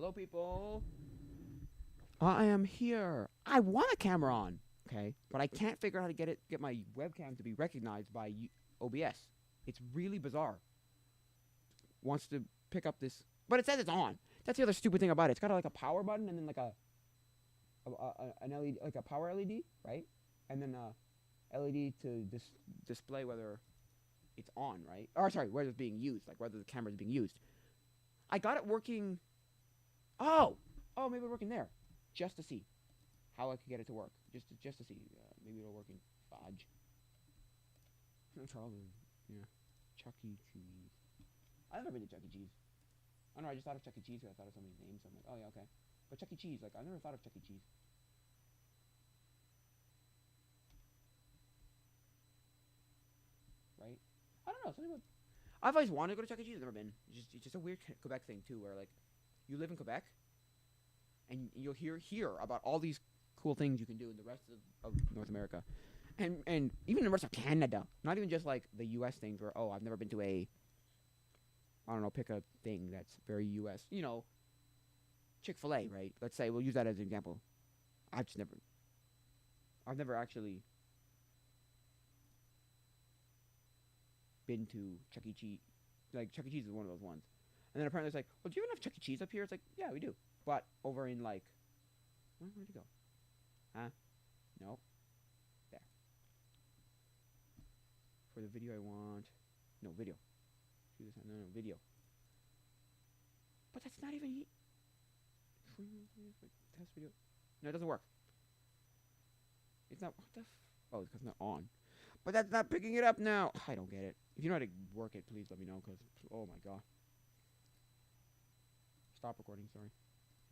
Hello, people. I am here. I want a camera on, okay, but I can't figure out how to get my webcam to be recognized by OBS. It's really bizarre. Wants to pick up this, but it says it's on. That's the other stupid thing about it. It's got like a power button and then like an LED, like a power LED, right? And then a LED to display whether it's on, right? Or sorry, whether it's being used, like whether the camera is being used. I got it working. Oh, maybe it's working there, just to see how I could get it to work. Just to see. Maybe it'll work in Fudge. Charles, yeah. Chuck E. Cheese. I've never been to Chuck E. Cheese. I don't know. I just thought of Chuck E. Cheese because I thought of somebody's name. So I'm like, oh yeah, okay. But Chuck E. Cheese, like I never thought of Chuck E. Cheese. Right? I don't know. Something about. I've always wanted to go to Chuck E. Cheese. I've never been. It's just a weird Quebec thing too, where like you live in Quebec and you'll hear about all these cool things you can do in the rest of North America, and even the rest of Canada. Not even just like the U.S. things where I've never been to a I don't know, pick a thing that's very U.S. Chick-fil-A, right? Let's say we'll use that as an example. I've just I've never actually been to Chuck E. Cheese. Like Chuck E. Cheese is one of those ones. And then apparently it's like, well, do you even have Chuck E. Cheese up here? It's like, yeah, we do. But over in like, where'd it go? Huh? No. There. For the video I want. No, video. No, video. But that's not even. Test video. No, it doesn't work. It's not. What the? Oh, it's because it's not on. But that's not picking it up now. I don't get it. If you know how to work it, please let me know. Because, oh my god. Stop recording, sorry.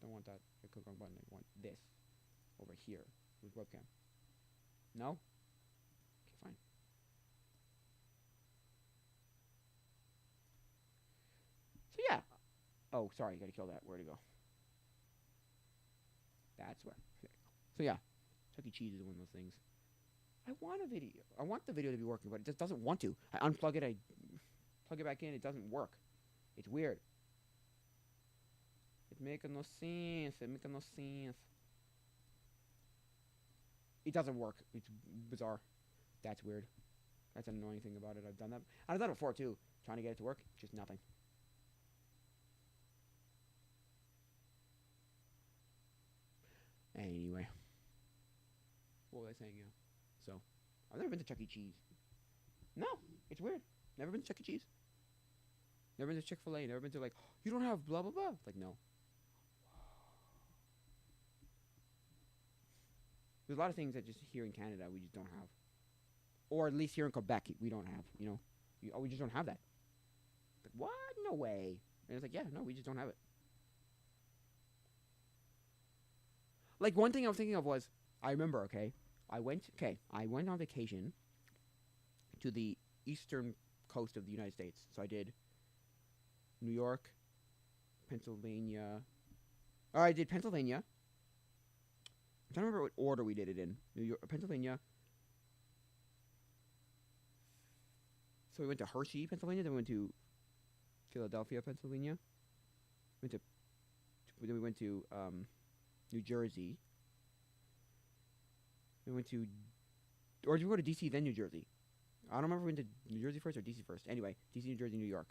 Don't want that. I click wrong button. I want this over here with webcam. No? Okay, fine. So yeah. Oh, sorry. You gotta kill that. Where'd it go? That's where. There you go. So yeah. Chuck E. Cheese is one of those things. I want a video. I want the video to be working, but it just doesn't want to. I unplug it. I plug it back in. It doesn't work. It's weird. It makes no sense. It makes no sense. It doesn't work. It's bizarre. That's weird. That's an annoying thing about it. I've done that. I've done it before too. Trying to get it to work, just nothing. Anyway, what was I saying? Yeah. So, I've never been to Chuck E. Cheese. No, it's weird. Never been to Chuck E. Cheese. Never been to Chick-fil-A. Never been to like, you don't have blah blah blah. It's like no. There's a lot of things that just here in Canada we just don't have, or at least here in Quebec we don't have. We just don't have that. Like what? No way. And it's like yeah, no, we just don't have it. Like one thing I was thinking of was I remember I went on vacation to the eastern coast of the United States. So I did New York, Pennsylvania. Or I did Pennsylvania. I'm trying to remember what order we did it in. New York, Pennsylvania. So we went to Hershey, Pennsylvania. Then we went to Philadelphia, Pennsylvania. Then we went to New Jersey. We went to, or did we go to DC then New Jersey? I don't remember if we went to New Jersey first or DC first. Anyway, DC, New Jersey, New York,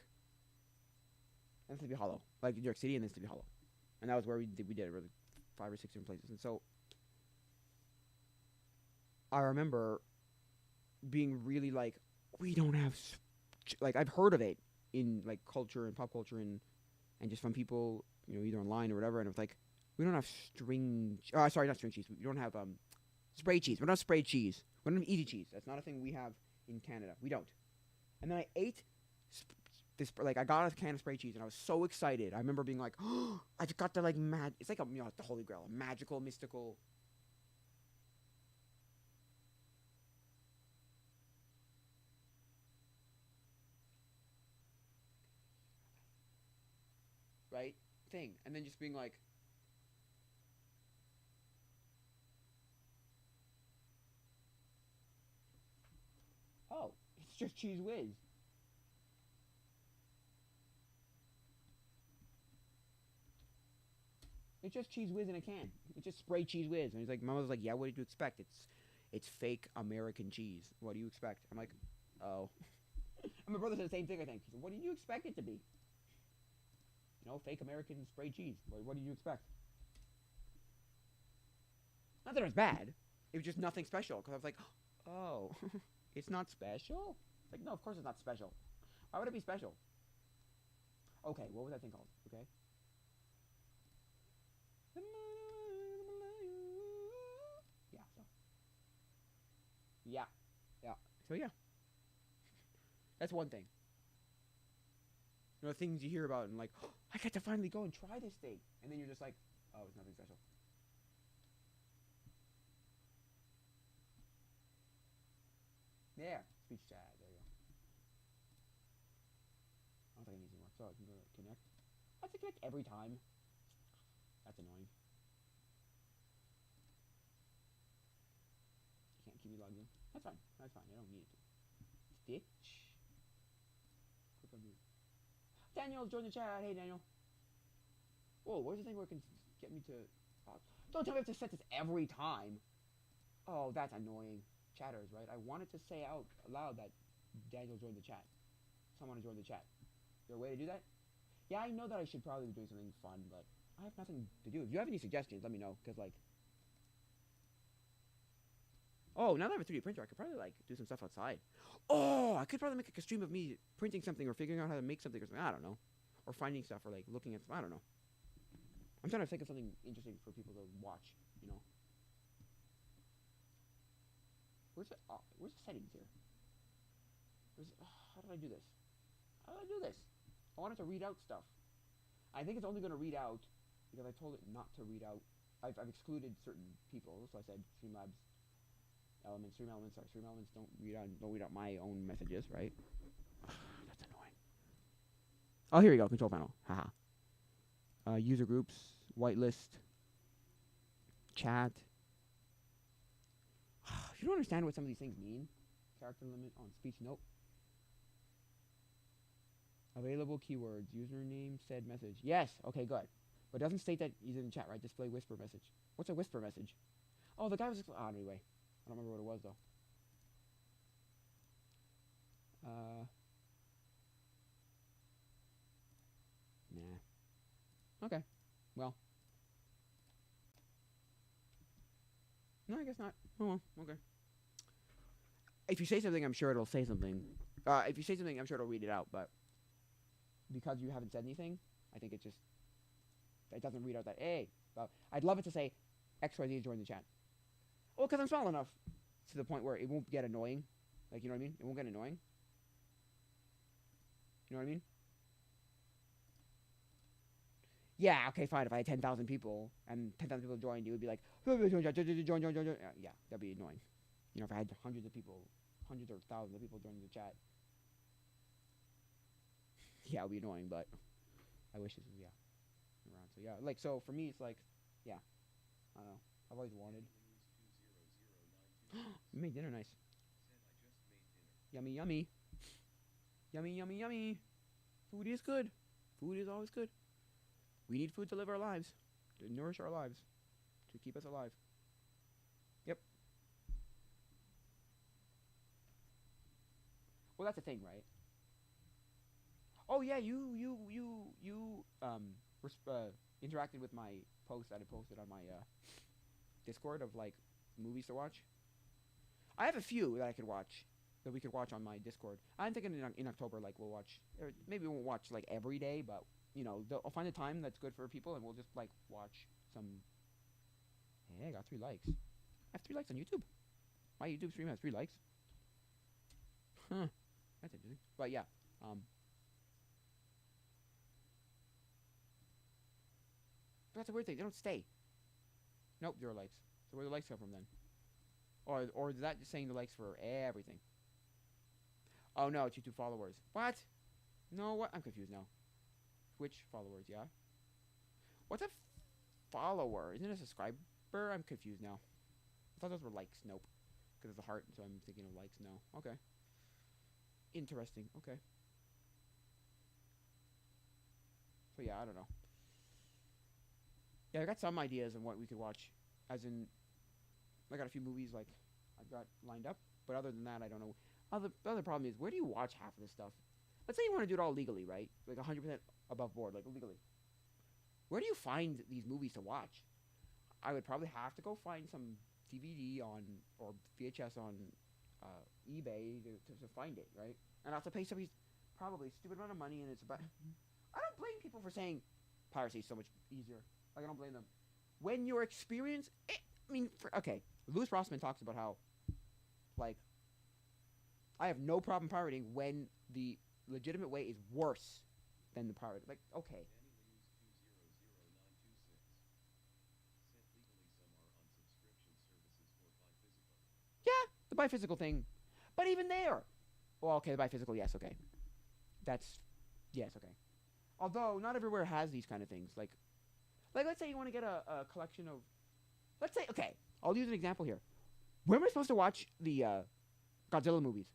and Sleepy Hollow, like New York City and then Sleepy Hollow, and that was where we did really 5 or 6 different places. And so I remember being really like, we don't have, like I've heard of it in like culture and pop culture and just from people either online or whatever, and it's like we don't have sorry, not string cheese. We don't have spray cheese. We don't have sprayed cheese. We don't have easy cheese. That's not a thing we have in Canada. We don't. And then I ate this, like I got a can of spray cheese and I was so excited. I remember being like, oh, I just got the like it's like the Holy Grail, a magical, mystical. Right? Thing. And then just being like, oh, it's just Cheese Whiz. It's just Cheese Whiz in a can. It's just spray Cheese Whiz. And he's like, my mother's like, yeah, what did you expect? It's fake American cheese. What do you expect? I'm like, oh. And my brother said the same thing, I think. He said, what did you expect it to be? You know, fake American spray cheese. What did you expect? Not that it was bad. It was just nothing special. Because I was like, oh, it's not special? It's like, no, of course it's not special. Why would it be special? Okay, what was that thing called? Okay. Yeah, so. Yeah. Yeah. So, yeah. That's one thing. You know, things you hear about and like, oh, I get to finally go and try this thing. And then you're just like, oh, it's nothing special. Yeah. Speech chat. There you go. I don't think I need any more. So I can go to connect. I have to connect every time. That's annoying. You can't keep me logged in. That's fine. That's fine. I don't need it to. Stitch. Click on move. Daniel, join the chat. Hey, Daniel. Whoa, where's the thing where it can get me to... don't tell me I have to set this every time. Oh, that's annoying. Chatters, right? I wanted to say out loud that Daniel joined the chat. Someone joined the chat. Is there a way to do that? Yeah, I know that I should probably be doing something fun, but I have nothing to do. If you have any suggestions, let me know, because, like... Oh, now that I have a 3D printer, I could probably, like, do some stuff outside. Oh, I could probably make like, a stream of me printing something or figuring out how to make something or something. I don't know. Or finding stuff or, like, looking at... I don't know. I'm trying to think of something interesting for people to watch, you know? Where's the settings here? How did I do this? How did I do this? I wanted to read out stuff. I think it's only going to read out because I told it not to read out. I've excluded certain people, so I said Streamlabs elements. Stream elements don't read out my own messages, right? That's annoying. Oh, here we go. Control panel. Haha. User groups, whitelist, chat. You don't understand what some of these things mean. Character limit on speech. Nope. Available keywords. Username said message. Yes. Okay, good. But it doesn't state that he's in chat, right? Display whisper message. What's a whisper message? Oh, the guy was... anyway. I don't remember what it was, though. Nah. Okay. Well. No, I guess not. Oh, well. Okay. If you say something, I'm sure it'll say something. If you say something, I'm sure it'll read it out, but... because you haven't said anything, I think it just... it doesn't read out that, hey. Well, I'd love it to say, XYZ join the chat. Well, because I'm small enough to the point where it won't get annoying. Like, you know what I mean? It won't get annoying. You know what I mean? Yeah, okay, fine. If I had 10,000 people and 10,000 people joined, you would be like, join. Yeah, that'd be annoying. You know, if I had hundreds or thousands of people joining the chat. Yeah, it would be annoying, but I wish it was, yeah, around. So, yeah, like, so for me, it's like, yeah, I don't know. I've always wanted. You made dinner nice. Yummy, yummy. Yummy, yummy, yummy. Food is good. Food is always good. We need food to live our lives, to nourish our lives, to keep us alive. Yep. Well, that's the thing, right? Oh yeah, you interacted with my post that I posted on my Discord of like movies to watch. I have a few that I could watch, that we could watch on my Discord. I'm thinking in October, like we'll watch, or maybe we won't watch like every day, but you know, I'll find a time that's good for people, and we'll just like watch some. Hey, I got 3 likes. I have 3 likes on YouTube. My YouTube stream has 3 likes. Huh. That's interesting. But yeah, that's a weird thing. They don't stay. Nope, 0 likes. So where do the likes come from then? Or is that just saying the likes for everything? Oh no, it's YouTube followers. What? No, what? I'm confused now. Twitch followers, yeah. What's a follower? Isn't it a subscriber? I'm confused now. I thought those were likes. Nope. Because it's a heart, so I'm thinking of likes. No. Okay. Interesting. Okay. So yeah, I don't know. Yeah, I got some ideas on what we could watch. As in, I got a few movies like I've got lined up, but other than that, I don't know. The other problem is, where do you watch half of this stuff? Let's say you want to do it all legally, right? Like 100% above board, like legally. Where do you find these movies to watch? I would probably have to go find some DVD on or VHS on eBay to find it, right? And I have to pay somebody probably a stupid amount of money, and it's about. I don't blame people for saying piracy is so much easier. Like, I don't blame them. When your experience, okay, Louis Rossman talks about how, like, I have no problem pirating when the legitimate way is worse than the pirate. Like, okay. Yeah, the buy physical thing. But even there. Well, okay, the buy physical, yes, okay. That's, yes, okay. Although, not everywhere has these kind of things. Like let's say you want to get a collection of, let's say, okay, I'll use an example here. Where am I supposed to watch the Godzilla movies?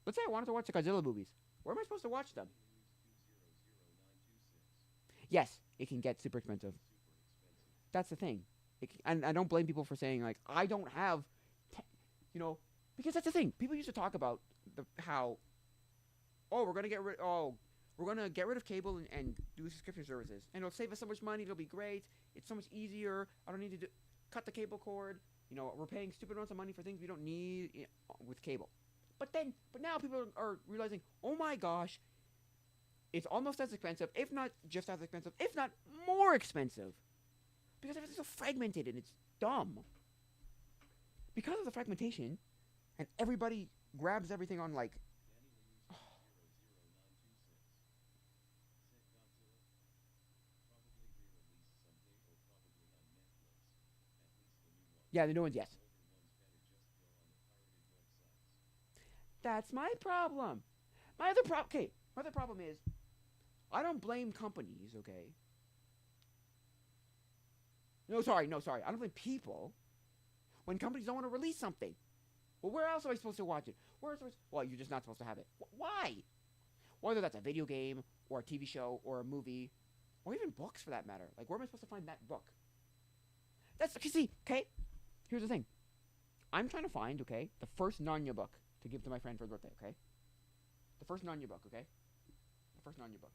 Let's say I wanted to watch the Godzilla movies. Where am I supposed to watch them? Yes, it can get super expensive. That's the thing. And I don't blame people for saying, like, I don't have, you know, because that's the thing. People used to talk about how, we're going to get rid of cable and do subscription services. And it'll save us so much money. It'll be great. It's so much easier. I don't need to cut the cable cord. You know, we're paying stupid amounts of money for things we don't need with cable. But now people are realizing, oh my gosh, it's almost as expensive, if not just as expensive, if not more expensive. Because everything's so fragmented and it's dumb. Because of the fragmentation, and everybody grabs everything on, like, yeah, the new ones, yes. That's my problem. My other problem is, I don't blame companies, okay? No, sorry. I don't blame people when companies don't want to release something. Well, where else am I supposed to watch it? Well, you're just not supposed to have it. Why? Whether that's a video game, or a TV show, or a movie, or even books for that matter. Like, where am I supposed to find that book? Okay? Here's the thing. I'm trying to find, okay, the first Narnia book to give to my friend for his birthday, okay? The first Narnia book, okay? The first Narnia book.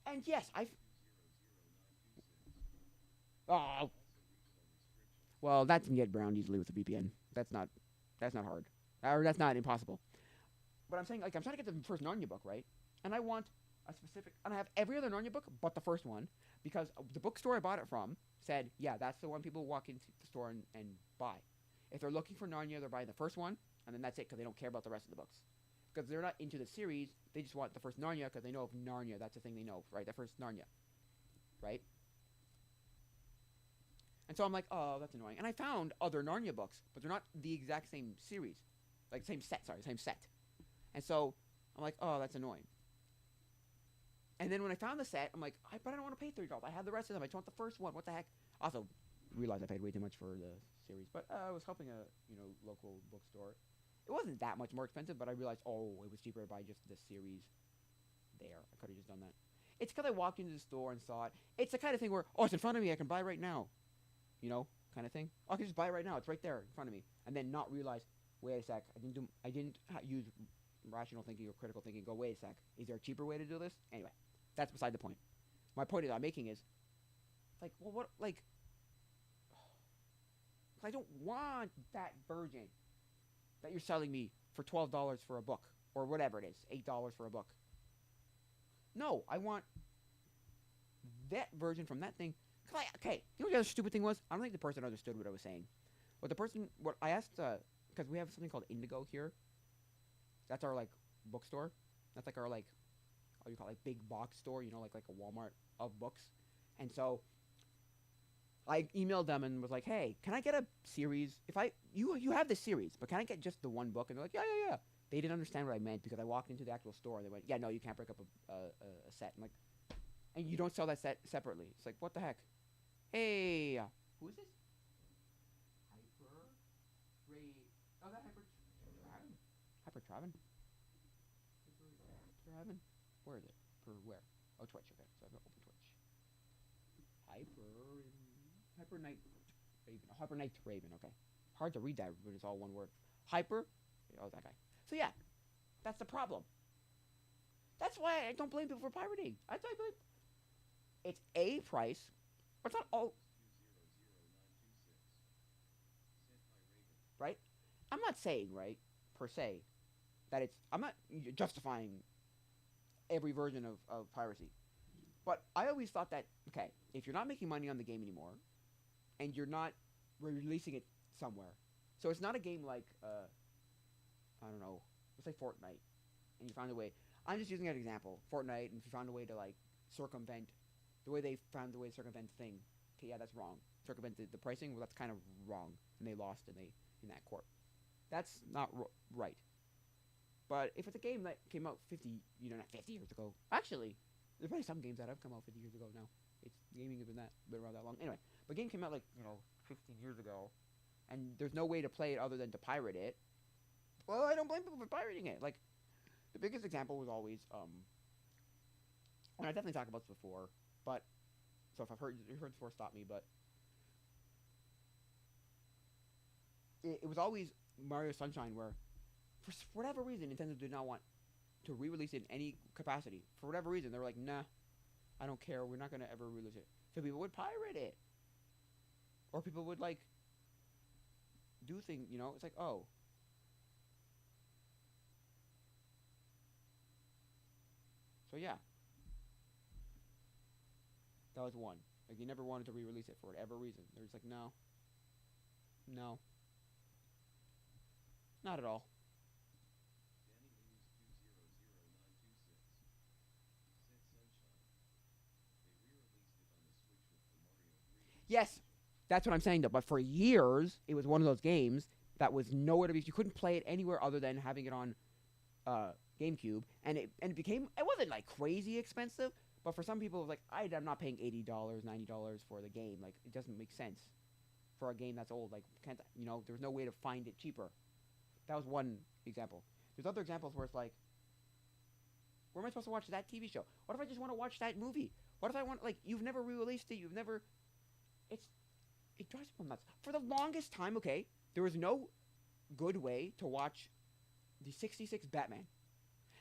And yes, Oh, well, that can get around easily with a VPN. That's not hard. Or that's not impossible. But I'm saying, like, I'm trying to get the first Narnia book, right? And I want and I have every other Narnia book but the first one, because the bookstore I bought it from said, yeah, that's the one people walk into the store and buy. If they're looking for Narnia, they're buying the first one, and then that's it, because they don't care about the rest of the books. Because they're not into the series, they just want the first Narnia, because they know of Narnia. That's the thing they know, right? The first Narnia, right? And so I'm like, oh, that's annoying. And I found other Narnia books, but they're not the exact same series. Like, same set. And so I'm like, oh, that's annoying. And then when I found the set, I'm like, but I don't want to pay $30. I have the rest of them. I just want the first one. What the heck? Also, realized I paid way too much for the series. But I was helping a local bookstore. It wasn't that much more expensive, but I realized, it was cheaper to buy just the series there. I could have just done that. It's because I walked into the store and saw it. It's the kind of thing where, it's in front of me. I can buy it right now. Kind of thing. I can just buy it right now. It's right there in front of me. And then not realize, wait a sec, I didn't use rational thinking or critical thinking. Go, wait a sec, is there a cheaper way to do this? Anyway, that's beside the point. My point I'm making is, like, well, what, like, I don't want that version that you're selling me for $12 for a book, or whatever it is, $8 for a book. No, I want that version from that thing. Okay, you know what the other stupid thing was? I don't think the person understood what I was saying. What I asked, because we have something called Indigo here. That's our, like, bookstore. That's like our, like, what do you call it, like, big box store, like a Walmart of books. And so I emailed them and was like, hey, can I get a series? You have this series, but can I get just the one book? And they're like, yeah. They didn't understand what I meant, because I walked into the actual store and they went, yeah, no, you can't break up a set. I'm like, and you don't sell that set separately. It's like, what the heck? Hey, who is this? Hyper Travin? Where is it? For where? Oh, Twitch. Okay, so I've got open Twitch. Hyper Night Raven. Hyper Night Raven. Okay, hard to read that, but it's all one word. Hyper. Oh, that guy. So yeah, that's the problem. That's why I don't blame people for pirating. I blame it's a price, but it's not all right. I'm not saying right per se that it's. I'm not justifying every version of piracy, but I always thought that okay, if you're not making money on the game anymore, and you're not releasing it somewhere, so it's not a game like I don't know, let's say Fortnite, and you found a way. I'm just using that example, Fortnite, and if you found a way to like circumvent the way they found the way to circumvent thing. Okay, yeah, that's wrong. Circumvent the pricing. Well, that's kind of wrong, and they lost in that court. That's not right. But if it's a game that came out 50, not 50 years ago. Actually, there's probably some games that have come out 50 years ago now. It's gaming has been around that long. Anyway, but a game came out like 15 years ago, and there's no way to play it other than to pirate it. Well, I don't blame people for pirating it. Like the biggest example was always and I definitely talked about this before, but so if you've heard before, stop me. But it was always Mario Sunshine, where for whatever reason Nintendo did not want to re-release it in any capacity. For whatever reason, they were like, nah, I don't care. We're not gonna ever release it. So people would pirate it, or people would like do things. It's like, oh. So yeah, that was one. Like they never wanted to re-release it for whatever reason. They're just like, no, no, not at all. Yes, that's what I'm saying though. But for years, it was one of those games that was nowhere to be. You couldn't play it anywhere other than having it on uh, GameCube, and it became. It wasn't like crazy expensive, but for some people, it was like I'm not paying $80, $90 for the game. Like it doesn't make sense for a game that's old. Like can't there's no way to find it cheaper. That was one example. There's other examples where it's like, where am I supposed to watch that TV show? What if I just want to watch that movie? What if I want like you've never re-released it? You've never. It's it drives people nuts. For the longest time, okay, there was no good way to watch the '66 Batman.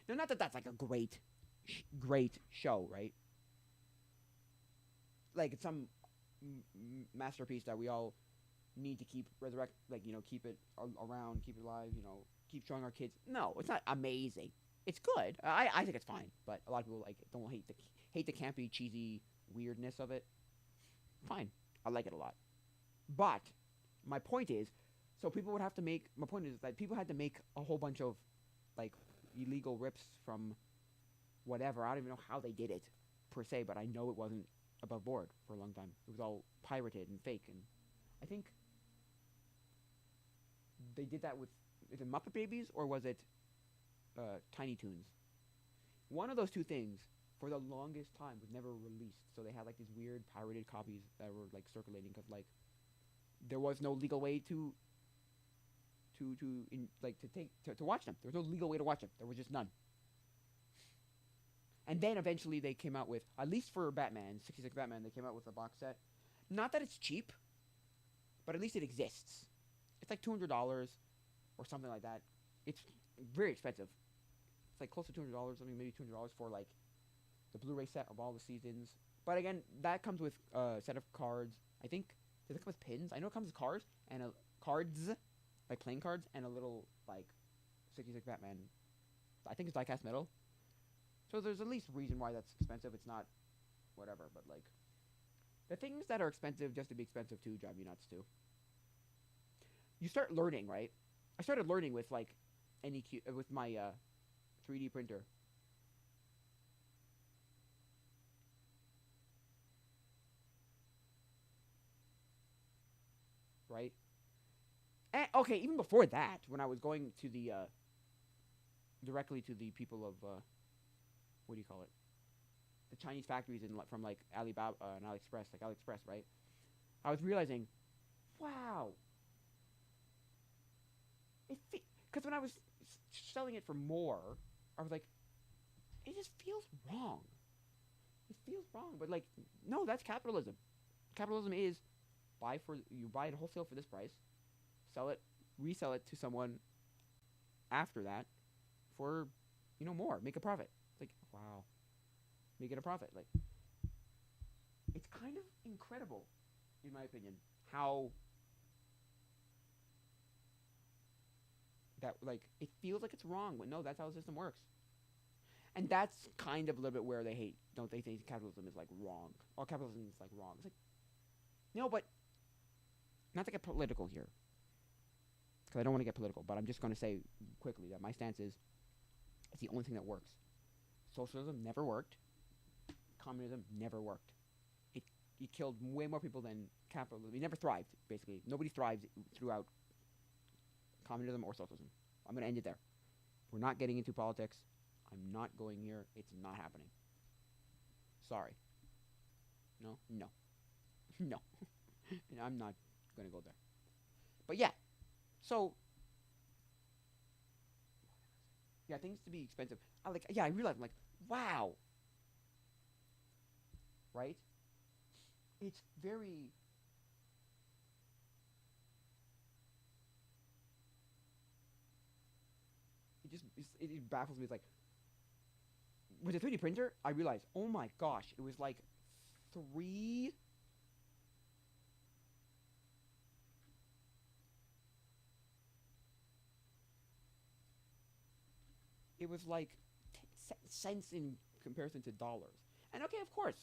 Now, not that that's like a great show, right? Like it's some masterpiece that we all need to keep resurrect, like keep it around, keep it alive, keep showing our kids. No, it's not amazing. It's good. I think it's fine, but a lot of people like don't hate the campy, cheesy weirdness of it. Fine, I like it a lot. But my point is, so people would have to make. My point is that people had to make a whole bunch of like illegal rips from whatever. I don't even know how they did it per se, but I know it wasn't above board for a long time. It was all pirated and fake, and I think they did that with is it Muppet Babies or was it Tiny Toons? One of those two things for the longest time was never released. So they had like these weird pirated copies that were like circulating because like there was no legal way to watch them. There was no legal way to watch them. There was just none. And then eventually they came out with, at least for Batman, 66 Batman, they came out with a box set. Not that it's cheap, but at least it exists. It's like $200 or something like that. It's very expensive. It's like close to $200, something maybe $200 for like the Blu-ray set of all the seasons. But again, that comes with a set of cards. I think, does it come with pins? I know it comes with cards and cards, like playing cards, and a little like 66 Batman. I think it's die-cast metal. So there's at least a reason why that's expensive. It's not whatever, but like the things that are expensive just to be expensive too drive me nuts too. You start learning, right? I started learning with like with my 3D printer. Right? And, okay, even before that, when I was going to the directly to the people of what do you call it? The Chinese factories from like Alibaba and AliExpress, like AliExpress, right? I was realizing, wow, because when I was selling it for more, I was like, it just feels wrong. It feels wrong, but like, no, that's capitalism. Capitalism is you buy it wholesale for this price, sell it, resell it to someone after that for, more, make a profit. It's like, wow, make it a profit. Like, it's kind of incredible, in my opinion, how that, like, it feels like it's wrong, but no, that's how the system works. And that's kind of a little bit where they hate, don't they think capitalism is like wrong, or capitalism is like wrong. It's like, no, but not to get political here, because I don't want to get political, but I'm just going to say quickly that my stance is it's the only thing that works. Socialism never worked. Communism never worked. It killed way more people than capitalism. It never thrived, basically. Nobody thrived throughout communism or socialism. I'm going to end it there. We're not getting into politics. I'm not going here. It's not happening. Sorry. No. No. And I'm not going to go there. But yeah. So, yeah, things to be expensive. I realize, I'm like, wow. Right? It's very... It baffles me. It's like, with a 3D printer, I realized, oh my gosh, it was like 3... It was like cents in comparison to dollars. And okay, of course,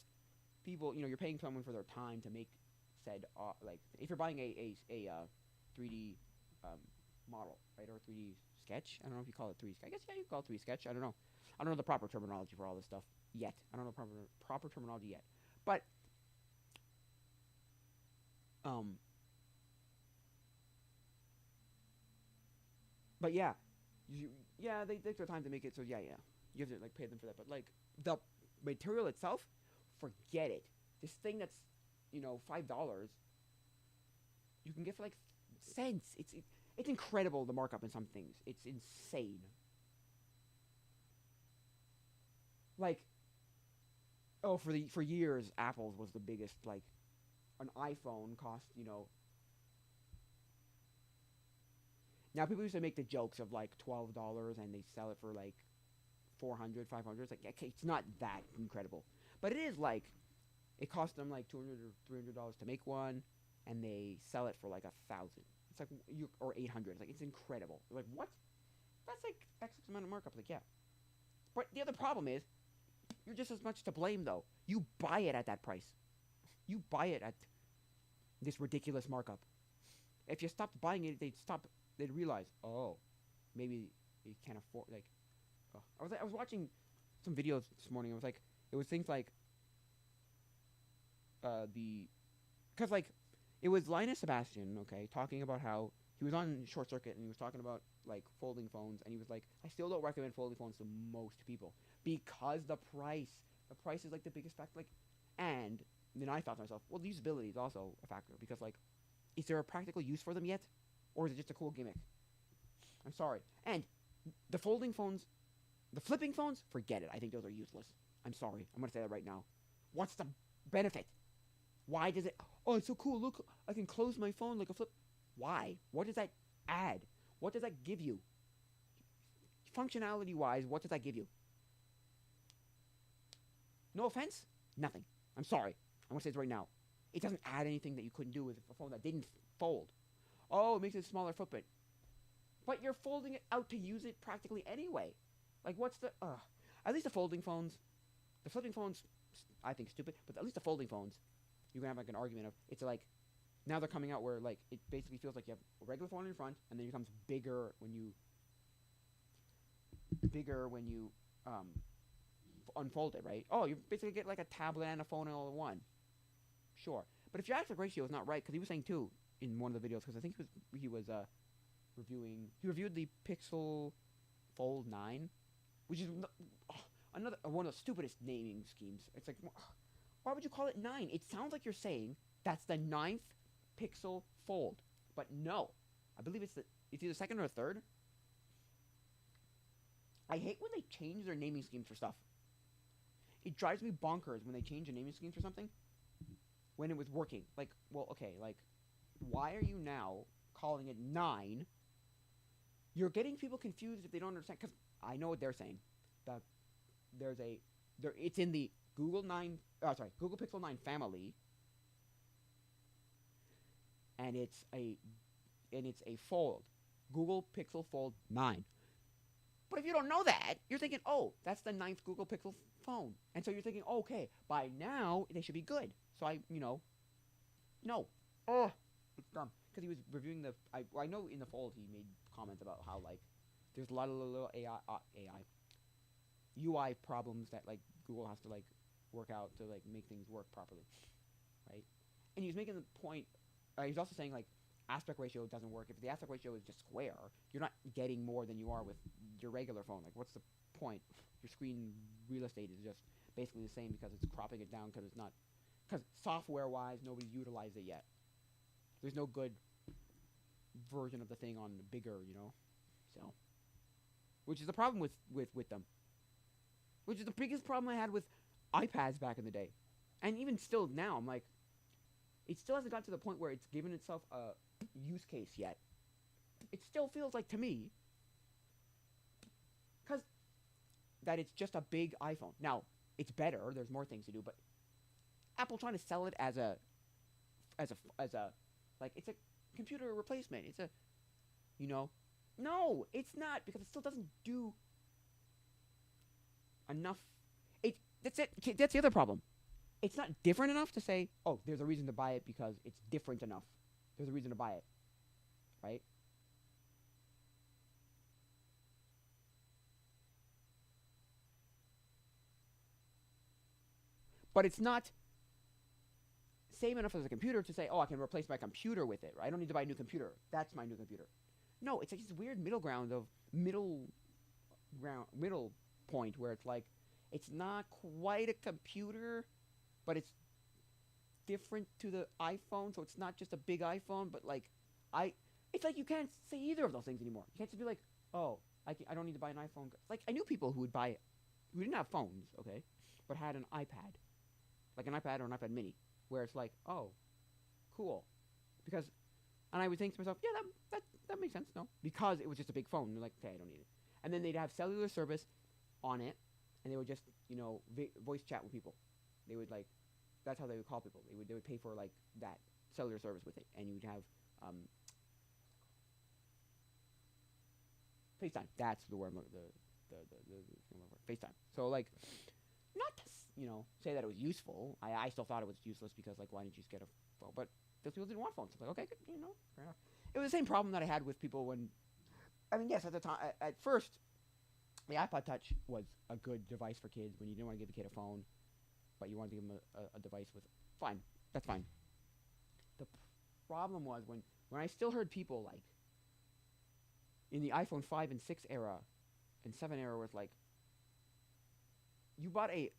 people, you're paying someone for their time to make said, like, if you're buying a 3D model, right, or a 3D sketch. I don't know if you call it 3D sketch. I guess, yeah, you call it 3D sketch. I don't know. I don't know the proper terminology for all this stuff yet. I don't know the proper terminology yet. But, but yeah, they take their time to make it. So yeah, you have to like pay them for that. But like the material itself, forget it. This thing that's $5, you can get for like cents. It's incredible, the markup in some things. It's insane. Like, oh, for years, Apple's was the biggest. Like, an iPhone cost, Now people used to make the jokes of like $12 and they sell it for like 400, 500. It's like, okay, it's not that incredible, but it is like, it cost them like $200 or $300 to make one, and they sell it for like 1,000. It's like or 800. It's like, it's incredible. You're like, what? That's like X amount of markup. Like, yeah. But the other problem is, you're just as much to blame though. You buy it at that price. You buy it at this ridiculous markup. If you stopped buying it, they'd realize, oh, maybe you can't afford, like, oh. I was watching some videos this morning. It was things like, because like, it was Linus Sebastian, okay, talking about how he was on Short Circuit and he was talking about like folding phones, and he was like, I still don't recommend folding phones to most people because the price is like the biggest factor. Like, and then I thought to myself, well, usability is also a factor, because like, is there a practical use for them yet, or is it just a cool gimmick? I'm sorry. And the folding phones, the flipping phones, forget it. I think those are useless. I'm sorry. I'm gonna say that right now. What's the benefit? Why does it? Oh, it's so cool. Look, I can close my phone like a flip. Why? What does that add? What does that give you? Functionality-wise, what does that give you? No offense, nothing. I'm sorry. I'm gonna say this right now. It doesn't add anything that you couldn't do with a phone that didn't fold. Oh, it makes it a smaller footprint. But you're folding it out to use it practically anyway. Like, what's the... At least the folding phones... The flipping phones, I think, stupid. But at least the folding phones, you can have, like, an argument of... It's like... Now they're coming out where, like, it basically feels like you have a regular phone in front, and then it becomes bigger when you... unfold it, right? Oh, you basically get, like, a tablet and a phone all in one. Sure. But if your aspect ratio is not right... Because he was saying, too, in one of the videos... Because I think he was reviewed the Pixel Fold 9, which is another one of the stupidest naming schemes. It's like, why would you call it 9? It sounds like you're saying that's the 9th Pixel Fold, but no, I believe it's either second or third. I hate when they change their naming schemes for stuff. It drives me bonkers when they change the naming schemes for something. when it was working. Like, well, okay, like, why are you now calling it 9? You're getting people confused if they don't understand. Because I know what they're saying. That it's in the Google Pixel 9 family, and it's a fold, Google Pixel Fold 9. But if you don't know that, you're thinking, oh, that's the 9th Google Pixel phone, and so you're thinking, okay, by now they should be good. So no, oh, it's dumb because he was reviewing the. I know in the Fold he made comments about how like there's a lot of little AI UI problems that like Google has to like work out to like make things work properly, right? And he was making the point. He's also saying like aspect ratio doesn't work. If the aspect ratio is just square, you're not getting more than you are with your regular phone. Like, what's the point? Your screen real estate is just basically the same because it's cropping it down because it's not. Because software-wise, nobody's utilized it yet. There's no good version of the thing on the bigger, so. Which is the problem with them. Which is the biggest problem I had with iPads back in the day. And even still now, I'm like, it still hasn't got to the point where it's given itself a use case yet. It still feels like, to me, because that it's just a big iPhone. Now, it's better. There's more things to do, but Apple trying to sell it as a like it's a computer replacement. It's a, no, it's not, because it still doesn't do enough. That's it. That's the other problem. It's not different enough to say, oh, there's a reason to buy it because it's different enough. There's a reason to buy it, right? But it's not same enough as a computer to say, oh, I can replace my computer with it. Right? I don't need to buy a new computer. That's my new computer. No, it's like this weird middle point where it's like, it's not quite a computer, but it's different to the iPhone, so it's not just a big iPhone, but like, it's like you can't say either of those things anymore. You can't just be like, oh, I don't need to buy an iPhone. Like, I knew people who didn't have phones, okay, but had an iPad, like an iPad or an iPad mini, where it's like, oh, cool, because, and I would think to myself, yeah, that makes sense, no, because it was just a big phone. They're like, okay, I don't need it, and then they'd have cellular service on it, and they would just, voice chat with people. They would like, that's how they would call people. They would pay for like that cellular service with it, and you would have FaceTime. That's the word. The FaceTime. So like, not to say that it was useful. I still thought it was useless because like, why didn't you just get a phone? But those people didn't want phones. So like, okay, good, fair enough. It was the same problem that I had with people when, I mean, yes, at the time, at first, the iPod Touch was a good device for kids when you didn't want to give the kid a phone, but you wanted to give them a device with, fine, that's fine. The problem was when I still heard people like, in the iPhone 5 and 6 era, and 7 era, was like, you bought a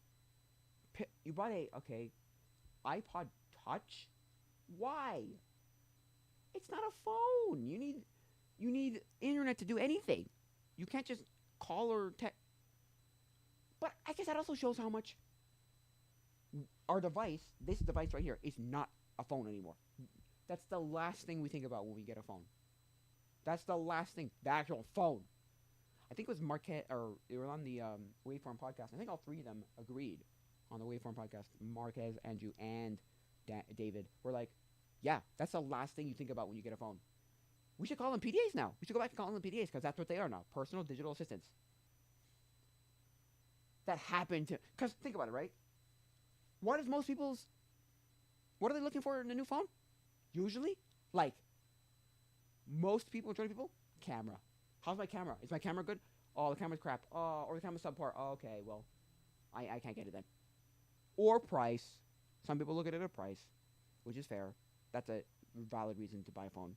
iPod Touch? Why? It's not a phone. You need internet to do anything. You can't just call or text. But I guess that also shows how much our device, this device right here, is not a phone anymore. That's the last thing we think about when we get a phone. That's the last thing. The actual phone. I think it was Marquez, or it was on the Waveform podcast. I think all three of them agreed on the Waveform podcast. Marquez, Andrew, and David were like, yeah, that's the last thing you think about when you get a phone. We should call them PDAs now. We should go back to calling them PDAs because that's what they are now. Personal digital assistants. That happened to... Because think about it, right? What are they looking for in a new phone? Usually, like, most people, majority of people, camera. How's my camera? Is my camera good? Oh, the camera's crap. Oh, or the camera's subpar. Oh, okay, well, I can't get it then. Or price. Some people look at it at price, which is fair. That's a valid reason to buy a phone.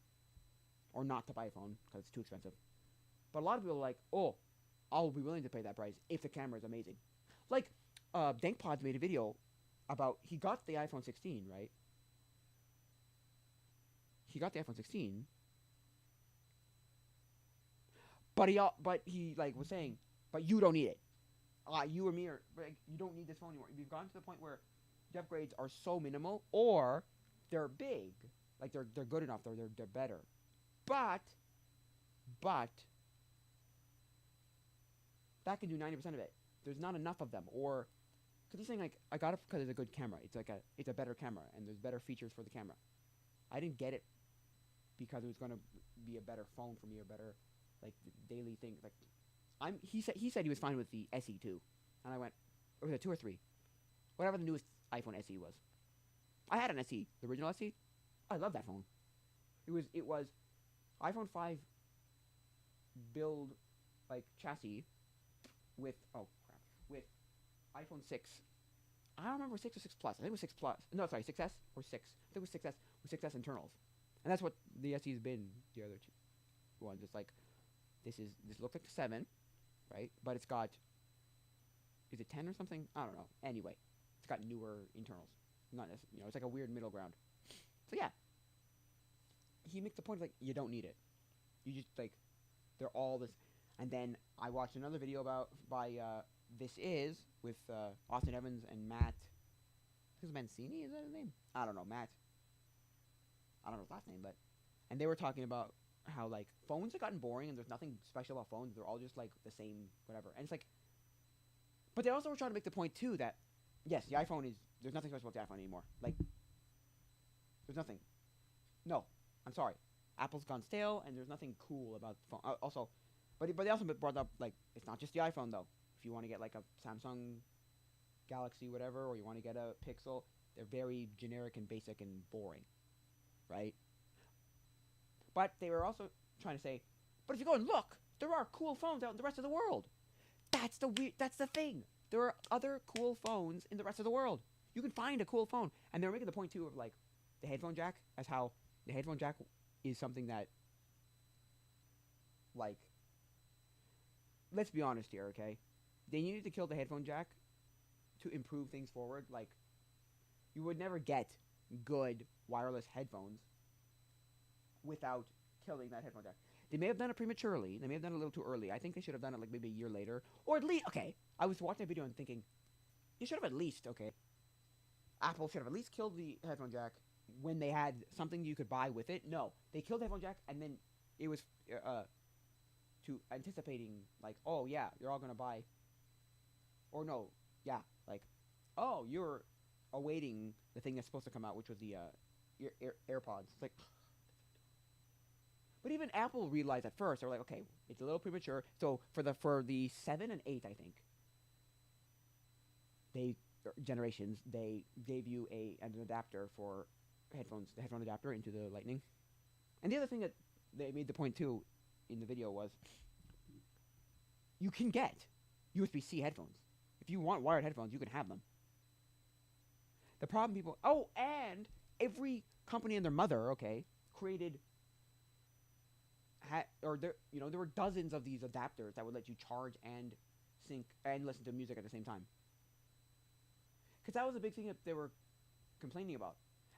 Or not to buy a phone, because it's too expensive. But a lot of people are like, oh, I'll be willing to pay that price if the camera is amazing. Like, DankPods made a video about, he got the iPhone 16, right? He got the iPhone 16, but he like was saying, but you don't need it. You or me, or like, you don't need this phone anymore. We've gotten to the point where the upgrades are so minimal, or they're big, like they're good enough, they're better, but that can do 90% of it. There's not enough of them, or because he's saying like I got it because it's a good camera. It's a better camera, and there's better features for the camera. I didn't get it because it was gonna be a better phone for me, or better like daily thing. Like he said he was fine with the SE2, and I went, or was it 2 or 3, whatever the newest iPhone SE was. I had an SE, the original SE. I love that phone. It was iPhone 5 build like chassis with with iPhone 6. I don't remember 6 or 6 Plus. I think it was 6 Plus. No, sorry, 6S or 6. I think it was 6S with 6S internals, and that's what the SE's been. The other two ones, it's like this looks like the 7, right? But it's got, is it 10 or something? I don't know. Anyway, it's got newer internals. Not it's like a weird middle ground. So yeah, he makes the point like you don't need it. You just like they're all this. And then I watched another video by This Is with Austin Evans and Matt. I think it's Mancini. Is that his name? I don't know. Matt. I don't know his last name, but and they were talking about how like phones have gotten boring and there's nothing special about phones. They're all just like the same whatever. And it's like, but they also were trying to make the point too that yes, the iPhone is there's nothing special about the iPhone anymore. Like there's nothing. No, I'm sorry. Apple's gone stale and there's nothing cool about the phone. Also, but they also brought up like it's not just the iPhone though. If you want to get like a Samsung Galaxy whatever, or you want to get a Pixel, they're very generic and basic and boring, right? But they were also trying to say, but if you go and look, there are cool phones out in the rest of the world. That's the thing. There are other cool phones in the rest of the world. You can find a cool phone, and they're making the point too of like the headphone jack, as how the headphone jack is something that, like, let's be honest here, okay? They needed to kill the headphone jack to improve things forward. Like, you would never get good wireless headphones without killing that headphone jack. They may have done it prematurely. They may have done it a little too early. I think they should have done it like maybe a year later. Or at least, okay, I was watching a video and thinking, you should have at least, okay, Apple should have at least killed the headphone jack when they had something you could buy with it. No, they killed the headphone jack and then it was to anticipating like, oh yeah, you're all going to buy, or no, yeah, like, oh, you're awaiting the thing that's supposed to come out, which was the AirPods. It's like, but even Apple realized at first, they were like, okay, it's a little premature. So for the 7 and 8, I think, generations, they gave you an adapter for headphones, the headphone adapter into the Lightning. And the other thing that they made the point too in the video was, you can get USB-C headphones. If you want wired headphones, you can have them. The problem people, oh, and every company and their mother, okay, created, there were dozens of these adapters that would let you charge and sync and listen to music at the same time. Because that was a big thing that they were complaining about.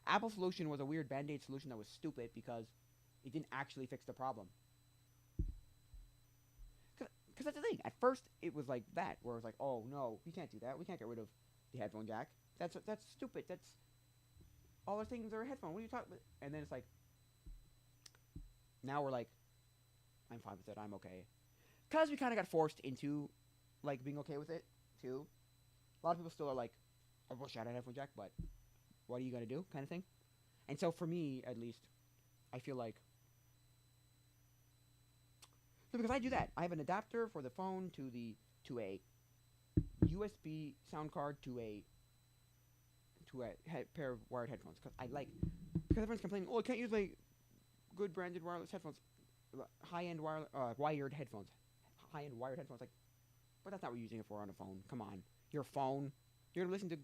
Apple's solution was a weird band-aid solution that was stupid because it didn't actually fix the problem. Because that's the thing. At first, it was like that, where it was like, oh no, we can't do that. We can't get rid of the headphone jack. That's stupid. That's all those things are a headphone. What are you talking about? And then it's like, now we're like, I'm fine with it. I'm okay. Because we kind of got forced into like being okay with it too. A lot of people still are like, I wish I had a headphone jack, but what are you gonna do, kind of thing. And so for me, at least, I feel like, so because I do that, I have an adapter for the phone to a USB sound card to a pair of wired headphones. Because everyone's complaining, oh, I can't use my good branded wireless headphones, high-end wired headphones, high-end wired headphones. Like, but that's not what you're using it for on a phone. Come on, your phone. You're gonna listen to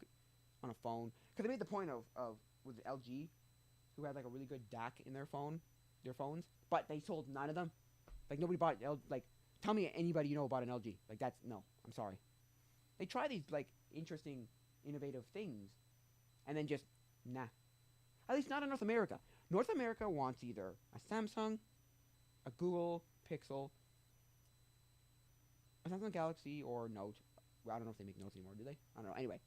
on a phone. Because they made the point of with LG, who had like a really good DAC in their phones, but they sold 9 of them. Like nobody bought like. Tell me anybody you know bought an LG. Like that's no. I'm sorry. They try these like interesting, innovative things, and then just nah. At least not in North America. North America wants either a Samsung, a Google Pixel, a Samsung Galaxy or Note. Well, I don't know if they make Notes anymore, do they? I don't know. Anyway,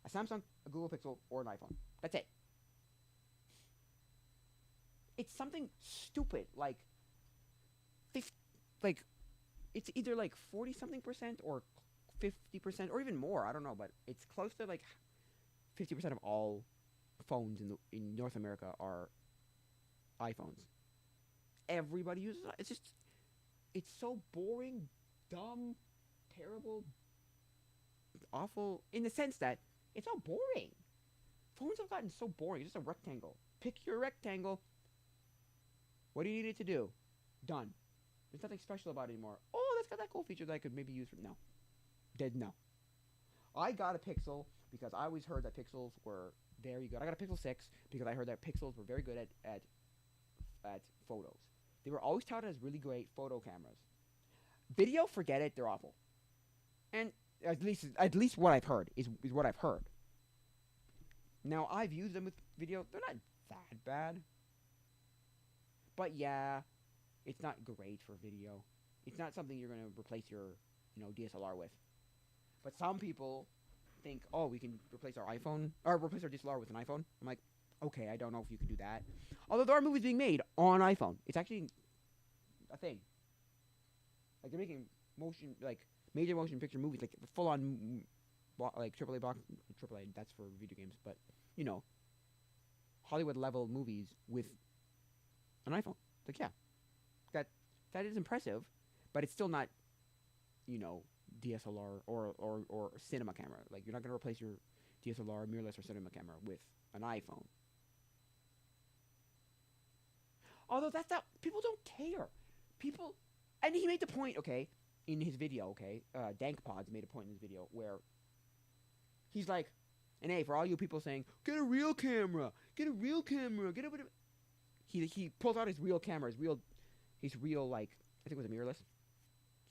A Samsung, a Google Pixel, or an iPhone. That's it. It's something stupid like 50, like it's either like 40 something percent or 50% or even more. I don't know, but it's close to like 50% of all phones in North America are iPhones. Everybody uses it. It's so boring, dumb, terrible, awful in the sense that it's so boring. Phones have gotten so boring. It's just a rectangle. Pick your rectangle. What do you need it to do? Done. There's nothing special about it anymore. Oh, that's got that cool feature that I could maybe use for no. Dead no. I got a Pixel because I always heard that Pixels were very good. I got a Pixel 6 because I heard that Pixels were very good at photos. They were always touted as really great photo cameras. Video, forget it, they're awful. And at least what I've heard is what I've heard. Now I've used them with video. They're not that bad. But yeah, it's not great for video. It's not something you're going to replace your, DSLR with. But some people think, oh, we can replace our iPhone, or replace our DSLR with an iPhone. I'm like, okay, I don't know if you can do that. Although there are movies being made on iPhone. It's actually a thing. Like, they're making major motion picture movies, like, full-on, like, AAA, that's for video games, but, Hollywood-level movies with an iPhone. Like, yeah, that is impressive, but it's still not, DSLR or cinema camera. Like, you're not going to replace your DSLR, mirrorless, or cinema camera with an iPhone. Although that's not, people don't care. People, and he made the point, okay, in his video, okay, DankPods made a point in his video where he's like, and hey, for all you people saying, get a real camera, get a real camera, get a bit of, he pulls out his real camera, his real, like, I think it was a mirrorless,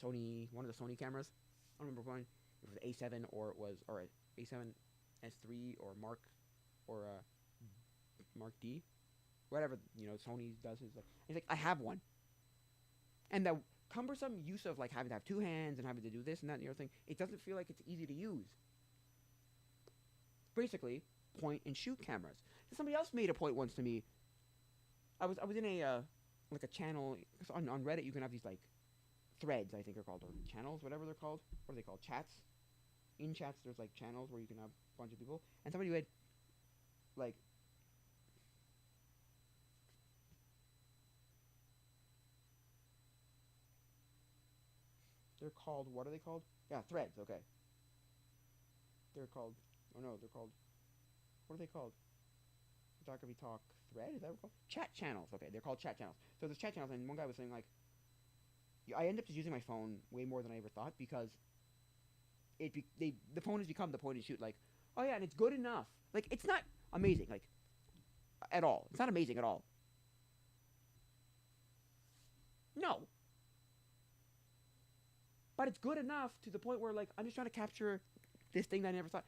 one of the Sony cameras. I don't remember when. It was A7 or A7 S3 or Mark D, whatever Sony does. He's like, I have one, and the cumbersome use of like having to have two hands and having to do this and that and the other thing, it doesn't feel like it's easy to use. Basically, point and shoot cameras. Somebody else made a point once to me. I was in a like a channel on Reddit. You can have these like threads, I think they're called, or channels, whatever they're called. What are they called? Chats. In chats, there's like channels where you can have a bunch of people. And somebody had like they're called, what are they called? Yeah, threads. Okay. They're called. Oh no, they're called. What are they called? Photography Talk thread? Is that what it's called? Chat channels. Okay, they're called chat channels. So there's chat channels, and one guy was saying like, I end up just using my phone way more than I ever thought because the phone has become the point and shoot. Like, oh yeah, and it's good enough. Like, it's not amazing, like, at all. It's not amazing at all. No. But it's good enough to the point where, like, I'm just trying to capture this thing that I never thought.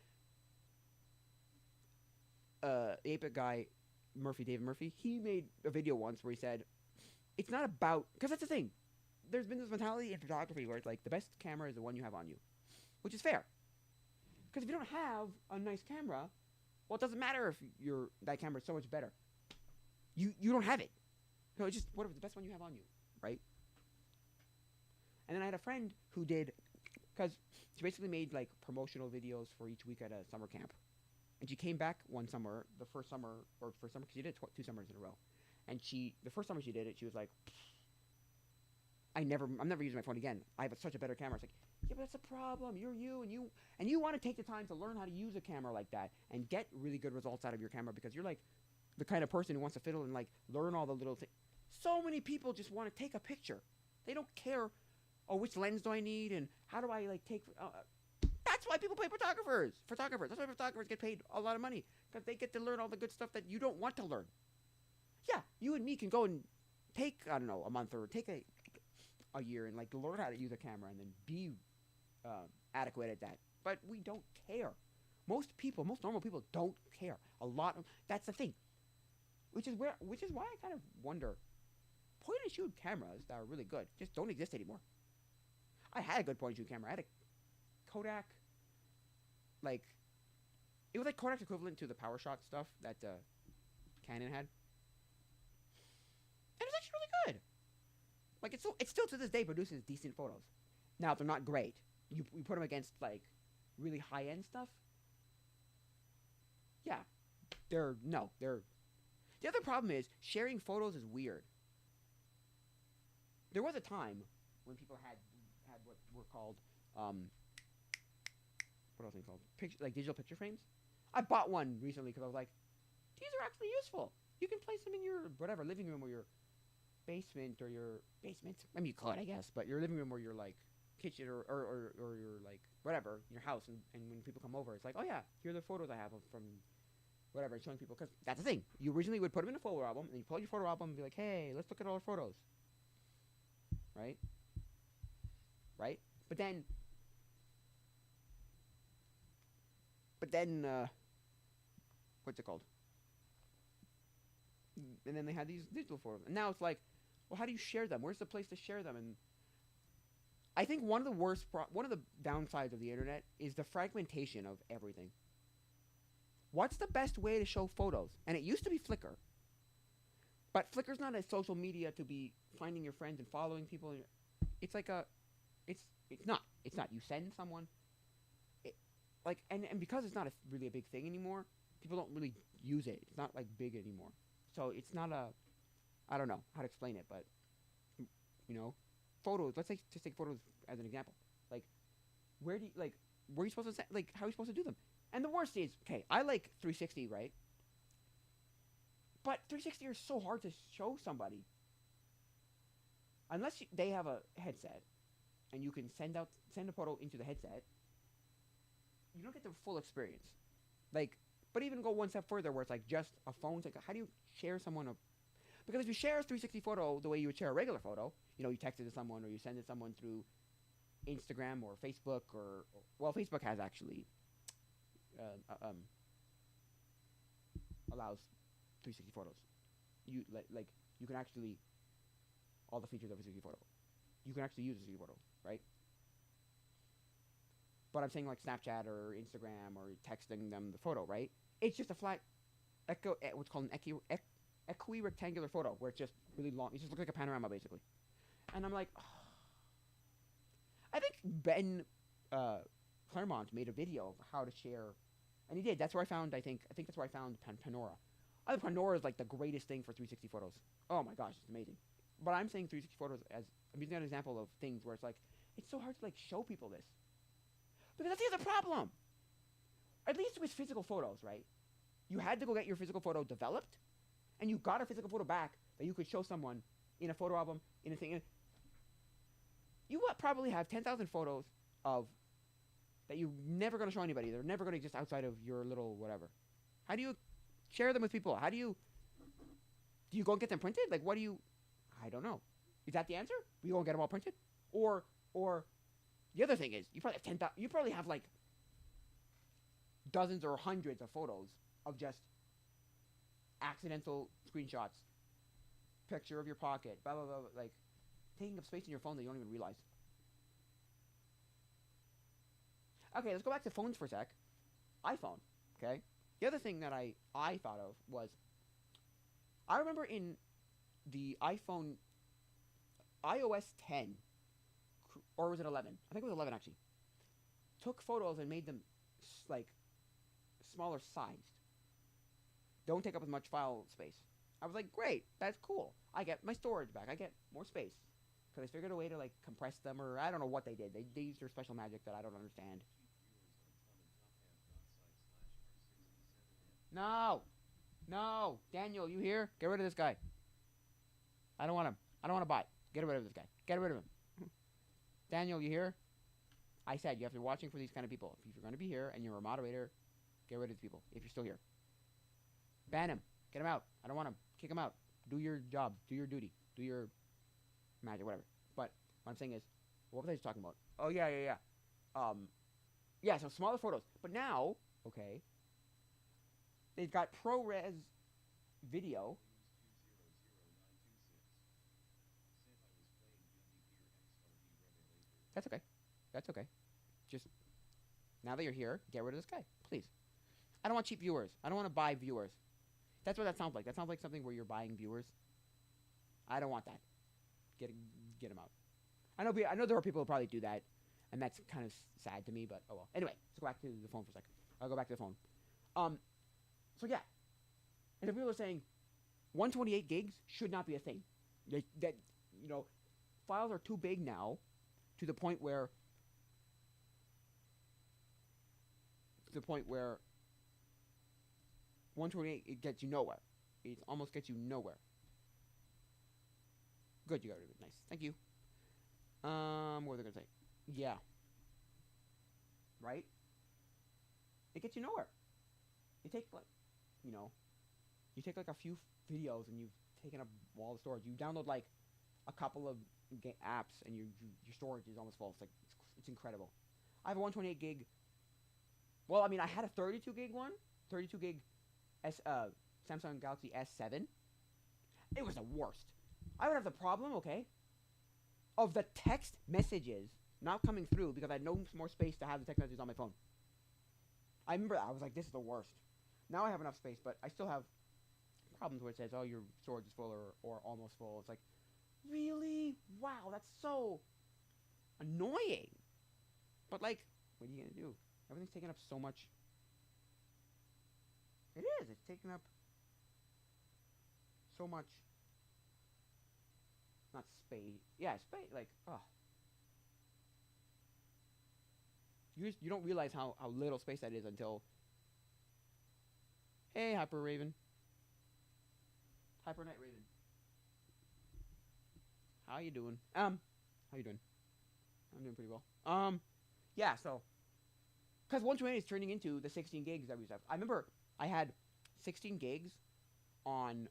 The 8-bit guy, David Murphy, he made a video once where he said, it's not about, because that's the thing. There's been this mentality in photography where it's like the best camera is the one you have on you, which is fair. Because if you don't have a nice camera, well, it doesn't matter if that camera is so much better. You don't have it. So it's just whatever, the best one you have on you, right? And then I had a friend who did, because she basically made like promotional videos for each week at a summer camp. And she came back one summer, because she did it 2 summers in a row. And the first summer she did it, she was like, I'm never using my phone again. I have such a better camera. It's like, yeah, but that's a problem. You're you, and you want to take the time to learn how to use a camera like that and get really good results out of your camera because you're like the kind of person who wants to fiddle and like learn all the little things. So many people just want to take a picture. They don't care, oh, which lens do I need and how do I like take. That's why people pay photographers. That's why photographers get paid a lot of money because they get to learn all the good stuff that you don't want to learn. Yeah, you and me can go and take, I don't know, a month or take a year and like learn how to use a camera and then be adequate at that. But we don't care. Most normal people don't care. That's the thing. Which is why I kind of wonder, point and shoot cameras that are really good just don't exist anymore. I had a good point and shoot camera. I had a Kodak, like It was like Kodak's equivalent to the PowerShot stuff that Canon had, and it was actually really good. Like it still to this day produces decent photos. Now they're not great. You put them against like really high end stuff. Yeah, they're no they're. The other problem is sharing photos is weird. There was a time when people had what were called what else are they called? Like digital picture frames. I bought one recently because I was like, these are actually useful. You can place them in your whatever living room or your basement or your basement. I mean, you could, I guess, but your living room or your like kitchen or your like whatever your house, and when people come over, it's like, oh yeah, here are the photos I have from whatever, showing people because that's the thing. You originally would put them in a photo album, and you pull out your photo album and be like, hey, let's look at all our photos, right? Right? But then what's it called? And then they had these digital photos, and now it's like, well, how do you share them? Where's the place to share them? And I think one of the downsides of the internet is the fragmentation of everything. What's the best way to show photos? And it used to be Flickr, but Flickr's not a social media to be finding your friends and following people. It's like it's not. You send someone, and because it's not really a big thing anymore, people don't really use it. It's not like big anymore, so it's not a. I don't know how to explain it, but photos. Let's just take photos as an example. Like, where are you supposed to how are you supposed to do them? And the worst is, okay, I like 360, right? But 360 is so hard to show somebody. Unless they have a headset, and you can send a photo into the headset, you don't get the full experience. Like, but even go one step further, where it's like just a phone. It's like, how do you share someone a? Because if you share a 360 photo the way you would share a regular photo, you text it to someone or you send it to someone through Instagram or Facebook well, Facebook has actually allows 360 photos. You you can actually all the features of a 360 photo. You can actually use a 360 photo, right? But I'm saying like Snapchat or Instagram or texting them the photo, right? It's just a flat what's called an equi-rectangular photo where it's just really long. It just looks like a panorama basically. And I'm like, oh. I think Ben Claremont made a video of how to share, and he did. That's where I found. I think that's where I found Panora. I think Panora is like the greatest thing for 360 photos. Oh my gosh, it's amazing. But I'm saying 360 photos as I'm using an example of things where it's like it's so hard to like show people this because that's the other problem. At least with physical photos, right? You had to go get your physical photo developed, and you got a physical photo back that you could show someone in a photo album in a thing. You probably have 10,000 photos of that you're never going to show anybody. They're never going to exist outside of your little whatever. How do you share them with people? Do you go and get them printed? Like, what do you? I don't know. Is that the answer? You go and get them all printed, or the other thing is you probably have 10,000. You probably have like dozens or hundreds of photos of just accidental screenshots, picture of your pocket, blah blah blah, like taking up space in your phone that you don't even realize. Okay, let's go back to phones for a sec. iPhone, okay? The other thing that I thought of was, I remember in the iPhone, iOS 10, or was it 11? I think it was 11 actually. Took photos and made them like smaller sized. Don't take up as much file space. I was like, great, that's cool. I get my storage back. I get more space. Because they figured a way to like compress them, or I don't know what they did. They used their special magic that I don't understand. No, no, Daniel, you here? Get rid of this guy. I don't want him. I don't want to buy. Get rid of this guy. Get rid of him. Daniel, you here? I said you have to be watching for these kind of people. If you're going to be here and you're a moderator, get rid of these people. If you're still here, ban him. Get him out. I don't want him. Kick him out. Do your job. Do your duty. Do your magic, whatever. But what I'm saying is, what was I just talking about? Oh yeah. Yeah. So smaller photos. But now, okay, they've got ProRes video. That's okay. That's okay. Just now that you're here, get rid of this guy, please. I don't want cheap viewers. I don't want to buy viewers. That's what that sounds like. That sounds like something where you're buying viewers. I don't want that. Get them out. I know there are people who probably do that, and that's kind of sad to me. But oh well. Anyway, let's go back to the phone for a second. I'll go back to the phone. So yeah, and if people are saying 128 gigs should not be a thing, that files are too big now, to the point where 128 it gets you nowhere. It almost gets you nowhere. Good, you got rid of it. Nice, thank you. What were they gonna say? Yeah. Right? It gets you nowhere. You take like a few videos and you've taken up all the storage. You download like a couple of apps and your storage is almost full. It's incredible. I have a 128 gig. Well, I mean, I had a 32 gig one, 32 gig Samsung Galaxy S7. It was the worst. I would have the problem, okay, of the text messages not coming through because I had no more space to have the text messages on my phone. I remember I was like, this is the worst. Now I have enough space, but I still have problems where it says, oh, your storage is full or almost full. It's like, really? Wow, that's so annoying. But like, what are you going to do? Everything's taking up so much. It is. It's taking up so much. Not space. Yeah, space. Like, oh. You don't realize how little space that is until. Hey, Hyper Raven. Hyper Night Raven. How you doing? How you doing? I'm doing pretty well. Yeah. So, because 128 is turning into the 16 gigs that we used to have. I remember I had 16 gigs on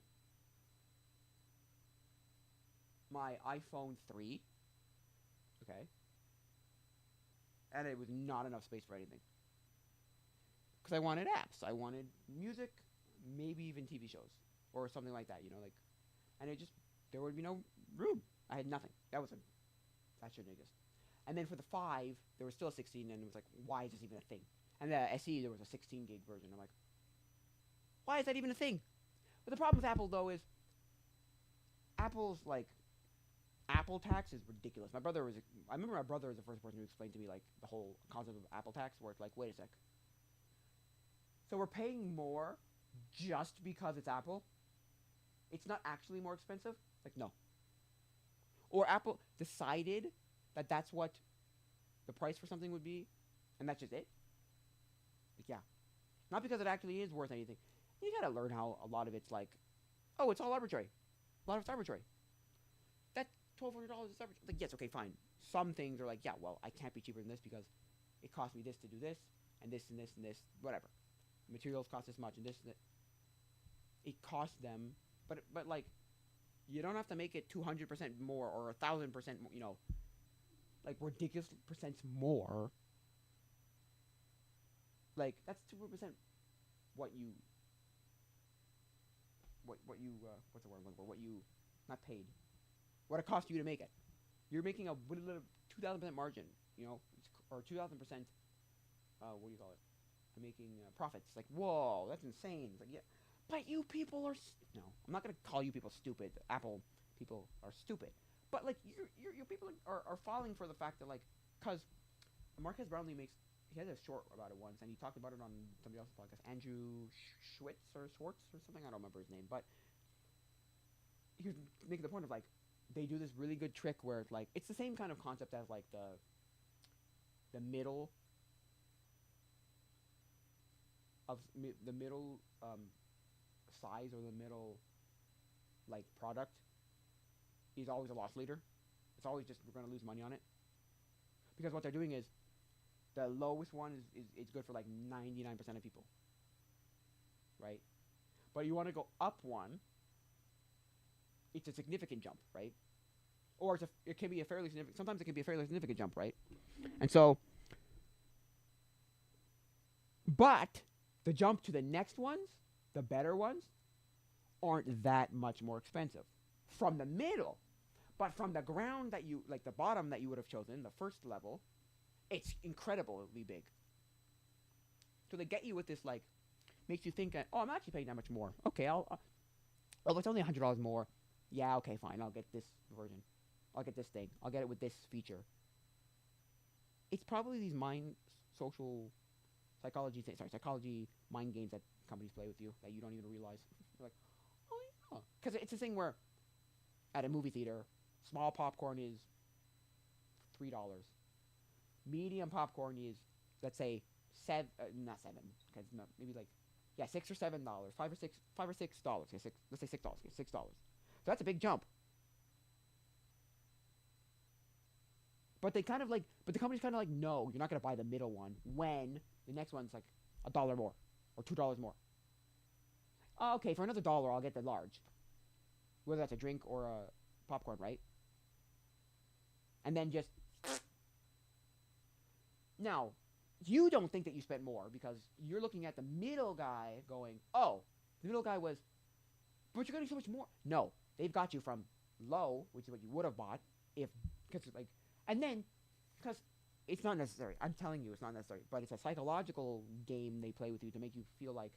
my iPhone 3. Okay. And it was not enough space for anything. Because I wanted apps. I wanted music, maybe even TV shows. Or something like that, like... And it just... There would be no room. I had nothing. That shouldn't exist. And then for the 5, there was still a 16, and it was like, why is this even a thing? And the SE, there was a 16 gig version. I'm like, why is that even a thing? But the problem with Apple, though, is... Apple's, like... Apple tax is ridiculous. I remember my brother was the first person who explained to me, like, the whole concept of Apple tax, where it's like, wait a sec. So we're paying more just because it's Apple? It's not actually more expensive? Like, no. Or Apple decided that that's what the price for something would be, and that's just it? Like, yeah. Not because it actually is worth anything. You gotta learn how a lot of it's like, oh, it's all arbitrary. A lot of it's arbitrary. That $1,200 is arbitrary. Like, yes, okay, fine. Some things are like, yeah, well, I can't be cheaper than this because it cost me this to do this, and this, and this, and this, whatever. Materials cost this much, and this, and that. It costs them, but like, you don't have to make it 200% more or 1,000% more, like ridiculous percents more. Like, that's 2% what you what's the word I'm looking for? What you not paid. What it cost you to make it. You're making a 2,000% margin, or 2,000%. What do you call it? I'm making profits. Like, whoa, that's insane. It's like, yeah, but you people are no. I'm not gonna call you people stupid. Apple people are stupid, but like you people are falling for the fact that, like, because Marquez Brownlee he had a short about it once, and he talked about it on somebody else's podcast, Andrew Schwartz or something. I don't remember his name, but he was making the point of, like, they do this really good trick where it's like, it's the same kind of concept as like the middle of the middle size, or the middle, like, product is always a loss leader. It's always just, we're going to lose money on it, because what they're doing is the lowest one is good for like 99% of people, right? But you want to go up one, it's a significant jump, right? Or it can be a fairly significant. Sometimes it can be a fairly significant jump, right? And so, but the jump to the next ones, the better ones, aren't that much more expensive from the middle. But from the ground that you, like the bottom that you would have chosen, the first level, it's incredibly big. So they get you with this, like, makes you think, oh, I'm actually paying that much more. Okay, oh, it's only $100 more. Yeah, okay, fine. I'll get this version. I'll get this thing. I'll get it with this feature. It's probably these psychology mind games that companies play with you that you don't even realize. You're like, oh yeah, because it's a thing where at a movie theater, small popcorn is $3. Medium popcorn is, let's say, not seven, because maybe like, yeah, $6 or $7, $5 or $6. Yeah, let's say $6. Yeah, $6. So that's a big jump. But the company's kind of like, no, you're not gonna buy the middle one when the next one's like $1 more or $2 more. Oh, okay, for another $1, I'll get the large, whether that's a drink or a popcorn, right? And then just now, you don't think that you spent more because you're looking at the middle guy going, oh, the middle guy was, but you're getting so much more. No, they've got you from low, which is what you would have bought because and then, because it's not necessary. I'm telling you, it's not necessary. But it's a psychological game they play with you to make you feel like,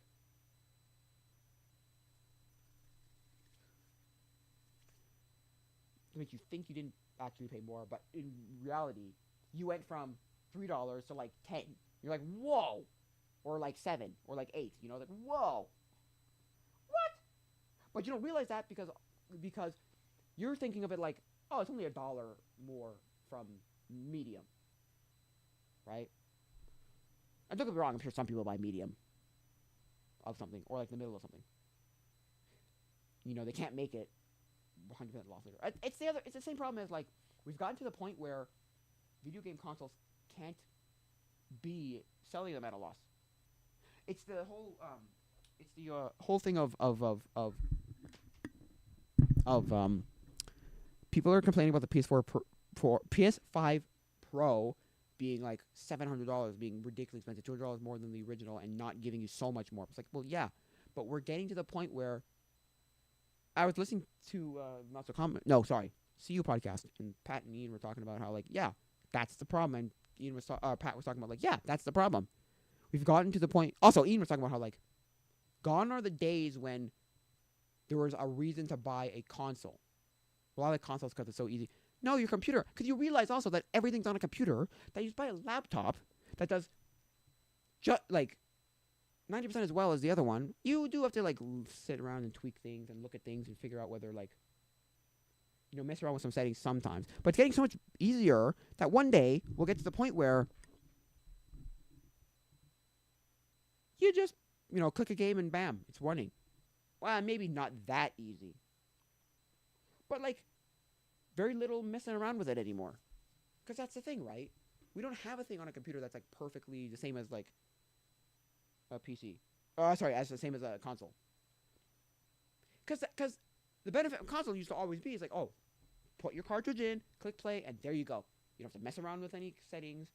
to make you think you didn't actually pay more. But in reality, you went from $3 to like 10. You're like, whoa, or like 7, or like 8. You know, like, whoa, what? But you don't realize that because you're thinking of it like, oh, it's only $1 more from medium, right? And don't get me wrong, I'm sure some people buy medium of something or like the middle of something. You know, they can't make it 100% loss leader. It's the same problem as like we've gotten to the point where video game consoles can't be selling them at a loss. It's the whole thing of people are complaining about the PS5 Pro being like $700, being ridiculously expensive, $200 more than the original, and not giving you so much more. It's like, well, yeah, but we're getting to the point where I was listening to CU podcast, and Pat and Ian were talking about how like, yeah, that's the problem, and Pat was talking about like, yeah, that's the problem. We've gotten to the point. Also, Ian was talking about how like, gone are the days when there was a reason to buy a console. A lot of consoles because it's so easy. No, your computer. Because you realize also that everything's on a computer. That you just buy a laptop that does like 90% as well as the other one. You do have to like sit around and tweak things and look at things and figure out whether like, you know, mess around with some settings sometimes. But it's getting so much easier that one day we'll get to the point where you just, you know, click a game and bam, it's running. Well, maybe not that easy. But like, very little messing around with it anymore. Because that's the thing, right? We don't have a thing on a computer that's like perfectly the same as like a PC. As the same as a console. Because the benefit of console used to always be is like, oh, put your cartridge in, click play, and there you go. You don't have to mess around with any settings.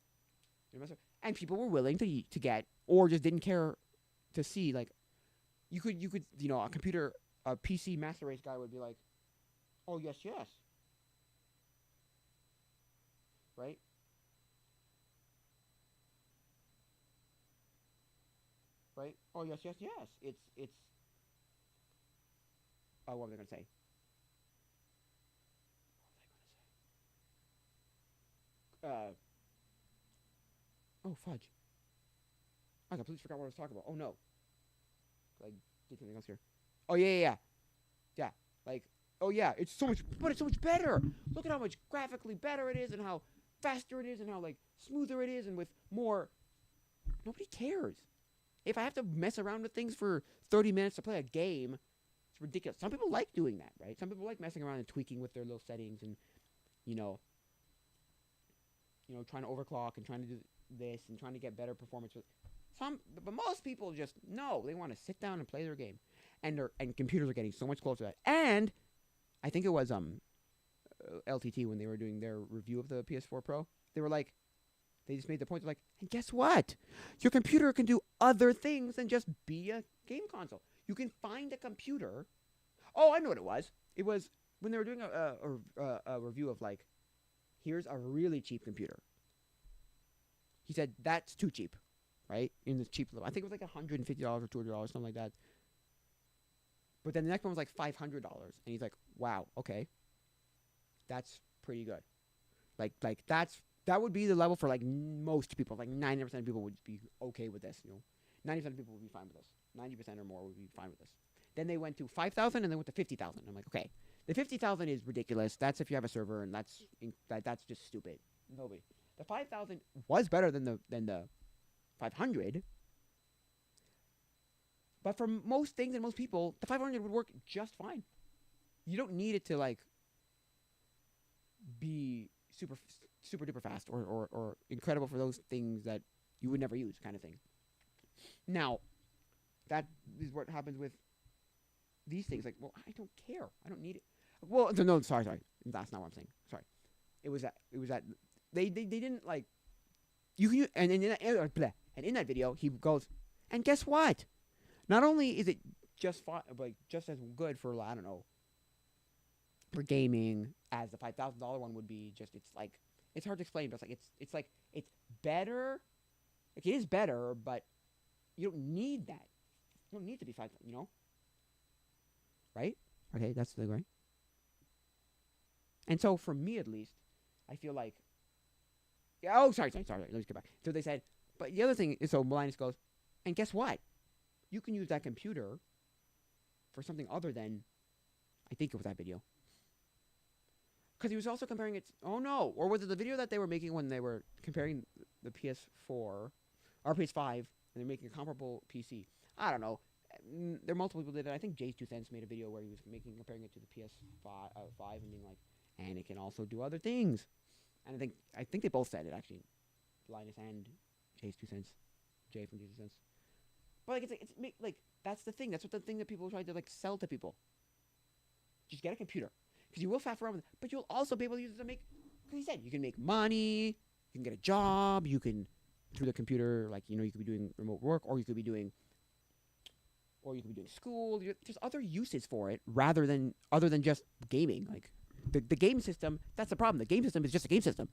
And people were willing to get, or just didn't care to see, like, you could, you know, a PC master race guy would be like, oh, yes. Right? Right? Oh, yes. It's, oh, what was I going to say? Oh, fudge. I completely forgot what I was talking about. Oh, no. I did something else here. Oh, yeah. Yeah, like, oh, yeah, it's so much better. Look at how much graphically better it is and how faster it is and how, like, smoother it is and with more. Nobody cares. If I have to mess around with things for 30 minutes to play a game, it's ridiculous. Some people like doing that, right? Some people like messing around and tweaking with their little settings and, you know, trying to overclock and trying to do this and trying to get better performance. But most people just, no, they want to sit down and play their game. And computers are getting so much closer to that. And I think it was LTT when they were doing their review of the PS4 Pro. They were like, they just made the point, like, and guess what? Your computer can do other things than just be a game console. You can find a computer. Oh, I know what it was. It was when they were doing a review of, like, here's a really cheap computer. He said, that's too cheap. right? In the cheap level. I think it was like $150 or $200, something like that. But then the next one was like $500, and he's like, "Wow, okay, that's pretty good." Like that would be the level for like most people. Like 90% of people would be okay with this. 90% of people would be fine with this. 90% or more would be fine with this. Then they went to 5,000, and then went to 50,000. I'm like, okay, the 50,000 is ridiculous. That's if you have a server, and that's just stupid. Nobody. The 5,000 was better than the 500. But for most things and most people, the 500 would work just fine. You don't need it to like be super duper fast or incredible for those things that you would never use, kind of thing. Now, that is what happens with these things. Like, well, I don't care. I don't need it. Well, no, sorry. That's not what I'm saying. Sorry. It was that they didn't like you can and in that video he goes, and guess what? Not only is it just just as good for, I don't know, for gaming as the $5,000 one would be. Just it's hard to explain, but it's better. Like, it is better, but you don't need that. You don't need to be 5,000. Right? Okay, that's the right. And so for me at least, I feel like. Yeah. Oh, sorry. Let me get back. So they said, but the other thing is, so Linus goes, and guess what? You can use that computer for something other than, I think it was that video. Because he was also comparing it. Oh no! Or was it the video that they were making when they were comparing the PS4 or PS5, and they're making a comparable PC? I don't know. There are multiple people that did it. I think Jay's 2 Cents made a video where he was comparing it to the PS5 and being like, and it can also do other things. And I think they both said it, actually, Linus and Jay's 2 Cents, Jay from Jay's 2 Cents. But like that's the thing. That's what the thing that people try to like sell to people. Just get a computer, because you will faff around with it, but you'll also be able to use it to make. Because he said you can make money, you can get a job, you can through the computer. Like, you could be doing remote work, or you could be doing school. There's other uses for it other than just gaming. Like the game system. That's the problem. The game system is just a game system.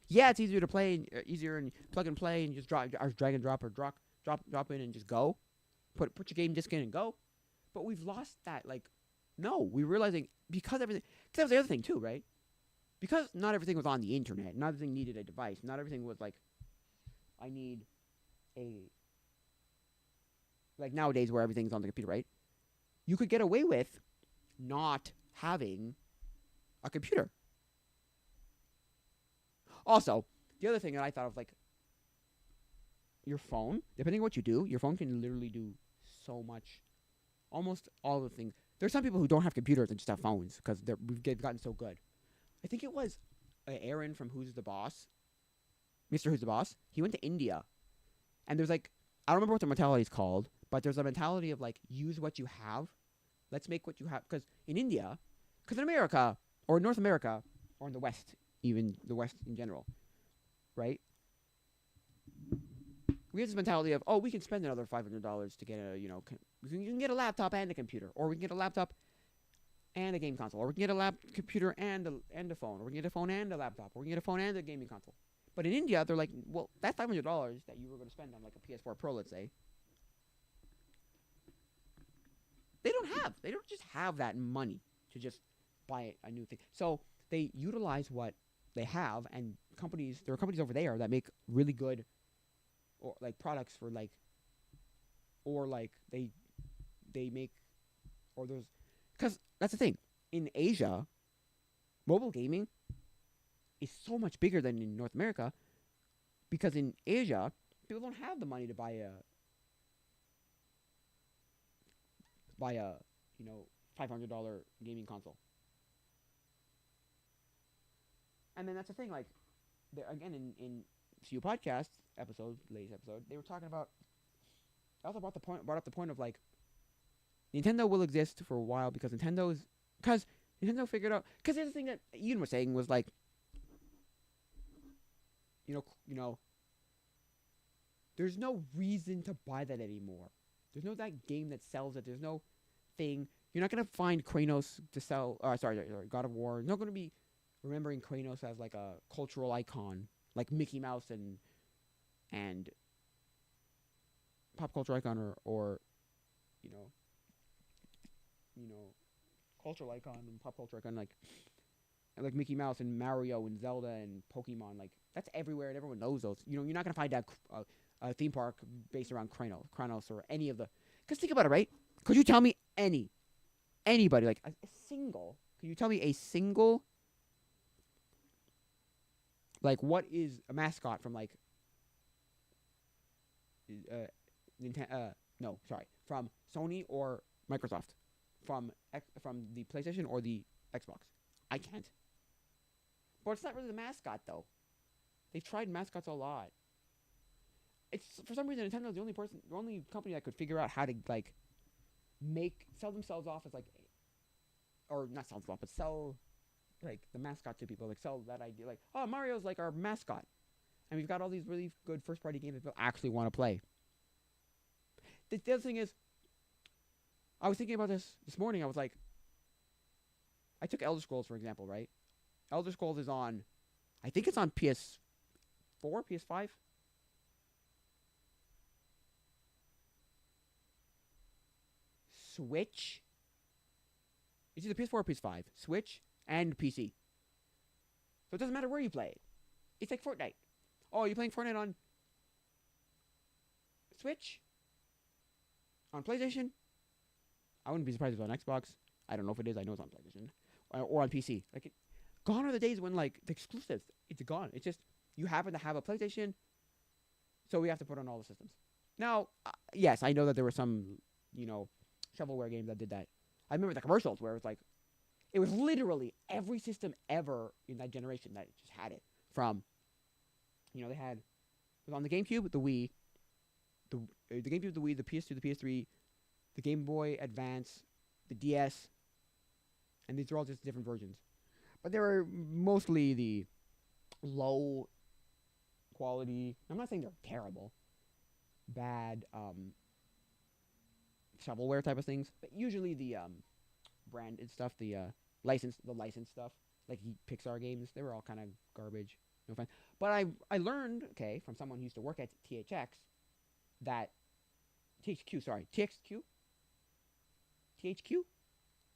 Yeah, it's easier to play, easier and plug and play, and just drag and drop or drop in and just go. Put your game disc in and go. But we've lost that. Like, no, we're realizing because that was the other thing too, right? Because not everything was on the internet. Not everything needed a device. Not everything was like, I need a, like nowadays where everything's on the computer, right? You could get away with not having a computer. Also, the other thing that I thought of, like, your phone, depending on what you do, your phone can literally do so much. Almost all the things. There's some people who don't have computers and just have phones because we've gotten so good. I think it was Aaron from Who's the Boss, Mr. Who's the Boss. He went to India, and there's like, I don't remember what the mentality is called, but there's a mentality of like, use what you have. Let's make what you have. Because in India, because in America, or North America, or in the West, even the West in general, right? We have this mentality of, we can spend another $500 to get you can get a laptop and a computer, or we can get a laptop and a game console, or we can get a computer and a phone, or we can get a phone and a laptop, or we can get a phone and a gaming console. But in India, they're like, well, that $500 that you were going to spend on like a PS4 Pro, let's say, they don't just have that money to just buy a new thing. So they utilize what they have, and there are companies over there that make really good, or like products for like, or like they make, or there's, because that's the thing, in Asia, mobile gaming is so much bigger than in North America, because in Asia, people don't have the money to buy a $500 gaming console. And then that's the thing, like, again, in CU podcast latest episode, they were talking about, I also brought up the point of, like, Nintendo will exist for a while because Nintendo figured out, because the other thing that Ian was saying was, like, there's no reason to buy that anymore. There's no that game that sells it. There's no thing. You're not going to find Kratos to sell, God of War. You're not going to be remembering Kratos as like a cultural icon, like Mickey Mouse and pop culture icon or you know you know cultural icon and pop culture icon like Mickey Mouse and Mario and Zelda and Pokemon. Like that's everywhere and everyone knows those. You know, you're not gonna find a theme park based around Kronos or any of the. Because think about it, right? Could you tell me anybody like a single? Could you tell me a single like what is a mascot from like Nintendo? No, sorry, from Sony or Microsoft, from the PlayStation or the Xbox. I can't. But it's not really the mascot though. They've tried mascots a lot. It's for some reason Nintendo's the only company that could figure out how to like sell themselves off as like, or not sell themselves off, but sell like the mascot to people. Like sell that idea, like oh Mario's like our mascot, and we've got all these really good first party games that people actually want to play. The other thing is, I was thinking about this morning. I was like, I took Elder Scrolls for example, right? Elder Scrolls is on, I think it's on PS4, PS5. Switch. It's either PS4 or PS5. Switch and PC. So it doesn't matter where you play it. It's like Fortnite. Oh, you're playing Fortnite on Switch? On PlayStation? I wouldn't be surprised if it's on Xbox. I don't know if it is. I know it's on PlayStation. Or on PC. Like, gone are the days when, like, the exclusives. It's gone. It's just, you happen to have a PlayStation, so we have to put on all the systems. Now, yes, I know that there were some, shovelware games that did that. I remember the commercials where it was literally every system ever in that generation that just had it. From, they had, it was on the GameCube, the Wii, the GameCube, the Wii, the PS2, the PS3, the Game Boy Advance, the DS, and these are all just different versions. But they were mostly the low quality. I'm not saying they're terrible, bad shovelware type of things, but usually the branded stuff, the licensed stuff, like Pixar games, they were all kind of garbage. No offense, but I learned from someone who used to work at THX that THQ.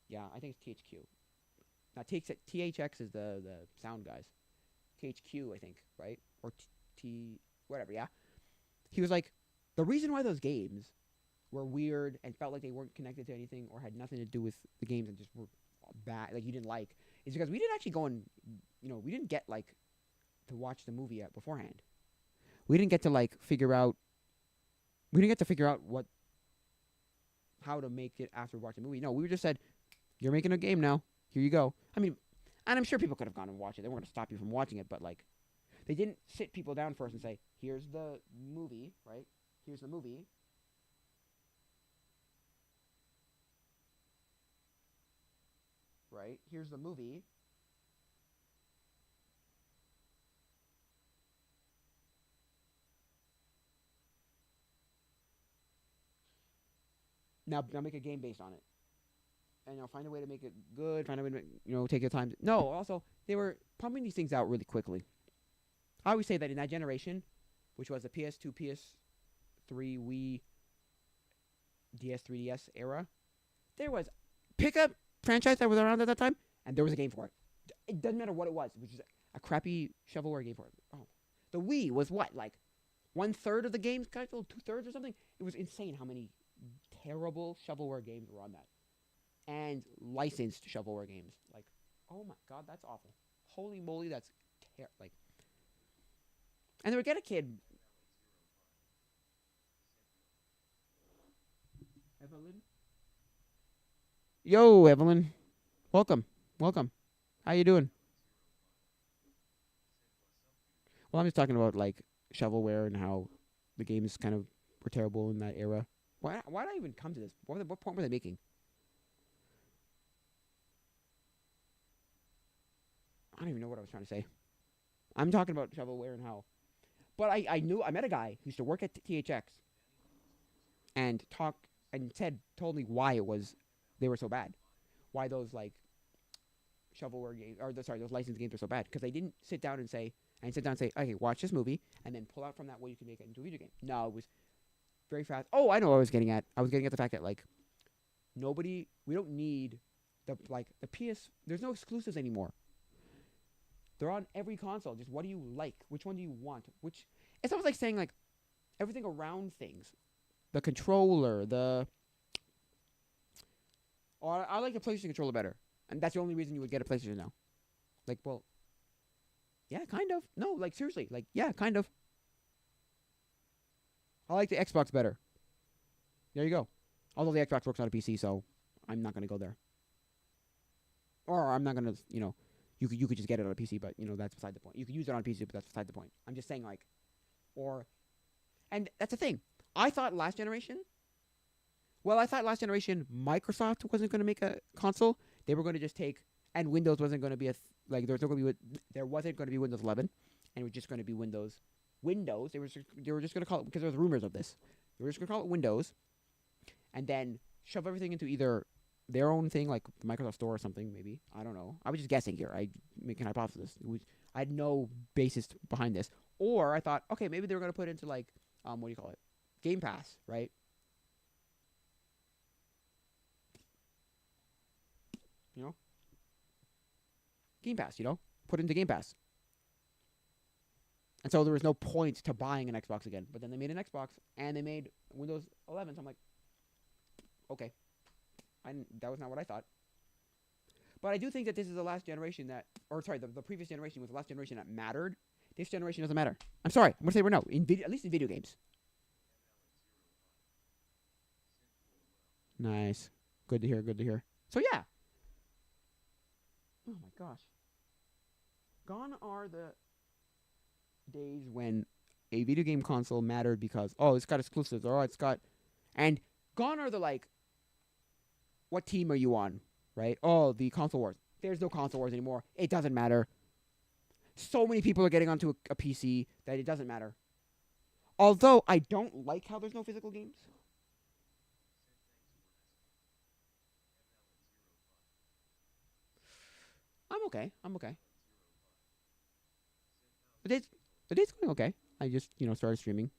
Yeah, I think it's THQ. Now THX is the sound guys. THQ, I think, right? Or whatever. Yeah. He was like, the reason why those games were weird and felt like they weren't connected to anything or had nothing to do with the games and just were bad, like you didn't like, is because we didn't actually go and we didn't get like to watch the movie beforehand. We didn't get to figure out how to make it after watching the movie. No, we just said, you're making a game now. Here you go. I mean, and I'm sure people could have gone and watched it. They weren't going to stop you from watching it, but they didn't sit people down first and say, here's the movie, right? Here's the movie. Right? Here's the movie. Now make a game based on it. And find a way to make it good, find a way to make, take your time. No, also, they were pumping these things out really quickly. I always say that in that generation, which was the PS2, PS3, Wii, DS, 3DS era, there was pick up franchise that was around at that time, and there was a game for it. It doesn't matter what it was. It was just a crappy shovelware game for it. Oh, the Wii was what, 1/3 of the games title, 2/3 or something? It was insane how many terrible shovelware games were on that. And licensed shovelware games. Oh my god, that's awful. Holy moly, that's and they would get a kid. Evelyn? Yo, Evelyn. Welcome. How you doing? Well, I'm just talking about shovelware and how the games kind of were terrible in that era. Why did I even come to this? What point were they making? I don't even know what I was trying to say. I'm talking about shovelware and how. But I met a guy who used to work at THX and told me why they were so bad. Why those shovelware games, or those licensed games are so bad. Because they didn't sit down and say, okay, watch this movie and then pull out from that what you can make it into a video game. No, it was very fast. Oh, I know what I was getting at. I was getting at the fact that like we don't need the PS. There's no exclusives anymore. They're on every console. Just what do you like? Which one do you want? It's almost like saying like everything around things, the controller, or I like the PlayStation controller better, and that's the only reason you would get a PlayStation now. Like, well, yeah, kind of. No, like seriously, like yeah, kind of. I like the Xbox better. There you go. Although the Xbox works on a PC, so I'm not gonna go there. Or I'm not gonna, you could just get it on a PC, but that's beside the point. You could use it on a PC, but that's beside the point. I'm just saying like, and that's the thing. I thought last generation Microsoft wasn't gonna make a console. They were gonna just take, and Windows wasn't gonna be there wasn't gonna be Windows 11, and it was just gonna be Windows. They were just gonna call it, because there was rumors of this. They were just gonna call it Windows, and then shove everything into either their own thing, like Microsoft Store or something, maybe. I don't know. I was just guessing here. I make an hypothesis. I had no basis behind this. Or I thought, okay, maybe they were going to put it into like, what do you call it? Game Pass, right? Game Pass, put it into Game Pass. And so there was no point to buying an Xbox again. But then they made an Xbox, and they made Windows 11, so I'm like, okay. That was not what I thought. But I do think that this is the last generation the previous generation was the last generation that mattered. This generation doesn't matter. I'm sorry. I'm going to say right now, at least in video games. Nice. Good to hear. So yeah. Oh my gosh. Gone are the days when a video game console mattered because, it's got exclusives, or and gone are the like, what team are you on, right? Oh, the console wars. There's no console wars anymore. It doesn't matter. So many people are getting onto a PC that it doesn't matter. Although I don't like how there's no physical games. I'm okay. The day's going okay. I just, started streaming.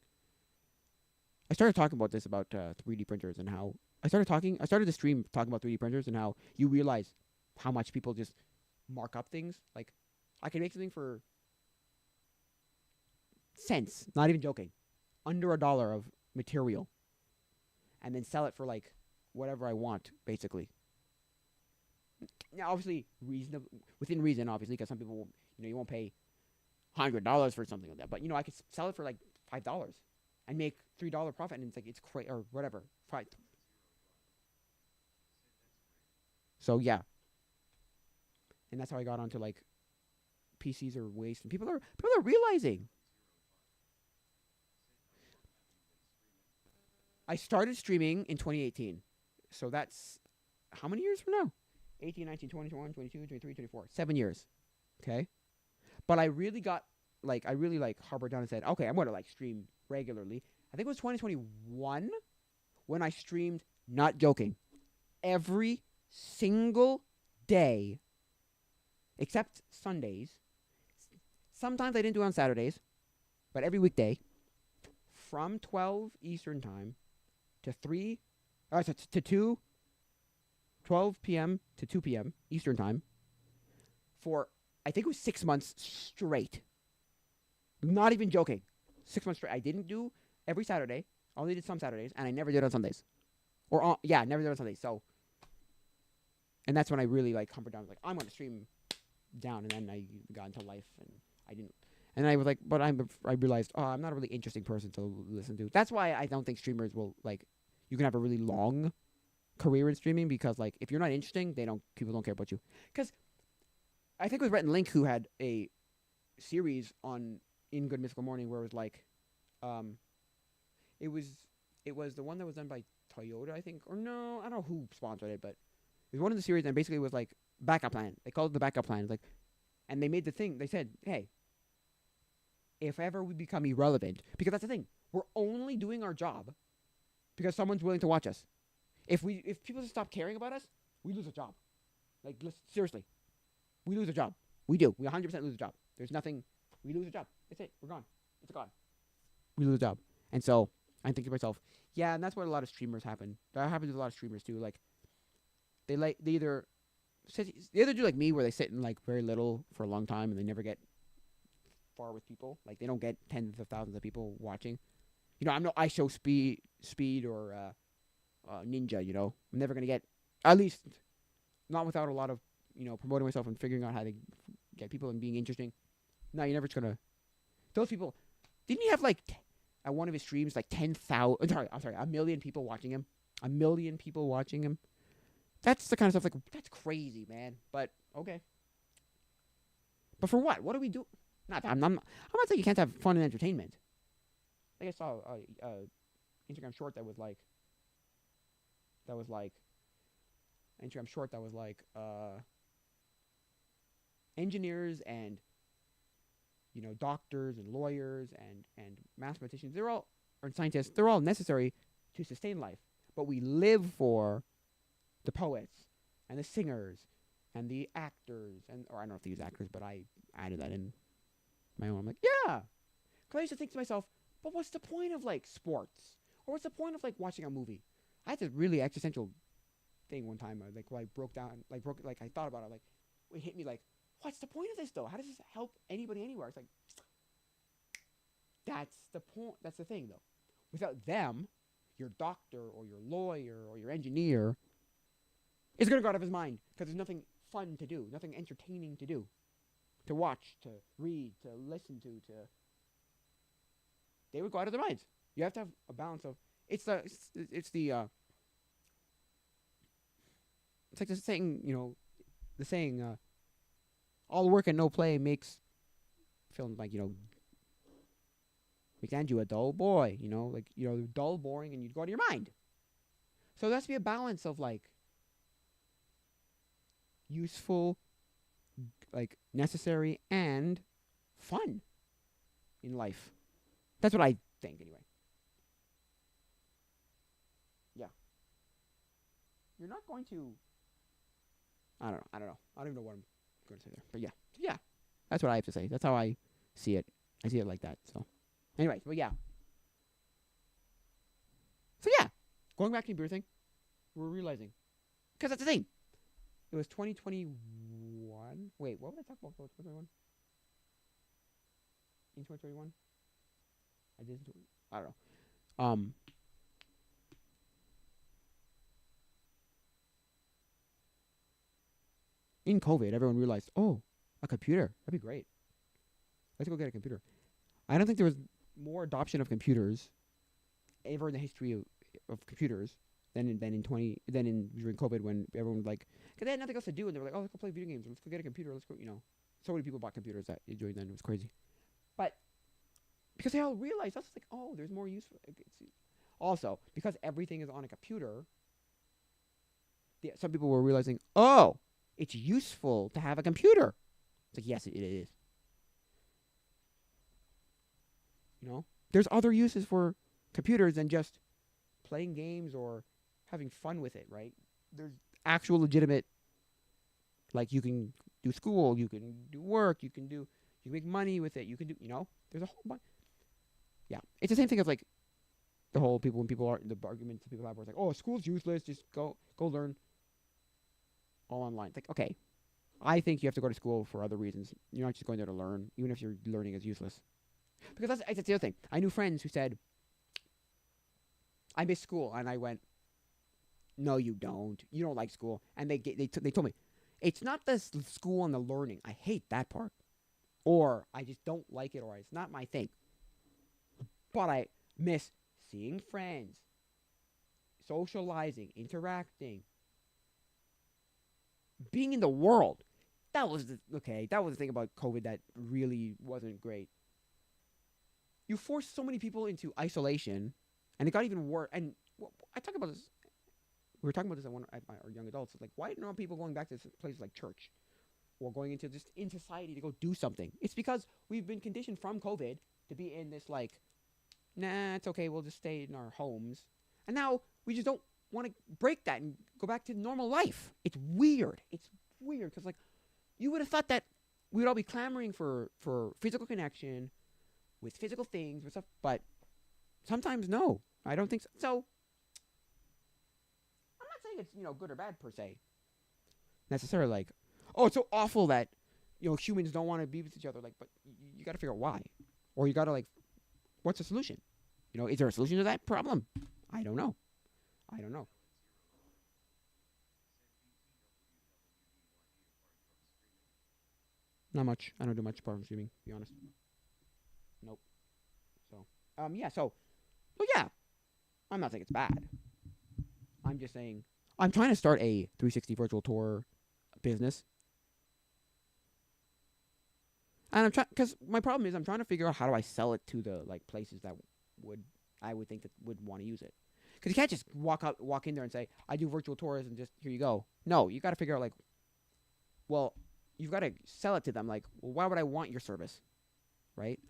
I started talking about this about 3D printers and how I started the stream talking about 3D printers and how you realize how much people just mark up things. Like, I can make something for cents, not even joking, under $1 of material, and then sell it for like whatever I want, basically. Now, obviously, within reason, obviously, because some people, you won't pay $100 for something like that. But I could sell it for like $5 and make $3 profit, and it's like it's crazy or whatever. So yeah, and that's how I got onto like PCs are waste, and people are realizing. I started streaming in 2018, so that's how many years from now? 18, 19, 20, 21, 22, 23, 24. 7 years. Okay? But I really harbored down and said, okay, I'm going to like stream regularly. I think it was 2021 when I streamed, not joking, every single day except Sundays. Sometimes I didn't do it on Saturdays, but every weekday from 12 Eastern time to 12 p.m. to 2 p.m. Eastern time for, I think it was 6 months straight. Not even joking. 6 months straight. I didn't do every Saturday. I only did some Saturdays, and I never did on Sundays. Never did on Sundays. So, and that's when I really like humpered down. I was like, I'm going to stream down, and then I got into life, and I didn't. And I was like, but I realized, I'm not a really interesting person to listen to. That's why I don't think streamers will, like, you can have a really long career in streaming, because, like, if you're not interesting, people don't care about you. Because I think it was Rhett and Link who had a series on In Good Mystical Morning where it was like, it was the one that was done by Toyota, I think, or no, I don't know who sponsored it, but it was one of the series, and basically it was like backup plan. They called it the backup plan. Like, and they made the thing. They said, hey, if ever we become irrelevant, because that's the thing, we're only doing our job because someone's willing to watch us. If people just stop caring about us, we lose a job. Like, seriously, we lose a job. We do. We 100% lose a job. There's nothing. We lose a job. That's it. We're gone. It's gone. We lose a job. And so I think to myself, yeah, and that's what a lot of streamers happen. That happens with a lot of streamers too. Like they either do like me where they sit in like very little for a long time and they never get far with people. Like they don't get tens of thousands of people watching. You know, I'm no I show speed or ninja. You know, I'm never gonna get, at least not without a lot of promoting myself and figuring out how to get people and being interesting. No, you're never just gonna. Those people, didn't he have like at one of his streams like 10,000? Sorry, I'm sorry, 1,000,000 people watching him. 1,000,000 people watching him. That's the kind of stuff like that's crazy, man. But okay. But for what? What do we do? I'm not saying you can't have fun and entertainment. Like I saw a Instagram short that was like Instagram short that was like engineers and doctors and lawyers and mathematicians, they're all, or scientists, they're all necessary to sustain life. But we live for the poets and the singers and the actors, or I don't know if they use actors, but I added that in my own. I'm like, yeah. Because I used to think to myself, but what's the point of like sports? Or what's the point of like watching a movie? I had this really existential thing one time, like where I I thought about it, like it hit me like, what's the point of this though? How does this help anybody anywhere? It's like, that's the point. That's the thing though. Without them, your doctor or your lawyer or your engineer is going to go out of his mind because there's nothing fun to do, nothing entertaining to do, to watch, to read, to listen to. They would go out of their minds. You have to have a balance of. It's like the saying, the saying, all work and no play makes film like makes Andrew a dull boy. Dull, boring, and you'd go out of your mind. So there has to be a balance of like useful, like necessary, and fun in life. That's what I think, anyway. Yeah. You're not going to. I don't know. I don't even know what I'm going to say there. But yeah. That's what I have to say. That's how I see it. I see it like that. So, anyways, but yeah. So yeah, going back to the beer thing, we're realizing, because that's the thing. It was 2021. Wait, what would I talk about 2021? In 2021? I don't know. In COVID, everyone realized, oh, a computer. That'd be great. Let's go get a computer. I don't think there was more adoption of computers ever in the history of computers than during COVID, when everyone was like, because they had nothing else to do, and they were like, oh, let's go play video games, let's go get a computer, let's go, So many people bought computers that during then. It was crazy. But because they all realized, that's like, oh, there's more use for it. Also, because everything is on a computer, some people were realizing, oh, it's useful to have a computer. It's like, yes, it is. There's other uses for computers than just playing games or having fun with it, right? There's actual legitimate, like, you can do school, you can do work, you can make money with it, you can do, there's a whole bunch. Yeah, it's the same thing as like the whole the arguments that people have where it's like, oh, school's useless, just go learn all online. It's like, okay, I think you have to go to school for other reasons. You're not just going there to learn, even if your learning is useless. Because that's the other thing. I knew friends who said, I miss school, and I went, no, you don't. You don't like school. And they told me, it's not the school and the learning. I hate that part. Or I just don't like it, or it's not my thing. But I miss seeing friends, socializing, interacting, being in the world. That was the thing about COVID that really wasn't great. You forced so many people into isolation, and it got even worse. And I talk about this. We were talking about this at our young adults. It's like, why aren't people going back to places like church, or going into in society to go do something? It's because we've been conditioned from COVID to be in this like, nah, it's okay, we'll just stay in our homes. And now we just don't want to break that and go back to normal life. It's weird. Because like, you would have thought that we would all be clamoring for physical connection with physical things and stuff, but sometimes no. I don't think so. So I'm not saying it's good or bad per se necessarily. Like, oh, it's so awful that humans don't want to be with each other. Like, but you got to figure out why, or you got to like, what's the solution? Is there a solution to that problem? I don't know. I don't know. Not much. I don't do much apart from streaming, to be honest. Nope. So, yeah. So yeah. I'm not saying it's bad. I'm just saying I'm trying to start a 360 virtual tour business, and I'm trying because my problem is I'm trying to figure out how do I sell it to the like places that would I would think that would want to use it. Because you can't just walk in there and say I do virtual tours and just here you go. No, you got to figure out like, well, you've got to sell it to them. Like, well, why would I want your service, right?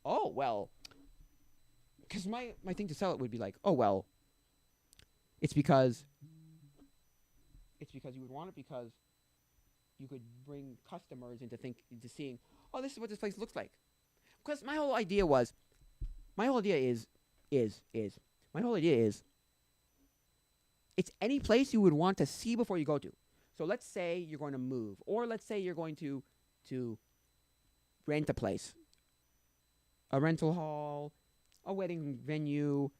Oh well, because my thing to sell it would be like, oh well, it's because you would want it because you could bring customers into seeing, oh, this is what this place looks like. Because my whole idea is it's any place you would want to see before you go to. So let's say you're going to move, or let's say you're going to rent a place, a rental hall, a wedding venue,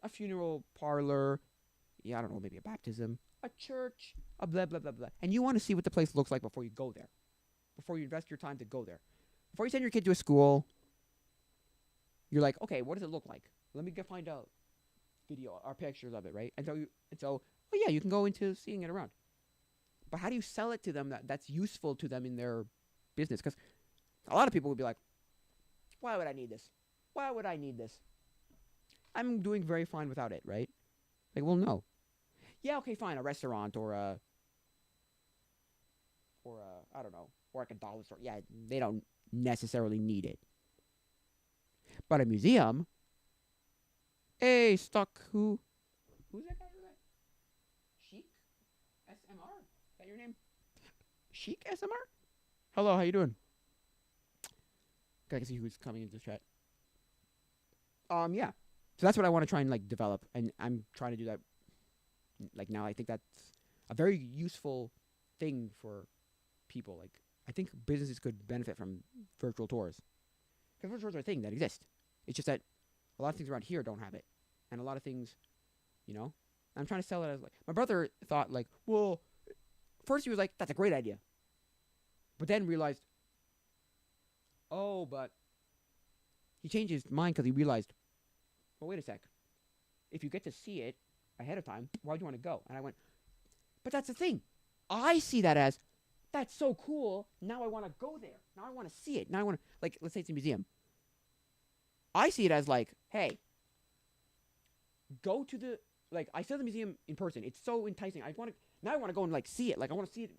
a funeral parlor, I don't know, maybe a baptism, a church, a blah, blah, blah, blah. And you want to see what the place looks like before you go there, before you invest your time to go there. Before you send your kid to a school, you're like, okay, what does it look like? Let me find out video or pictures of it, right? And so, oh yeah, you can go into seeing it around. But how do you sell it to them that's useful to them in their business? Because a lot of people would be like, why would I need this? Why would I need this? I'm doing very fine without it, right? Like, well, no. Yeah, okay, fine. A restaurant or I don't know, or like a dollar store. Yeah, they don't necessarily need it. But a museum, hey, Stuck, who's that guy? Chic SMR? Is that your name? Chic SMR? Hello, how you doing? I can see who's coming into the chat. Yeah. So that's what I want to try and like develop, and I'm trying to do that. Like now, I think that's a very useful thing for people. Like I think businesses could benefit from virtual tours because virtual tours are a thing that exists. It's just that a lot of things around here don't have it, and a lot of things, I'm trying to sell it as like my brother thought like, well, first he was like, that's a great idea, but then realized, oh, but he changed his mind because he realized, well, wait a sec. If you get to see it ahead of time, why do you want to go? And I went, but that's the thing. I see that as, that's so cool. Now I want to go there. Now I want to see it. Now I want to, like, let's say it's a museum. I see it as like, hey, go to the, like, I saw the museum in person. It's so enticing. I want to go and, like, see it. Like, I want to see it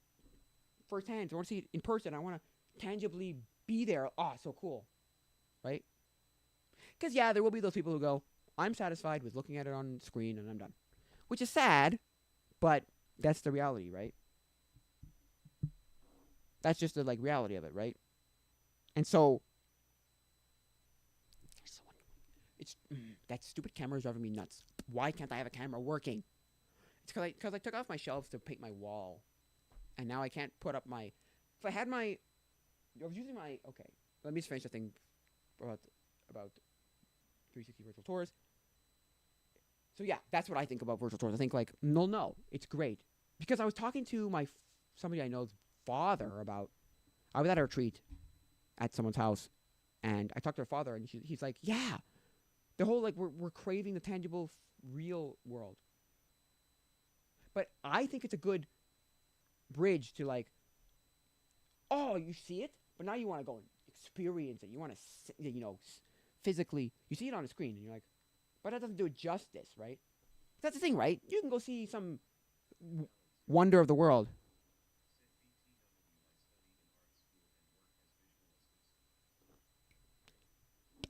firsthand. I want to see it in person. I want to tangibly be there. Oh, so cool. Right? Because, yeah, there will be those people who go, I'm satisfied with looking at it on screen and I'm done. Which is sad, but that's the reality, right? That's just the, like, reality of it, right? And so, it's, that stupid camera is driving me nuts. Why can't I have a camera working? It's because I took off my shelves to paint my wall. And now I can't put up my, if I had my, I was using my, okay, let me just finish the thing about 360 virtual tours. So yeah, that's what I think about virtual tours. I think like, no, it's great. Because I was talking to somebody I know's father about, I was at a retreat at someone's house, and I talked to her father, and he's like, yeah, the whole, like, we're craving the tangible, real world. But I think it's a good bridge to, like, oh, you see it, but now you want to go and experience it. You want to, physically, you see it on a screen, and you're like, but that doesn't do it justice, right? That's the thing, right? You can go see some wonder of the world.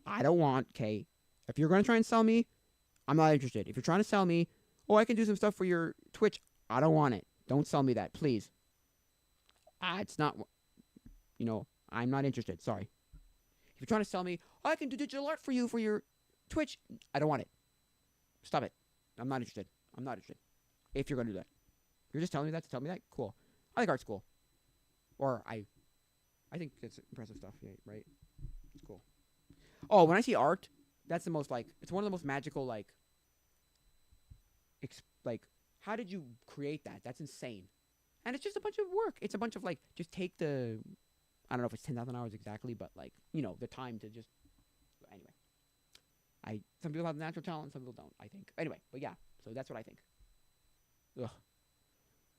I don't want, okay, if you're going to try and sell me, I'm not interested. If you're trying to sell me, oh, I can do some stuff for your Twitch, I don't want it. Don't sell me that, please. It's not, I'm not interested. Sorry. If you're trying to sell me, oh, I can do digital art for you for your Twitch, I don't want it. Stop it. I'm not interested. I'm not interested. If you're going to do that. You're just telling me that to tell me that? Cool. I think art's cool. Or I think it's impressive stuff, yeah, right? It's cool. Oh, when I see art, that's the most, like, it's one of the most magical, like, like, how did you create that? That's insane. And it's just a bunch of work. It's a bunch of, like, just take the, I don't know if it's 10,000 hours exactly, but, like, you know, the time to just, anyway. Some people have natural talent, some people don't, I think. Anyway, but yeah, so that's what I think. Ugh.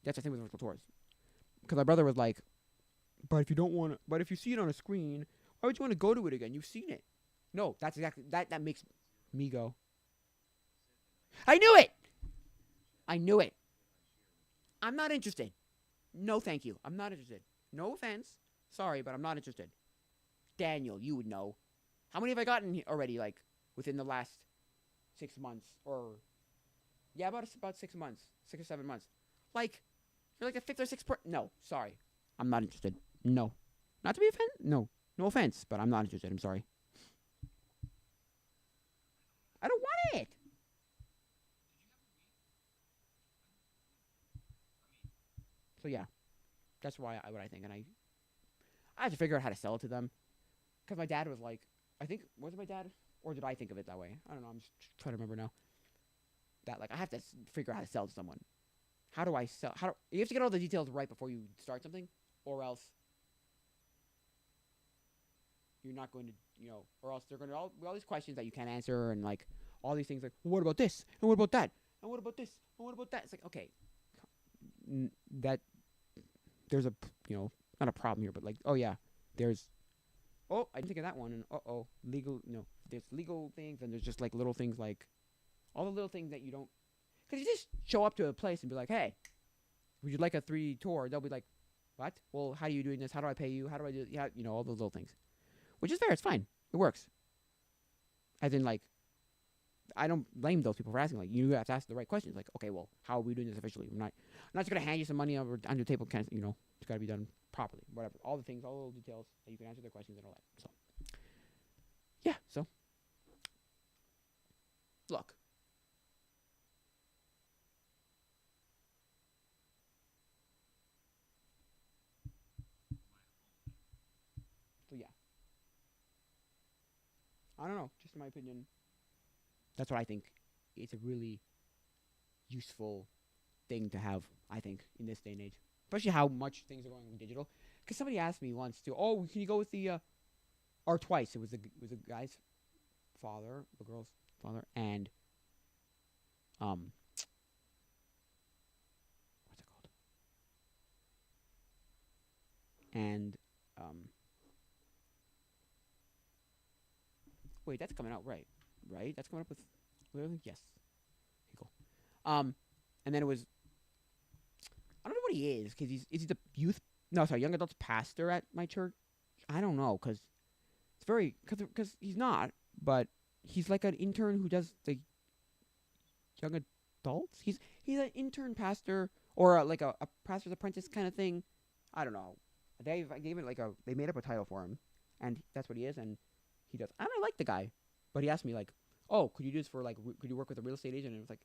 That's the thing with virtual tours. Because my brother was like, but if you see it on a screen, why would you want to go to it again? You've seen it. No, that's exactly, that makes me go. I knew it! I knew it. I'm not interested. No, thank you. I'm not interested. No offense. Sorry, but I'm not interested. Daniel, you would know. How many have I gotten already, like, within the last 6 months? Or, yeah, about 6 months. 6 or 7 months. Like, you're like the 5th or 6th no, sorry. I'm not interested. No. Not to be offended? No. No offense, but I'm not interested. I'm sorry. I don't want it. So, yeah. That's what I think. And I had to figure out how to sell it to them. Because my dad was like, I think, was it my dad? Or did I think of it that way? I don't know. I'm just trying to remember now. That, like, I have to figure out how to sell to someone. How do I sell? You have to get all the details right before you start something. Or else you're not going to, or else they're going to all these questions that you can't answer. And, like, all these things like, well, what about this? And what about that? And what about this? And what about that? It's like, okay. There's a, not a problem here, but, like, oh, yeah. There's, oh, I didn't think of that one. And, there's legal things, and there's just, like, little things, like, all the little things that you don't, because you just show up to a place and be like, hey, would you like a 3 tour? They'll be like, what? Well, how are you doing this? How do I pay you? How do I do, yeah, all those little things. Which is fair. It's fine. It works. As in, like, I don't blame those people for asking. Like, you have to ask the right questions. Like, okay, well, how are we doing this officially? I'm not just going to hand you some money over on your table. It's got to be done properly. Whatever. All the things, all the little details that you can answer their questions and all that. So, yeah. So, look. So, yeah. I don't know. Just in my opinion, that's what I think. It's a really useful thing to have, I think, in this day and age. Especially how much things are going digital. Because somebody asked me once, too, oh, can you go with the, or twice. It was the guy's father, the girl's father, and, what's it called? And, wait, that's coming out, right? Right? That's coming up with, yes. Okay, cool. And then it was, I don't know what he is, because is he the young adults pastor at my church? I don't know, because it's very, because he's not, but he's like an intern who does the young adults. He's an intern pastor, or like a pastor's apprentice kind of thing. I don't know. They gave it they made up a title for him, and that's what he is, and he does. And I like the guy, but he asked me like, oh, could you do this for could you work with a real estate agent? And it was like,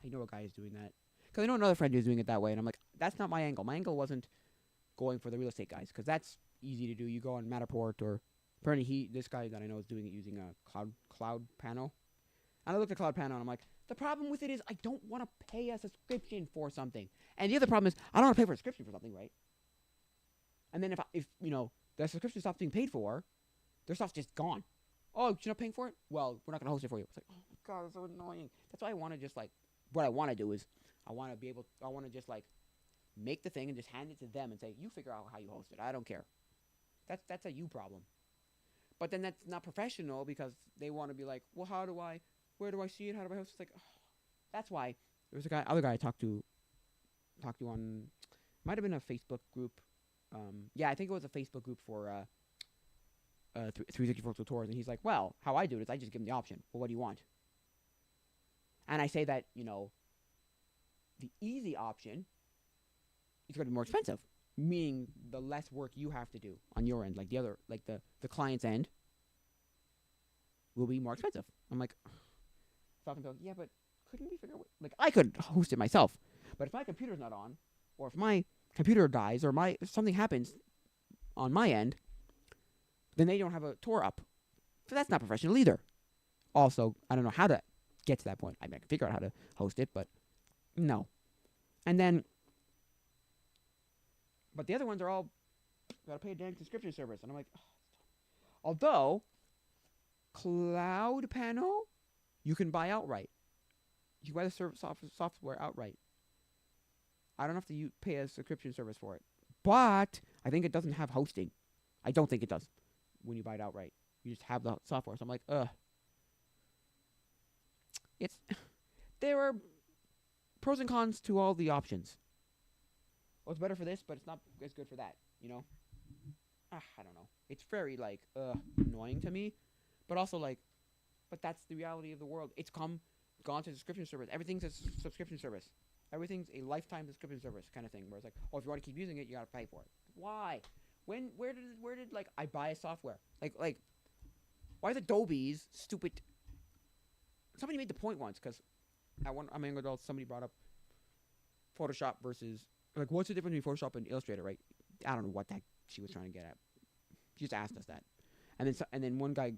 I know a guy is doing that. Because I know another friend who's doing it that way, and I'm like, that's not my angle. My angle wasn't going for the real estate guys, because that's easy to do. You go on Matterport, or apparently this guy that I know is doing it using a cloud panel. And I looked at cloud panel, and I'm like, the problem with it is I don't want to pay a subscription for something. And the other problem is I don't want to pay for a subscription for something, right? And then if the subscription stops being paid for, their stuff's just gone. Oh, you're not paying for it? Well, we're not going to host it for you. It's like, oh my God, it's so annoying. That's why I want to just what I want to do is I want to just make the thing and just hand it to them and say, you figure out how you host it. I don't care. That's a you problem. But then that's not professional, because they want to be like, well, where do I see it? How do I host it? It's like, oh. That's why there was other guy I talked to on, might have been a Facebook group. Yeah, I think it was a Facebook group for 364 Tours, and he's like, well, how I do it is I just give him the option. Well, what do you want? And I say that, the easy option is going to be more expensive, meaning the less work you have to do on your end, the client's end will be more expensive. I'm like, talking to him, yeah, but couldn't we figure out like I could host it myself, but if my computer's not on, or if my computer dies, or if something happens on my end, then they don't have a Tor up. So that's not professional either. Also, I don't know how to get to that point. I mean, I can figure out how to host it, but no. And then, but the other ones are all gotta pay a dang subscription service, and I'm like, although Cloud Panel, you can buy outright. You buy the software outright. I don't have to pay a subscription service for it, but I think it doesn't have hosting. I don't think it does when you buy it outright. You just have the software. So I'm like, ugh. There are pros and cons to all the options. Well, it's better for this, but it's not as good for that, you know? I don't know. It's very, like, annoying to me, but also, like, but that's the reality of the world. It's gone to subscription service. Everything's a subscription service. Everything's a lifetime subscription service kind of thing, where it's like, oh, if you want to keep using it, you gotta pay for it. Why? Where did like I buy a software? Like, why is Adobe's stupid? Somebody made the point once, because I'm a young adult. Somebody brought up Photoshop versus, like, what's the difference between Photoshop and Illustrator, right? I don't know what that she was trying to get at. She just asked us that, and then one guy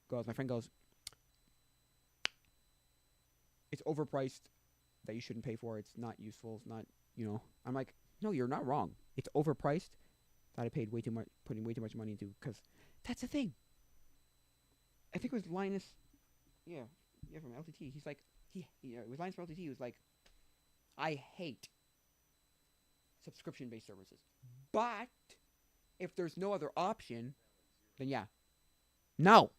goes, my friend goes, it's overpriced, that you shouldn't pay for. It's not useful. It's not, you know. I'm like, no, you're not wrong. It's overpriced. That I paid way too much, putting way too much money into, because that's the thing. I think it was Linus. Yeah, from LTT. He's like, it was Linus from LTT. He was like, I hate subscription-based services, but if there's no other option, then yeah. No.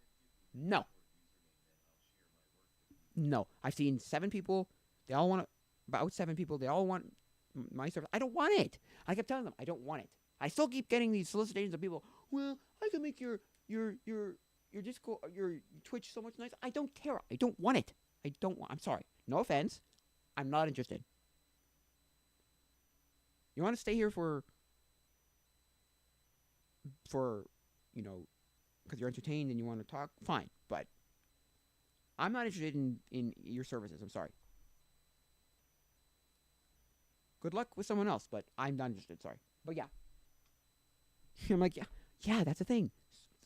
I've seen 7 people. They all want about 7 people. They all want my service. I don't want it. I kept telling them I don't want it. I still keep getting these solicitations of people. Well, I can make your Discord, your Twitch so much nicer. I don't care. I don't want it. I'm sorry. No offense. I'm not interested. You want to stay here for you know, because you're entertained and you want to talk, fine. But I'm not interested in your services. I'm sorry. Good luck with someone else, but I'm not interested. Sorry. But yeah. I'm like, yeah, that's the thing.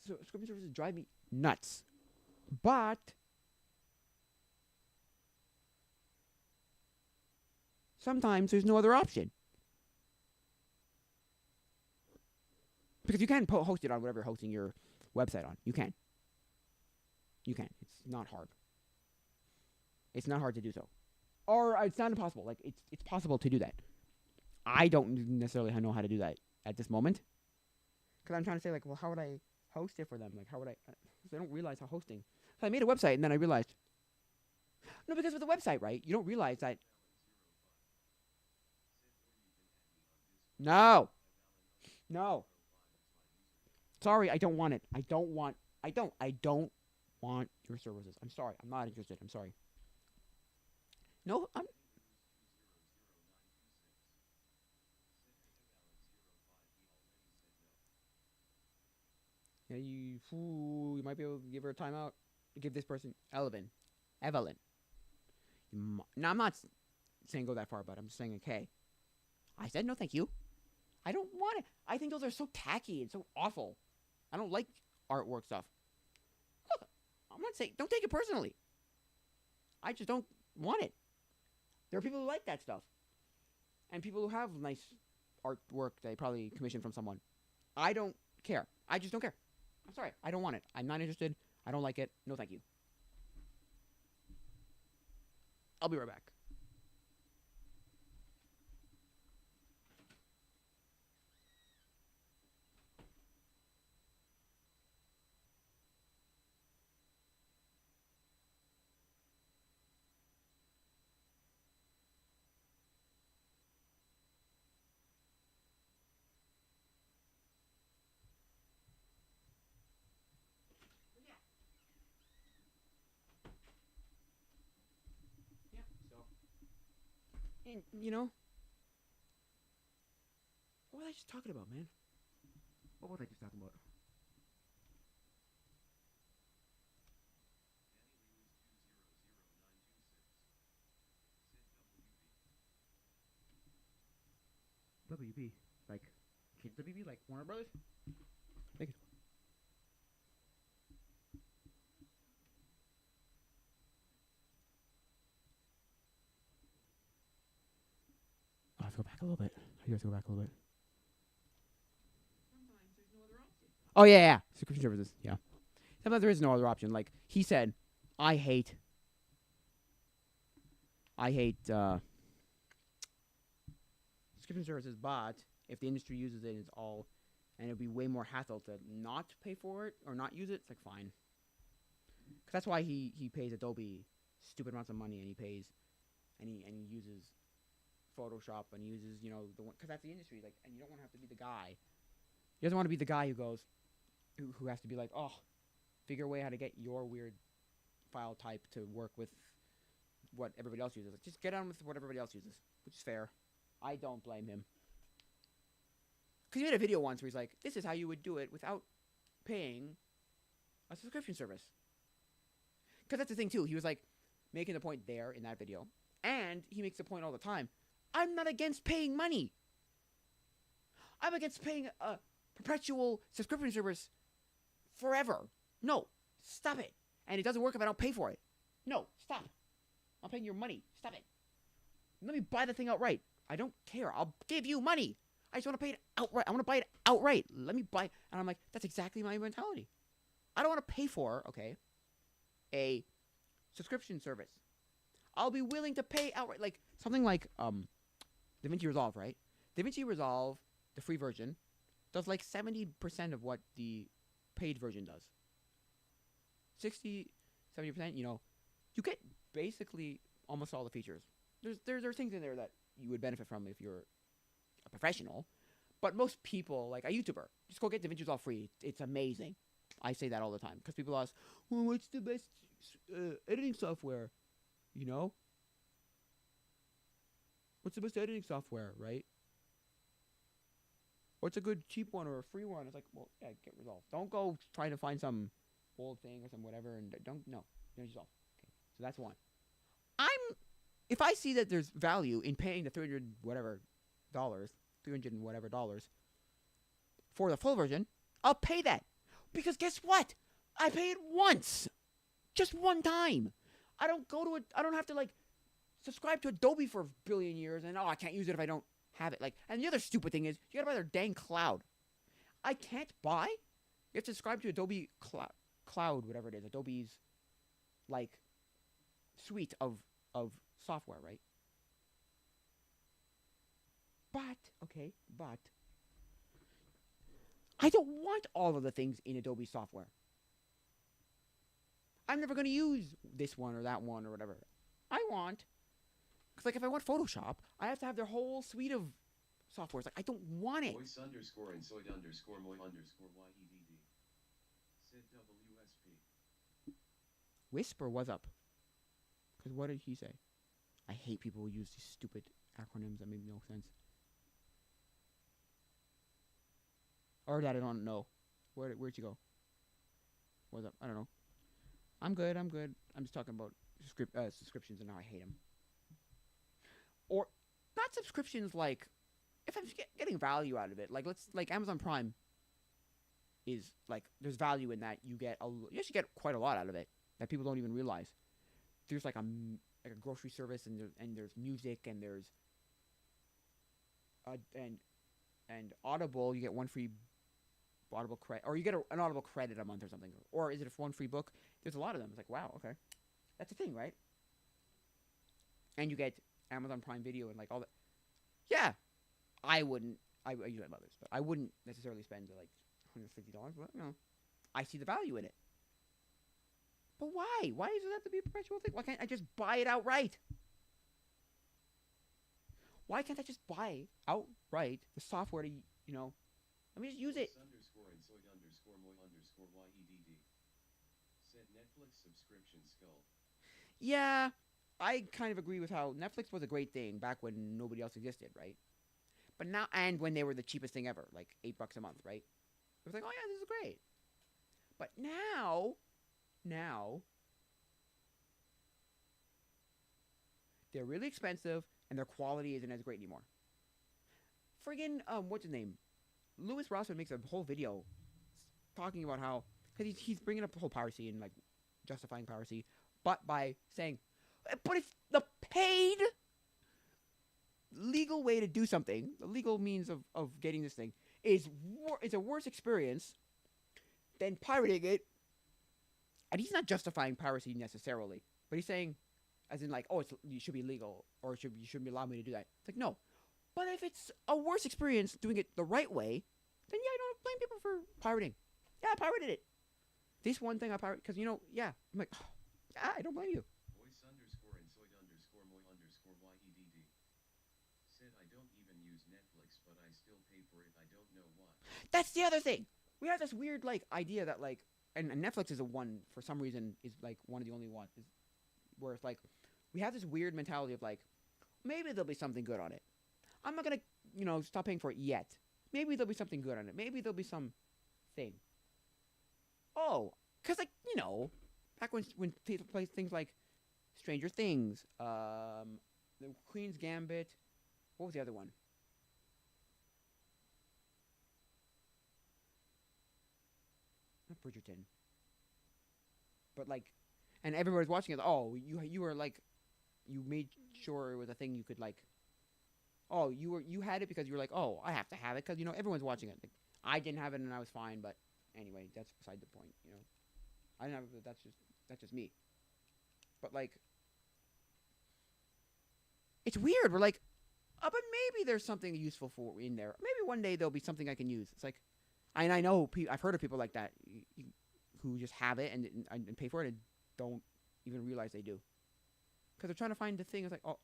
So subscription services drive me nuts. But sometimes there's no other option. Because you can host it on whatever you're hosting your website on. You can. It's not hard. It's not hard to do so. Or it's not impossible. Like, it's possible to do that. I don't necessarily know how to do that at this moment. Because I'm trying to say, like, well, how would I host it for them? Like, how would I... Because I don't realize how hosting... So I made a website, and then I realized... No, because with the website, right, you don't realize that... No. Sorry, I don't want it. I don't want your services. I'm sorry. I'm not interested. I'm sorry. No, I'm... Yeah, you might be able to give her a timeout. Give this person... Evelyn. No, I'm not saying go that far, but I'm just saying, okay. I said no thank you. I don't want it. I think those are so tacky and so awful. I don't like artwork stuff. Look, I'm not saying... Don't take it personally. I just don't want it. There are people who like that stuff. And people who have nice artwork they probably commissioned from someone. I don't care. I just don't care. I'm sorry. I don't want it. I'm not interested. I don't like it. No thank you. I'll be right back. And, you know, what was I just talking about, man? What was I just talking about? WB? Like, kids WB? Like Warner Brothers? Thank you. I have to go back a little bit. You have to go back a little bit. Sometimes there's no other option. Oh, yeah. Subscription services. Yeah. Sometimes there is no other option. Like, he said, I hate subscription services, but if the industry uses it, it's all, and it'd be way more hassle to not pay for it or not use it. It's like, fine. Because that's why he pays Adobe stupid amounts of money, and he pays, and he uses Photoshop, and he uses, you know, the one, because that's the industry. Like, and you don't want to have to be the guy. He doesn't want to be the guy who goes, who has to be like, oh, figure a way how to get your weird file type to work with what everybody else uses. Like, just get on with what everybody else uses, which is fair. I don't blame him. Because he made a video once where he's like, this is how you would do it without paying a subscription service. Because that's the thing, too. He was like making the point there in that video. And he makes the point all the time. I'm not against paying money. I'm against paying a perpetual subscription service forever. No, stop it. And it doesn't work if I don't pay for it. No, stop. I'm paying your money. Stop it. Let me buy the thing outright. I don't care. I'll give you money. I just want to pay it outright. I want to buy it outright. Let me buy it. And I'm like, that's exactly my mentality. I don't want to pay for, okay, a subscription service. I'll be willing to pay outright. Like, something like DaVinci Resolve, right? DaVinci Resolve, the free version, does like 70% of what the paid version does. 60, 70%, you know, you get basically almost all the features. There are things in there that you would benefit from if you're a professional, but most people, like a YouTuber, just go get DaVinci Resolve free. It's amazing. I say that all the time because people ask, well, what's the best editing software? You know? What's the best editing software, right? What's a good cheap one or a free one? It's like, well, yeah, get Resolve. Don't go trying to find some old thing or some whatever, and don't Resolve. Okay, so that's one. If I see that there's value in paying the $300 and whatever dollars for the full version, I'll pay that. Because guess what? I pay it once. Just one time. I don't have to like subscribe to Adobe for a billion years and I can't use it if I don't have it. Like, and the other stupid thing is you gotta buy their dang cloud. I can't buy. You have to subscribe to Adobe cloud, whatever it is. Adobe's like suite of software, right? But I don't want all of the things in Adobe software. I'm never going to use this one or that one or whatever. I want, because like if I want Photoshop, I have to have their whole suite of softwares. Like I don't want it. Voice underscore and soid underscore moy underscore YEDD. Sid WSP. Whisper, what's up? Because what did he say? I hate people who use these stupid acronyms that make no sense. Or that I don't know. Where'd you go? What's up? I don't know. I'm good. I'm just talking about subscriptions and how I hate them. Or not subscriptions like if I'm getting value out of it. Like Amazon Prime is like there's value in that. You actually get quite a lot out of it that people don't even realize. There's like a grocery service and there's music and there's and Audible. You get one free Audible credit, or you get an Audible credit a month or something, or is it one free book? There's a lot of them. It's like, wow, okay, that's a thing, right? And you get Amazon Prime Video and like all that. Yeah, I wouldn't. I usually have others, but I wouldn't necessarily spend like $150. But you know, I see the value in it. But why? Why does it have to be a perpetual thing? Why can't I just buy it outright? Why can't I just buy outright the software to, you know, let me just use it. Underscore and soid underscore moy underscore YEDD. Said Netflix subscription skull. Yeah, I kind of agree with how Netflix was a great thing back when nobody else existed, right? But now, and when they were the cheapest thing ever, like $8 a month, right? It was like, oh yeah, this is great. But now, they're really expensive and their quality isn't as great anymore. friggin' what's his name? Louis Rossman makes a whole video talking about how because he's bringing up the whole piracy and like justifying piracy, but by saying, but if the paid legal way to do something, the legal means of getting this thing is a worse experience than pirating it, and he's not justifying piracy necessarily, but he's saying, as in like, oh, you should be legal or you shouldn't allow me to do that. It's like no, but if it's a worse experience doing it the right way, then yeah, I don't blame people for pirating. Yeah, I pirated it. This one thing I pirated because yeah, I'm like, oh, yeah, I don't blame you. Voice underscore and soy underscore moy underscore YEDD. Said I don't even use Netflix, but I still pay for it. I don't know why. That's the other thing. We have this weird like idea that like, and Netflix is a one for some reason is like one of the only ones is where it's like we have this weird mentality of like maybe there'll be something good on it. I'm not gonna stop paying for it yet. Maybe there'll be something good on it. Maybe there'll be some thing. Oh, because like back when people play things like Stranger Things, the Queen's Gambit. What was the other one? Not Bridgerton. But like, and everybody's watching it. Oh, you were like, you made sure it was a thing you could like. Oh, you had it because you were like, oh, I have to have it because everyone's watching it. Like, I didn't have it and I was fine, but anyway, that's beside the point. I didn't have it. That's just me. But like, it's weird. We're like, oh, but maybe there's something useful for in there. Maybe one day there'll be something I can use. It's like, and I know I've heard of people like that who just have it and pay for it and don't even realize they do because they're trying to find the thing. It's like, oh,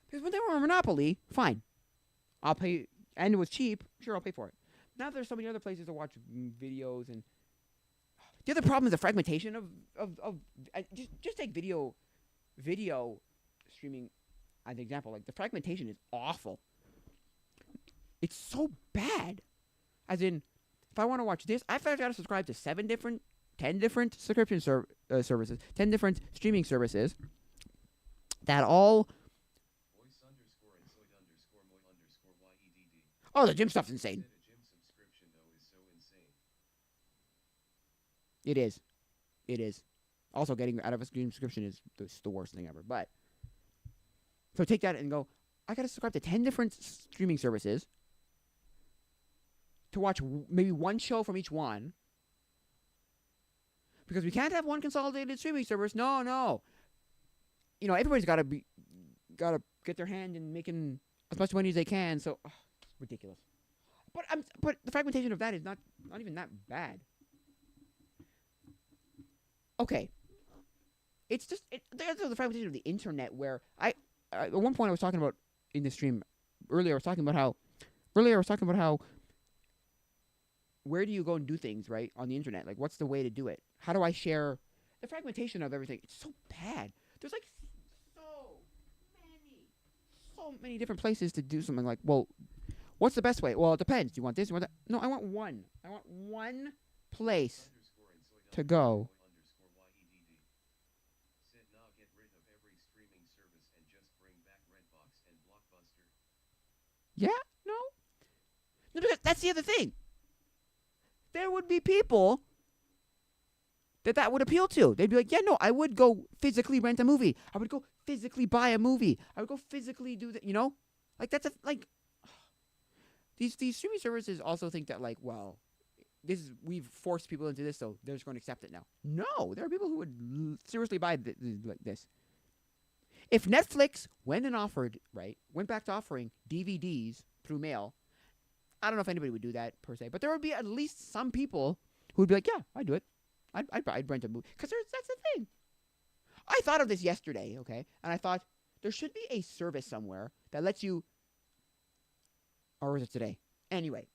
because when they were a Monopoly, fine, I'll pay, and it was cheap. Sure, I'll pay for it. Now there's so many other places to watch videos, and the other problem is the fragmentation of just take video streaming as an example. Like the fragmentation is awful. It's so bad. As in, if I want to watch this, I've got to subscribe to 10 different subscription services, 10 different streaming services that all. Voice underscore and soy underscore moy underscore YEDD. Oh, the gym stuff's insane. Said a gym subscription though is so insane. It is. It is. Also, getting out of a gym subscription is the worst thing ever. But so take that and go. I got to subscribe to 10 different streaming services to watch maybe one show from each one. Because we can't have one consolidated streaming service. No. Everybody's got to get their hand in making as much money as they can. So it's ridiculous. But the fragmentation of that is not even that bad. Okay, it's just there's the fragmentation of the internet where at one point I was talking about in the stream earlier. I was talking about how where do you go and do things right on the internet? Like, what's the way to do it? How do I share the fragmentation of everything? It's so bad. There's like so many different places to do something. Like, well, what's the best way? Well, it depends. Do you want this? You want that? No, I want one. I want one place to go. Said now get rid of every streaming service and just bring back Redbox and Blockbuster. Yeah, no, because that's the other thing. There would be people that would appeal to. They'd be like, yeah, no, I would go physically rent a movie. I would go physically buy a movie. I would go physically do that. Like that's these streaming services also think that like, well, we've forced people into this, so they're just going to accept it now. No, there are people who would seriously buy this. If Netflix went back to offering DVDs through mail, I don't know if anybody would do that per se, but there would be at least some people who would be like, yeah, I'd do it. I'd rent a movie. Because that's the thing. I thought of this yesterday, okay? And I thought there should be a service somewhere that lets you, or was it today? Anyway,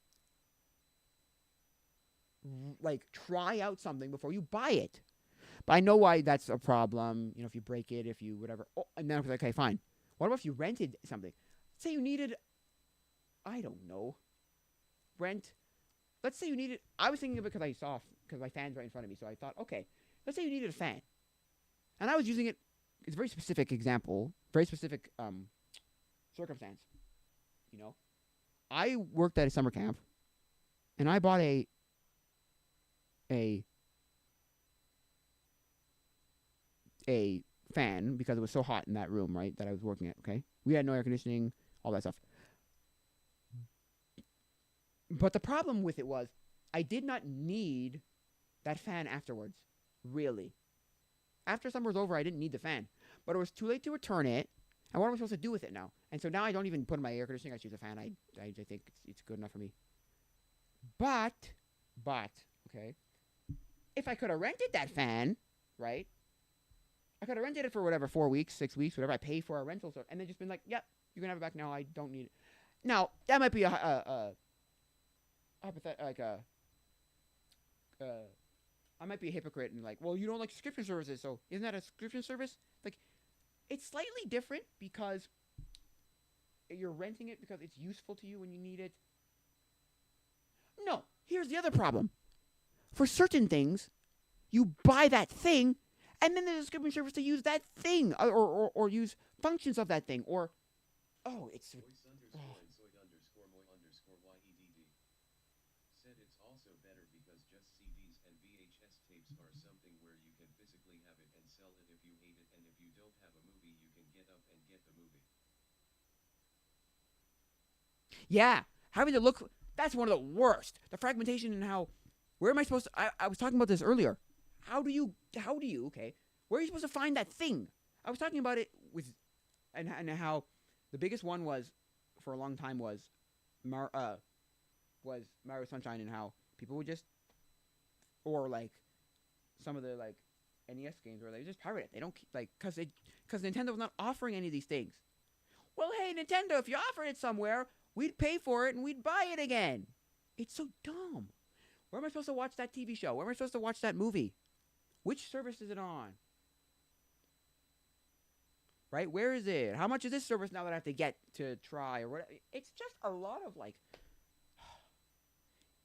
like try out something before you buy it. But I know why that's a problem. If you break it, if you whatever. Oh, and then I was like, okay, fine. What about if you rented something? Say you needed, I don't know, rent. Let's say you needed. I was thinking of it because my fan's right in front of me. So I thought, okay, let's say you needed a fan, and I was using it. It's a very specific example, very specific circumstance. I worked at a summer camp, and I bought a a fan because it was so hot in that room, right, that I was working at. Okay, we had no air conditioning, all that stuff. But the problem with it was I did not need that fan afterwards. Really, after summer was over, I didn't need the fan, but it was too late to return it. And what am I supposed to do with it now? And so now I don't even put in my air conditioning. I just use a fan. I think it's good enough for me. But, okay, if I could have rented that fan, right? I could have rented it for whatever, 4 weeks, 6 weeks, whatever I pay for a rental, and then just been like, yep, you can have it back now. I don't need it. Now that might be I might be a hypocrite and like, well, you don't like subscription services, so isn't that a subscription service? Like, it's slightly different because you're renting it because it's useful to you when you need it. No, here's the other problem. For certain things, you buy that thing, and then there's a subscription service to use that thing, or use functions of that thing, or it's. Voice underscore and soy underscore moy underscore YEDD. Said it's also better because just CDs and VHS tapes are something where you can physically have it and sell it if you hate it, and if you don't have a movie, you can get up and get the movie. Yeah, having to look. That's one of the worst. The fragmentation and how. Where am I supposed to? I was talking about this earlier. How do you? Okay. Where are you supposed to find that thing? I was talking about it with, and how, the biggest one was, for a long time was Mario Sunshine, and how people would just, or like, some of the like NES games where they just pirate it. They don't like because Nintendo was not offering any of these things. Well, hey Nintendo, if you offered it somewhere, we'd pay for it and we'd buy it again. It's so dumb. Where am I supposed to watch that TV show? Where am I supposed to watch that movie? Which service is it on? Right? Where is it? How much is this service now that I have to get to try or whatever? It's just a lot of like.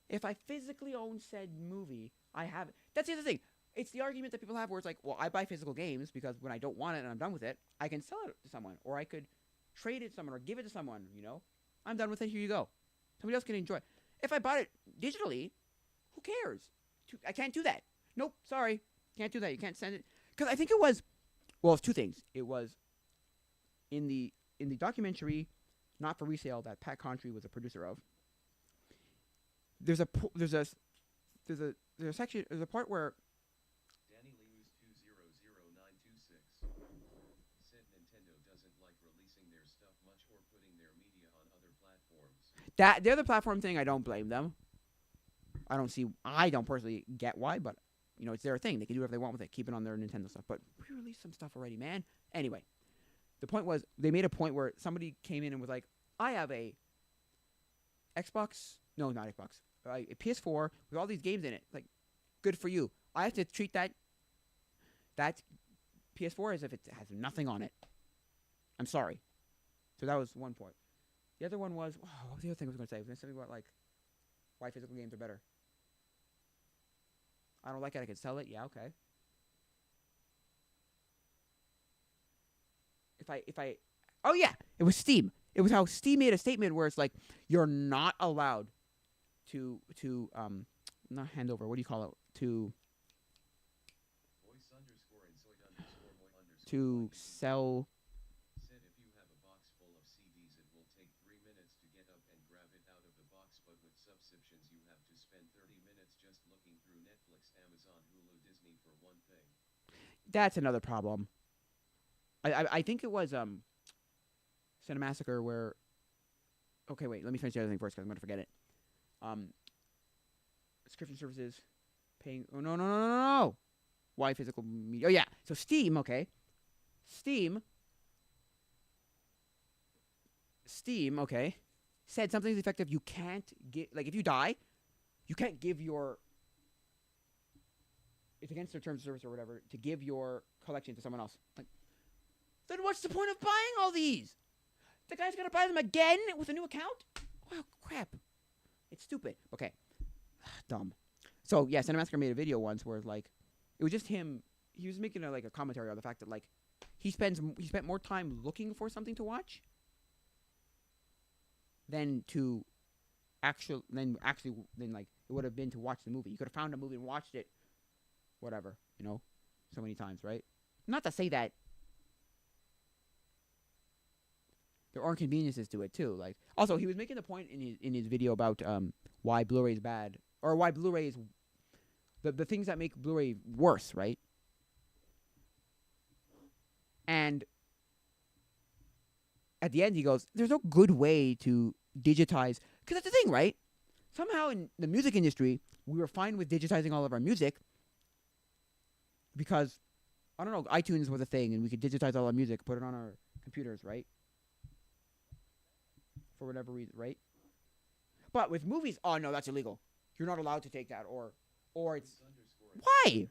If I physically own said movie, I have it. That's the other thing. It's the argument that people have where it's like, well, I buy physical games because when I don't want it and I'm done with it, I can sell it to someone, or I could trade it to someone or give it to someone. I'm done with it. Here you go. Somebody else can enjoy it. If I bought it digitally, who cares? I can't do that. Nope. Sorry. Can't do that. You can't send it. Because I think it was, well, it's two things. It was in the documentary, Not for Resale, that Pat Contry was a producer of. There's a section. There's a part where Danny Lemus 200926 said Nintendo doesn't like releasing their stuff much or putting their media on other platforms. that the other platform thing, I don't blame them. I don't personally get why, but it's their thing. They can do whatever they want with it. Keep it on their Nintendo stuff. But we released some stuff already, man. Anyway, the point was they made a point where somebody came in and was like, I have a Xbox. No, not Xbox. A PS4 with all these games in it. Like, good for you. I have to treat that PS4 as if it has nothing on it. I'm sorry. So that was one point. The other one was, what was the other thing I was going to say? I was going to say something about like why physical games are better. I don't like it. I can sell it. Yeah, okay. Oh yeah, it was Steam. It was how Steam made a statement where it's like you're not allowed to not hand over. What do you call it? To Voice underscore and soy underscore moy underscore to sell. said if you have a box full of CDs, it will take 3 minutes to get up and grab it out of the box, but with subscriptions you have to spend 30 minutes just looking through Netflix, Amazon, Hulu, Disney for one thing. That's another problem. I think it was Cinemassacre where. Okay, wait. Let me finish the other thing first because I'm going to forget it. Subscription services, paying. Oh no! Why physical media? Oh yeah. So Steam, okay. Steam, okay. Said something's effective. You can't get if you die, you can't give your. It's against their terms of service or whatever to give your collection to someone else. Like, then what's the point of buying all these? The guy's gonna buy them again with a new account? Wow, crap. It's stupid. Okay. Dumb. So, yeah, Cinemassacre made a video once where, it was just him. He was making, a commentary on the fact that, he spent more time looking for something to watch than to then like it would have been to watch the movie. You could have found a movie and watched it, whatever, so many times, right? Not to say that there are inconveniences to it too. Like, also, he was making the point in his video about why Blu-ray is bad, or why Blu-ray is the things that make Blu-ray worse, right? And at the end, he goes, "There's no good way to digitize," because that's the thing, right? Somehow in the music industry, we were fine with digitizing all of our music because, I don't know, iTunes was a thing, and we could digitize all our music, put it on our computers, right? For whatever reason, right? But with movies, oh no, that's illegal. You're not allowed to take that, or it's why?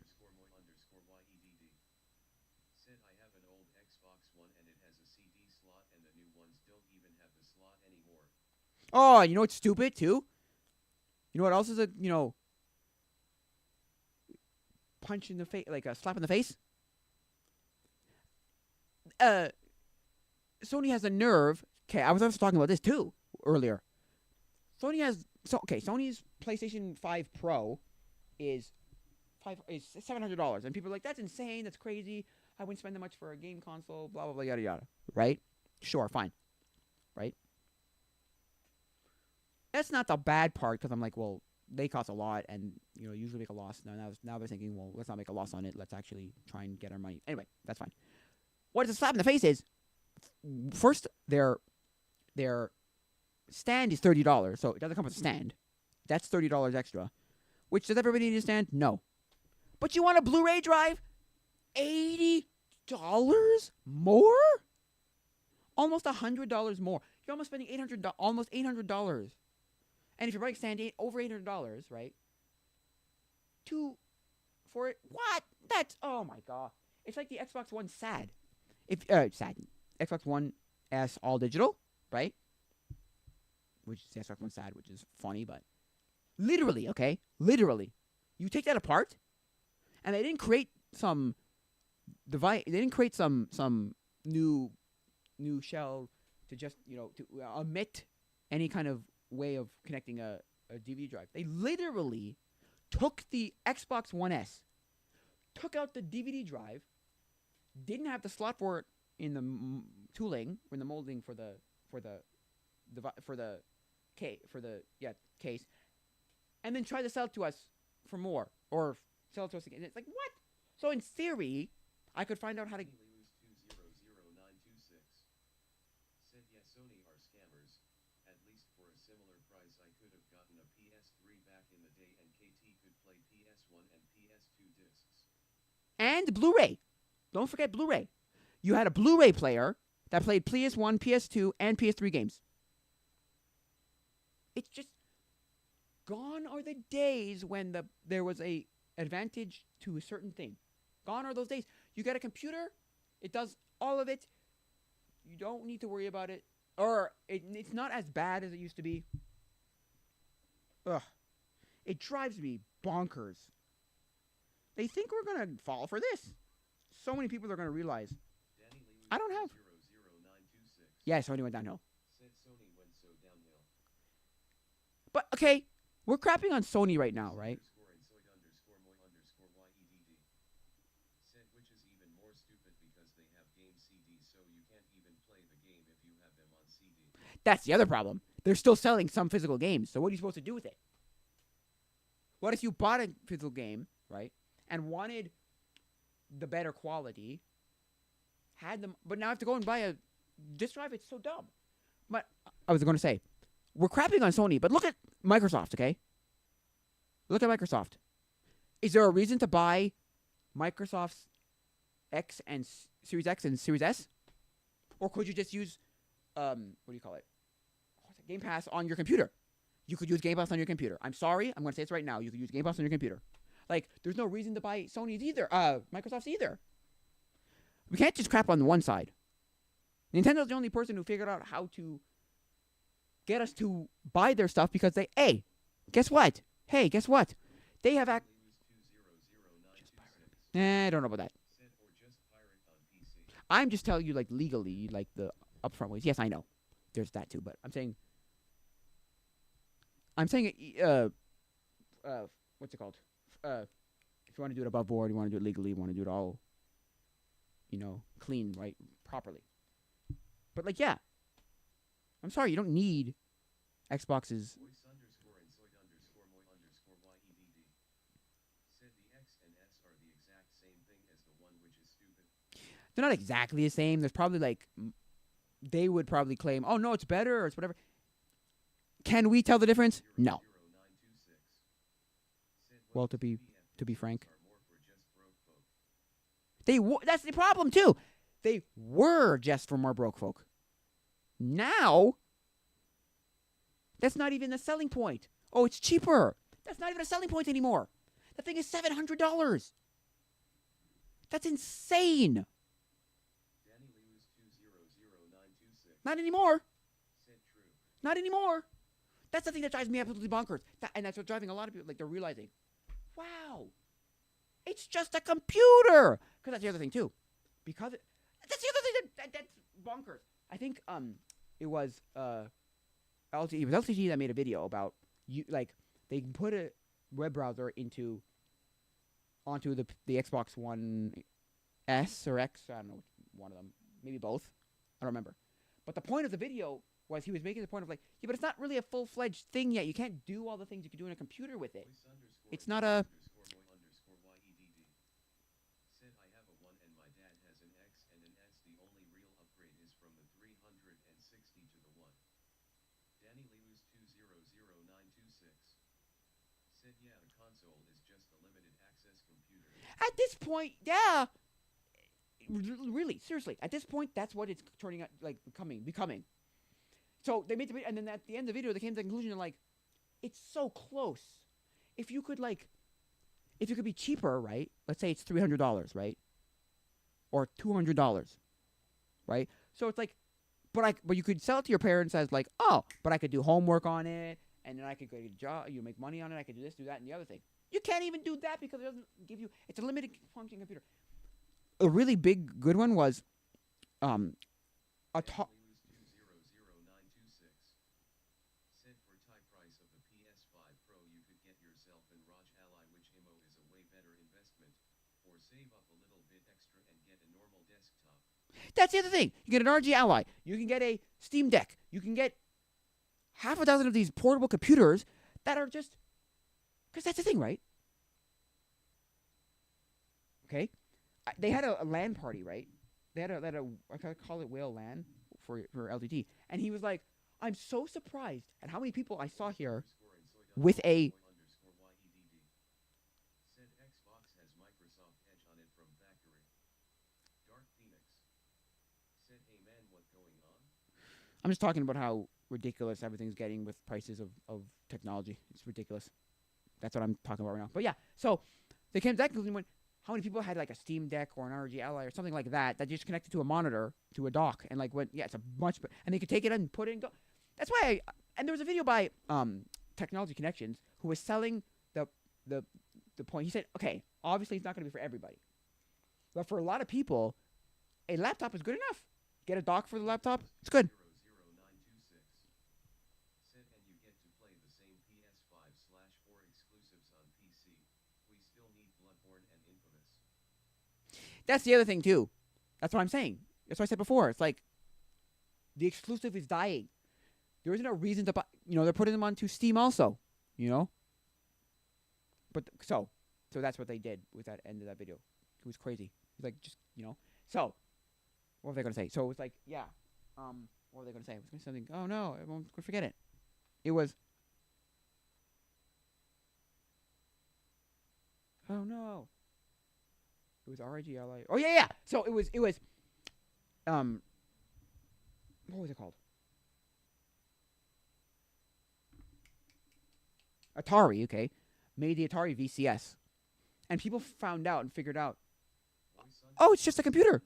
Said I have an old Xbox One and it has a CD slot and the new ones don't even have the slot anymore. Oh, you know what's stupid too? You know what else is a punch in the face, like a slap in the face? Sony has a nerve. Okay, I was also talking about this too earlier. Sony's PlayStation 5 Pro is $700, and people are like, "That's insane. That's crazy. I wouldn't spend that much for a game console." Blah blah blah, yada yada. Right? Sure, fine. Right? That's not the bad part, because I'm like, well, they cost a lot, and usually make a loss. Now they're thinking, well, let's not make a loss on it. Let's actually try and get our money. Anyway, that's fine. What is a slap in the face is, first, their stand is $30, so it doesn't come with a stand. That's $30 extra. Which, does everybody need a stand? No. But you want a Blu-ray drive? $80 more? Almost $100 more. You're almost spending almost $800. And if you're buying a stand, over $800, right? For it, what? That's, oh my god. It's like the Xbox One SAD. Xbox One S all digital, right? Which is the Xbox One SAD, which is funny, but literally, okay? Literally. You take that apart, and they didn't create some device. They didn't create some new shell to just to omit any kind of way of connecting a DVD drive. They literally took the Xbox One S, took out the DVD drive, didn't have the slot for it in the tooling, or in the molding for the case, and then try to sell it to us for more, or sell it to us again. It's like, what? So in theory, I could find out how to. Said, yeah, Sony are scammers. At least for a similar price, I could have gotten a PS3 back in the day, and KT could play PS1 and PS2 discs. And Blu-ray. Don't forget Blu-ray. You had a Blu-ray player that played PS1, PS2, and PS3 games. It's just gone are the days when there was a advantage to a certain thing. Gone are those days. You get a computer, it does all of it. You don't need to worry about it, or it's not as bad as it used to be. Ugh, it drives me bonkers. They think we're gonna fall for this. So many people are gonna realize. I don't have. Yeah, Sony went downhill. Said Sony went so downhill. But okay, we're crapping on Sony right now, right? Said, which is even more stupid because they have game CDs, so you can't even play the game if you have them on CD. That's the other problem. They're still selling some physical games, so what are you supposed to do with it? What if you bought a physical game, right, and wanted the better quality, had them, but now I have to go and buy a disc drive? It's so dumb. But I was going to say, we're crapping on Sony, but look at Microsoft, okay? Look at Microsoft. Is there a reason to buy Microsoft's X and Series X and Series S? Or could you just use, what do you call it? Game Pass on your computer. You could use Game Pass on your computer. I'm sorry, I'm going to say this right now. You could use Game Pass on your computer. Like, there's no reason to buy Sony's either, Microsoft's either. We can't just crap on the one side. Nintendo's the only person who figured out how to get us to buy their stuff because they, hey, guess what? Hey, guess what? They have I don't know about that. I'm just telling you, like, legally, like, the upfront ways. Yes, I know. There's that too, but I'm saying I'm saying what's it called? If you want to do it above board, you want to do it legally, you want to do it all, clean, right, properly. But like, yeah, I'm sorry, you don't need Xboxes. Voice underscore and soid underscore moi underscore YEDD. Said the X and S are the exact same thing as the one, which is stupid. They're not exactly the same. There's probably like, they would probably claim, oh no, it's better or it's whatever. Can we tell the difference? No. 00926. Said, Well, to be frank, are more for just broke folk. that's the problem too. They were just for more broke folk. Now, that's not even a selling point. Oh, it's cheaper. That's not even a selling point anymore. The thing is $700. That's insane. Danny Lewis 200926. Not anymore. Said true. Not anymore. That's the thing that drives me absolutely bonkers. And that's what's driving a lot of people. Like, they're realizing, wow, it's just a computer. Because that's the other thing, too. That's the other thing that's bonkers. I think it was LTG that made a video about, they can put a web browser onto the Xbox One S or X. I don't know, one of them. Maybe both. I don't remember. But the point of the video was he was making the point of like, yeah, but it's not really a full-fledged thing yet. You can't do all the things you can do in a computer with it. It's not a... Said I have a 1 and my dad has an X and an S. The only real upgrade is from the 360 to the 1. Danny Lewis 200926. Said yeah, the console is just a limited access computer. At this point, yeah. Really, seriously. At this point, that's what it's turning out, like, becoming. So they made the video, and then at the end of the video, they came to the conclusion of, like, it's so close. If you could be cheaper, right? Let's say it's $300, right? Or $200, right? So it's like, but you could sell it to your parents as like, oh, but I could do homework on it, and then I could get a job, make money on it, I could do this, do that, and the other thing. You can't even do that because it doesn't give you, it's a limited function computer. A really big good one was, Danny Lewis 200926. Said for tie price of the PS5 Pro you could get yourself an ROG Ally, which IMO is a way better investment, or save up a little bit extra and get a normal desktop. That's the other thing. You get an RG Ally. You can get a Steam Deck. You can get half a dozen of these portable computers that are just, because that's the thing, right? Okay? They had a LAN party, right? They had a I call it whale LAN for LTT. And he was like, I'm so surprised at how many people I saw here with a... Said Xbox has Microsoft Edge on it from factory. Dark Phoenix. Said hey man, what going on? I'm just talking about how ridiculous everything's getting with prices of technology. It's ridiculous. That's what I'm talking about right now. But yeah, so they came to that conclusion when how many people had like a Steam Deck or an RG Ally or something like that just connected to a monitor, to a dock, and like went, yeah, it's a much, and they could take it and put it and go. That's why and there was a video by Technology Connections who was selling the point. He said, okay, obviously it's not going to be for everybody, but for a lot of people, a laptop is good enough. Get a dock for the laptop, it's good. 00926. Said and you get to play the same PS5/4 exclusives on PC. We still need Bloodborne and Infamous. That's the other thing too. That's what I'm saying. That's what I said before. It's like the exclusive is dying. There isn't a reason to buy. They're putting them onto Steam also. But so that's what they did with that end of that video. It was crazy. It was like just So what were they gonna say? So it was like yeah. What were they gonna say? It was gonna say something. Oh no, everyone forget it. It was. Oh no. It was RIGLI. Oh yeah. So it was what was it called? Atari, okay, made the Atari VCS. And people found out and figured out, oh, it's just a computer.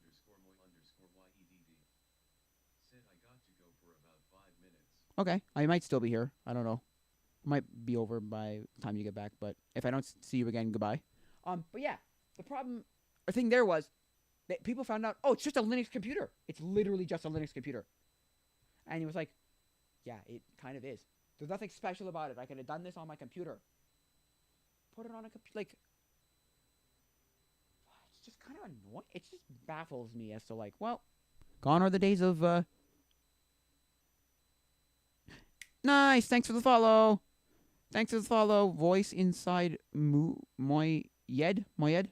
Said I got to go for about 5 minutes. Okay, I might still be here. I don't know. Might be over by the time you get back, but if I don't see you again, goodbye. But yeah, the thing there was that people found out, oh, it's just a Linux computer. It's literally just a Linux computer. And he was like, yeah, it kind of is. There's nothing special about it. I could have done this on my computer. Put it on a computer. Like, it's just kind of annoying. It just baffles me as to, like, well, gone are the days of, nice, thanks for the follow. Thanks for the follow. Voice inside Moyed? Inside Moyed.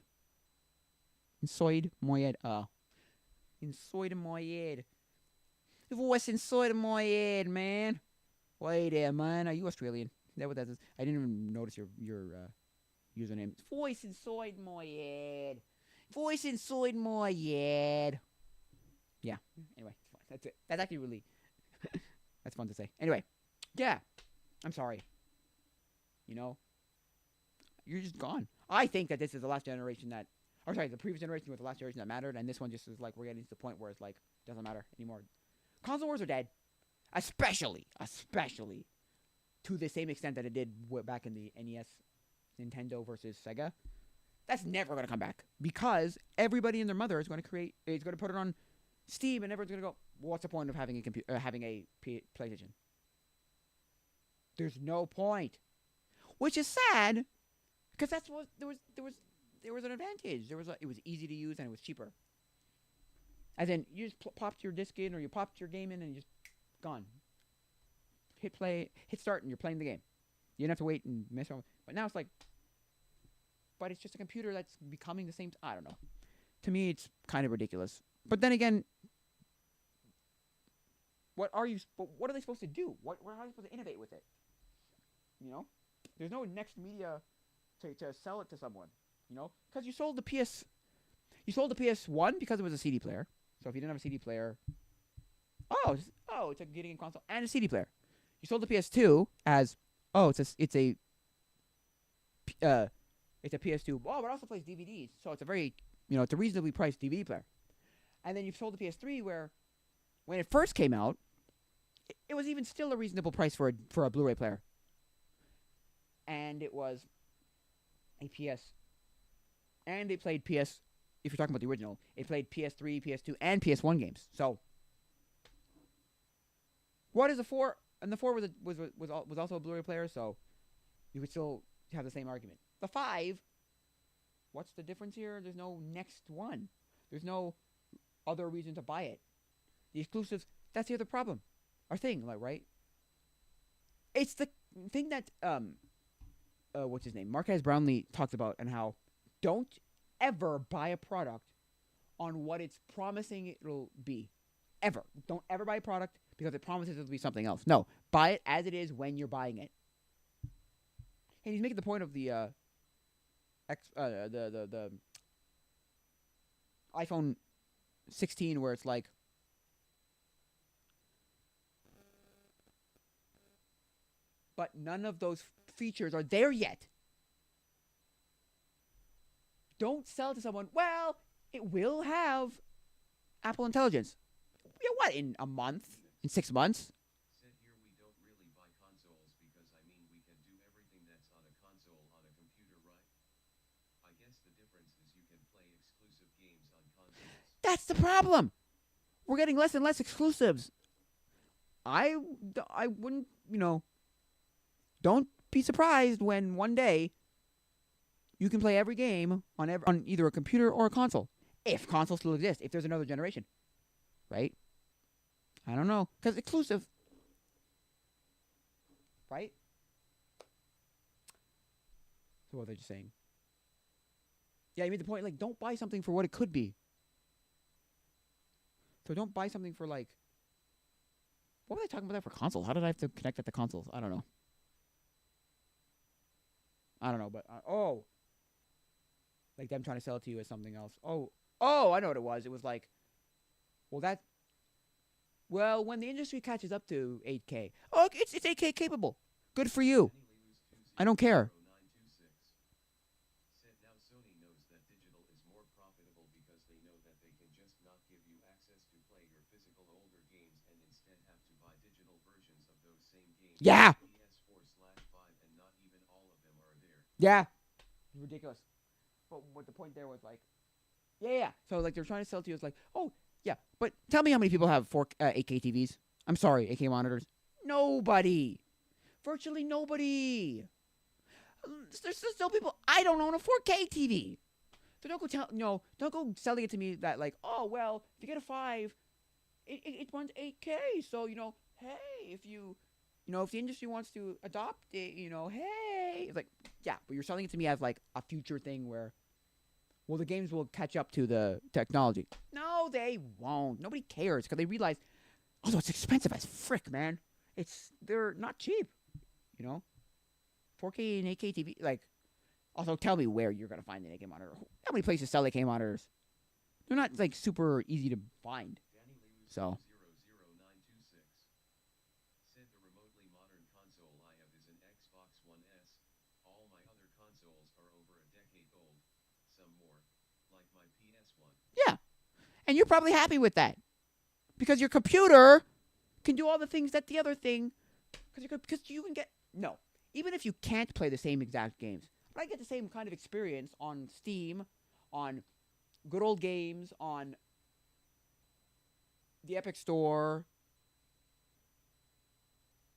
Inside my head. The voice inside of my head, man. Wait there, man. Are you Australian? Is that what that is? I didn't even notice your username. Voice inside my head. Voice inside my head. Yeah. Anyway, it's fine. That's it. That's actually really that's fun to say. Anyway, yeah. I'm sorry. You know, you're just gone. I think that this is the last generation that, or sorry, the previous generation was the last generation that mattered, and this one just is like we're getting to the point where it's like doesn't matter anymore. Console wars are dead, especially to the same extent that it did back in the NES, Nintendo versus Sega. That's never going to come back because everybody and their mother is going to put it on Steam, and everyone's going to go, well, what's the point of having a PlayStation? There's no point. Which is sad, because that's what there was an advantage. It was easy to use and it was cheaper. As in, you just popped your disc in or you popped your game in and you just gone. Hit play, hit start, and you're playing the game. You didn't have to wait and mess around. But now it's like, but it's just a computer that's becoming the same. I don't know. To me, it's kind of ridiculous. But then again, what are they supposed to do? How are they supposed to innovate with it? You know? There's no next media to sell it to someone, you know, because you sold the PS1 because it was a CD player. So if you didn't have a CD player, it's a getting a console and a CD player. You sold the PS2 as it's a PS2. Oh, but it also plays DVDs, so it's a very it's a reasonably priced DVD player. And then you've sold the PS3 where, when it first came out, it was even still a reasonable price for a Blu-ray player. And it was a PS. And it played PS. If you're talking about the original, it played PS3, PS2, and PS1 games. So, what is the 4? And the 4 was also a Blu-ray player, so you could still have the same argument. The 5. What's the difference here? There's no next one. There's no other reason to buy it. The exclusives. That's the other problem. Our thing, like, right? It's the thing that what's his name? Marquez Brownlee talked about, and how don't ever buy a product on what it's promising it'll be. Ever. Don't ever buy a product because it promises it'll be something else. No. Buy it as it is when you're buying it. And he's making the point of the iPhone 16 where it's like, but none of those features are there yet. Don't sell to someone, well, it will have Apple Intelligence. You know what, in a month? In 6 months? Said here we don't really buy consoles because, I mean, we can do everything that's on a console on a computer, right? I guess the difference is you can play exclusive games on consoles. That's the problem. We're getting less and less exclusives. I wouldn't, don't be surprised when one day you can play every game on either a computer or a console. If consoles still exist. If there's another generation. Right? I don't know. Because exclusive. Right? So what are they just saying? Yeah, you made the point, like, don't buy something for what it could be. So don't buy something for, like... What were they talking about that for consoles? How did I have to connect that to consoles? I don't know. But... like them trying to sell it to you as something else. Oh, I know what it was. It was like... Well, when the industry catches up to 8K... Oh, it's 8K capable. Good for you. I don't care. Said now Sony knows that digital is more profitable because they know that they can just not give you access to play your physical older games and instead have to buy digital versions of those same games. Yeah. PS4/5 and not even all of them are there. Yeah. Ridiculous. But what the point there was like, yeah. So like they're trying to sell to you, it's like, oh yeah, but tell me how many people have 8K TVs? I'm sorry, 8K monitors. Nobody. Virtually nobody. There's still people. I don't own a 4K TV. So don't go selling it to me that like, oh well, if you get a 5, it runs 8K. So hey, if if the industry wants to adopt it, hey, it's like, yeah, but you're selling it to me as like a future thing where, well, the games will catch up to the technology. No, they won't. Nobody cares because they realize, although it's expensive as frick, man. They're not cheap, 4K and 8K TV. Like, also tell me where you're gonna find an 8K monitor. How many places sell 8K monitors? They're not like super easy to find. So. 00926 said the remotely modern console I have is an Xbox One S. All my other consoles are over a decade old. Some more, like my PS1. Yeah, and you're probably happy with that because your computer can do all the things that the other thing. Because you can get even if you can't play the same exact games, but I get the same kind of experience on Steam, on good old games, on the Epic Store,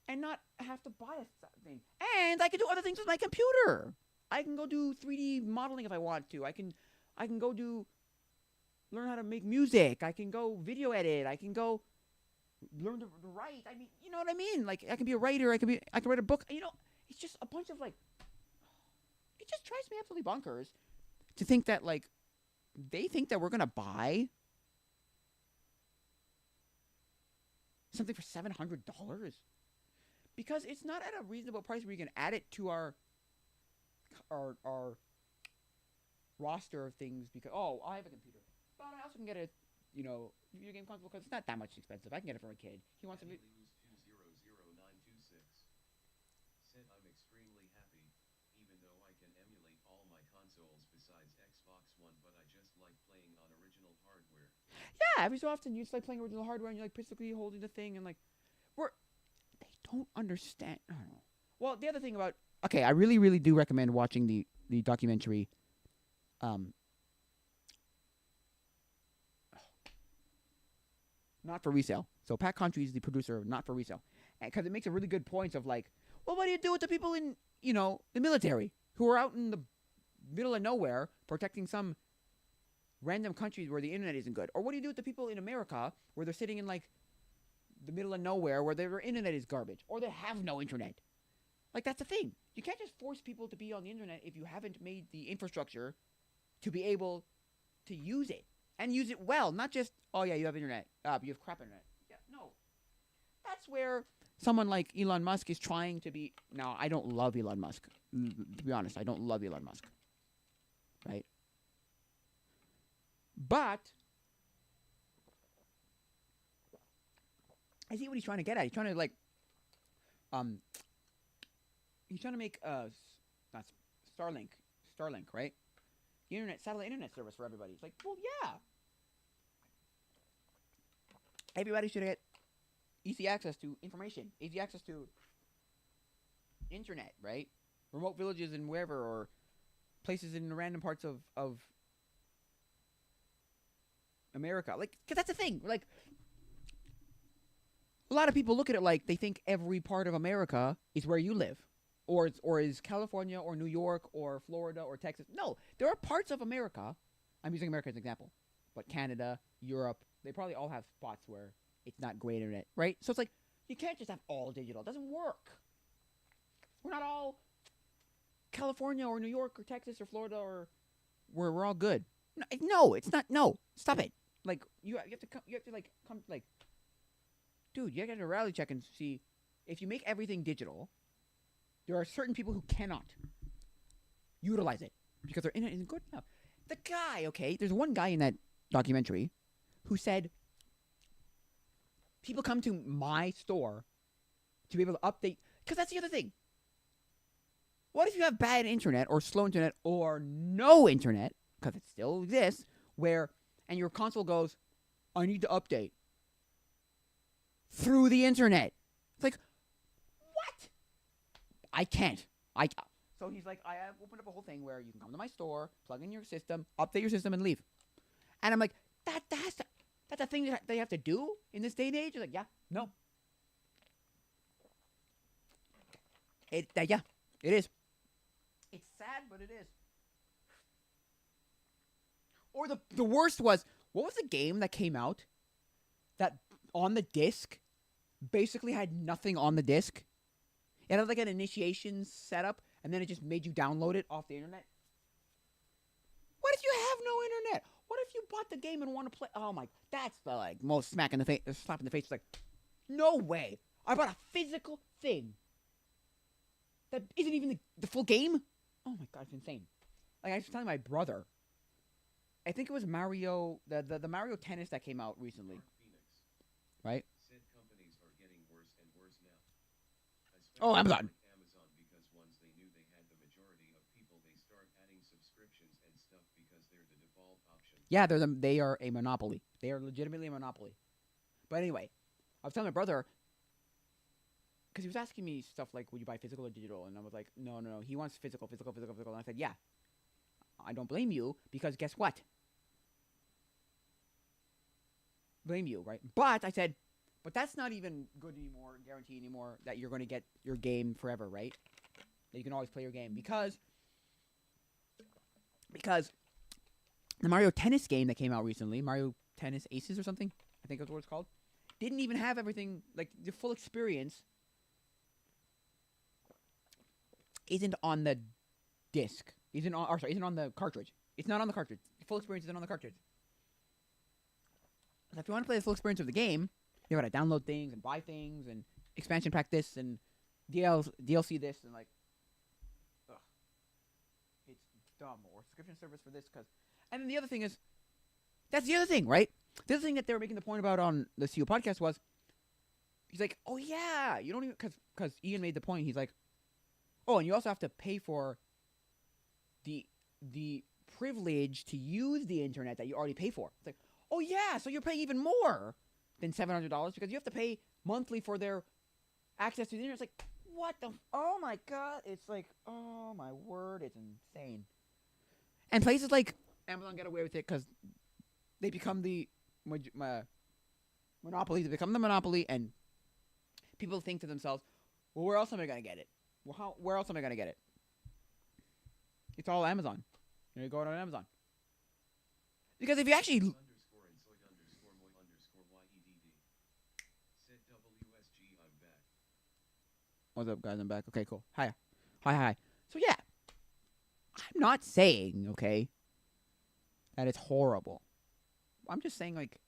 and not have to buy a thing. And I can do other things with my computer. I can go do 3D modeling if I want to. I can go learn how to make music. I can go video edit. I can go learn to write. I mean, you know what I mean? Like, I can be a writer. I can write a book. It's just a bunch of like. It just drives me absolutely bonkers to think that like they think that we're gonna buy something for $700 because it's not at a reasonable price where you can add it to our roster of things. Because I have a computer, but I also can get a video game console because it's not that much expensive. I can get it for a kid. He wants a video. 200926 said I'm extremely happy, even though I can emulate all my consoles besides Xbox One, but I just like playing on original hardware. Yeah, every so often you just like playing original hardware and you're like physically holding the thing and like, they don't understand. I don't know. Well, the other thing about I really really do recommend watching the documentary. Not for resale. So Pat Contri is the producer of Not for Resale, because it makes a really good point of like, well, what do you do with the people in the military who are out in the middle of nowhere protecting some random countries where the internet isn't good, or what do you do with the people in America where they're sitting in like the middle of nowhere where their internet is garbage or they have no internet? Like, that's the thing. You can't just force people to be on the internet if you haven't made the infrastructure to be able to use it. And use it well, not just, oh yeah, you have internet, but you have crap internet. Yeah, no. That's where someone like Elon Musk is trying to be. Now, I don't love Elon Musk. To be honest, I don't love Elon Musk. Right? But I see what he's trying to get at. He's trying to like, he's trying to make not Starlink, right? Satellite internet service for everybody. It's like, well, yeah. Everybody should get easy access to information, easy access to internet, right? Remote villages and wherever, or places in random parts of America. Like, because that's the thing. Like, a lot of people look at it like they think every part of America is where you live. Or is California or New York or Florida or Texas. No, there are parts of America. I'm using America as an example. But Canada, Europe, they probably all have spots where it's not great internet, right? So it's like, you can't just have all digital. It doesn't work. We're not all California or New York or Texas or Florida or where we're all good. No, it's not. No, stop it. Like, you have to come dude, you have to get a reality check and see if you make everything digital. There are certain people who cannot utilize it because their internet isn't good enough. The guy, there's one guy in that documentary who said people come to my store to be able to update. Because that's the other thing. What if you have bad internet or slow internet or no internet, because it still exists, and your console goes, I need to update through the internet. It's like, what? I can't. So he's like, I have opened up a whole thing where you can come to my store, plug in your system, update your system, and leave. And I'm like, that's a thing that they have to do in this day and age? He's like, yeah, no. Yeah, it is. It's sad, but it is. Or the worst was, what was the game that came out that on the disc basically had nothing on the disc? It had like an initiation setup, and then it just made you download it off the internet. What if you have no internet? What if you bought the game and want to play? Oh my, that's the like most smack in the face, slap in the face. It's like, no way! I bought a physical thing that isn't even the full game. Oh my god, it's insane. Like I was telling my brother, I think it was Mario, the Mario Tennis that came out recently, Mark Phoenix right? said companies are getting worse and worse now. Oh, Especially Amazon. like Amazon because once they knew they had the majority of people, they start adding subscriptions and stuff because they're the default option. Yeah, they are a monopoly. They are legitimately a monopoly. But anyway, I was telling my brother because he was asking me stuff like, "Would you buy physical or digital?" And I was like, "No, no, no. He wants physical, physical, physical, physical." And I said, "Yeah, I don't blame you because guess what? Blame you, right?" But I said, "But that's not even good anymore, guarantee anymore that you're going to get your game forever, right? That you can always play your game because the Mario Tennis game that came out recently, Mario Tennis Aces or something, I think that's what it's called, didn't even have everything like the full experience. Isn't on the disc. Isn't on the cartridge. It's not on the cartridge. The full experience isn't on the cartridge. So if you want to play the full experience of the game, you gotta download things and buy things and expansion pack this and DLC this and like, ugh, it's dumb. Or subscription service for this because, and then the other thing is, that's the other thing, right? The other thing that they were making the point about on the CEO podcast was, he's like, oh yeah, you don't even because Ian made the point. He's like, oh, and you also have to pay for the privilege to use the internet that you already pay for. It's like, oh yeah, so you're paying even more than $700 because you have to pay monthly for their access to the internet. It's like, what the? Oh my god! It's like, oh my word! It's insane. And places like Amazon get away with it because they become the monopoly. They become the monopoly, and people think to themselves, well, where else am I gonna get it? Well, where else am I gonna get it? It's all Amazon. You're going on Amazon. Because if you actually Underscore and soy underscore moy underscore YEDD. Said WSG, I'm back. what's up, guys? I'm back. Okay, cool. Hi. Hi. So yeah, I'm not saying, okay, that it's horrible. I'm just saying like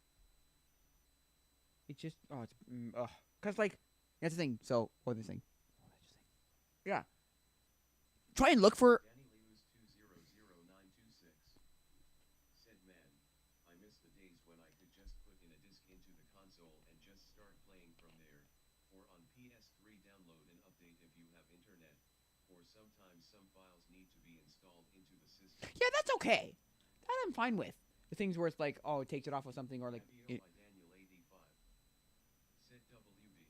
it's just it's cuz like that's the thing. So, what is the thing? Yeah. Try and look for Danny Lewis 200926 said, man, I miss the days when I could just put in a disc into the console and just start playing from there, or on PS3 download and update if you have internet, or sometimes some files need to be installed into the system. yeah, that's okay. That I'm fine with. The things where it's like, oh, it takes it off of something or like by Daniel 85 said WB.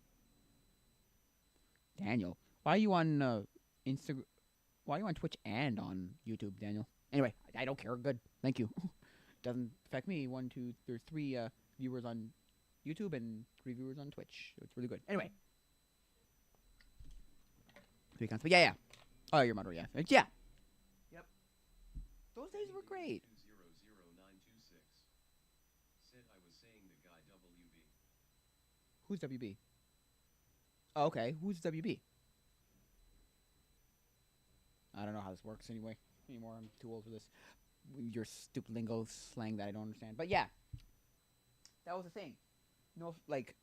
Daniel. Why are you on Instagram? Why are you on Twitch and on YouTube, Daniel? Anyway, I don't care. Good. Thank you. Doesn't affect me. There's 3 viewers on YouTube and 3 viewers on Twitch. So it's really good. Anyway. 3 accounts. But yeah. Oh, you're moderator, yeah. Yeah. Yep. Those days were great. 200926 said I was saying the guy WB. Who's WB? Oh, okay. Who's WB? I don't know how this works anymore. I'm too old for this. Your stupid lingo slang that I don't understand. But yeah, that was the thing. No, like,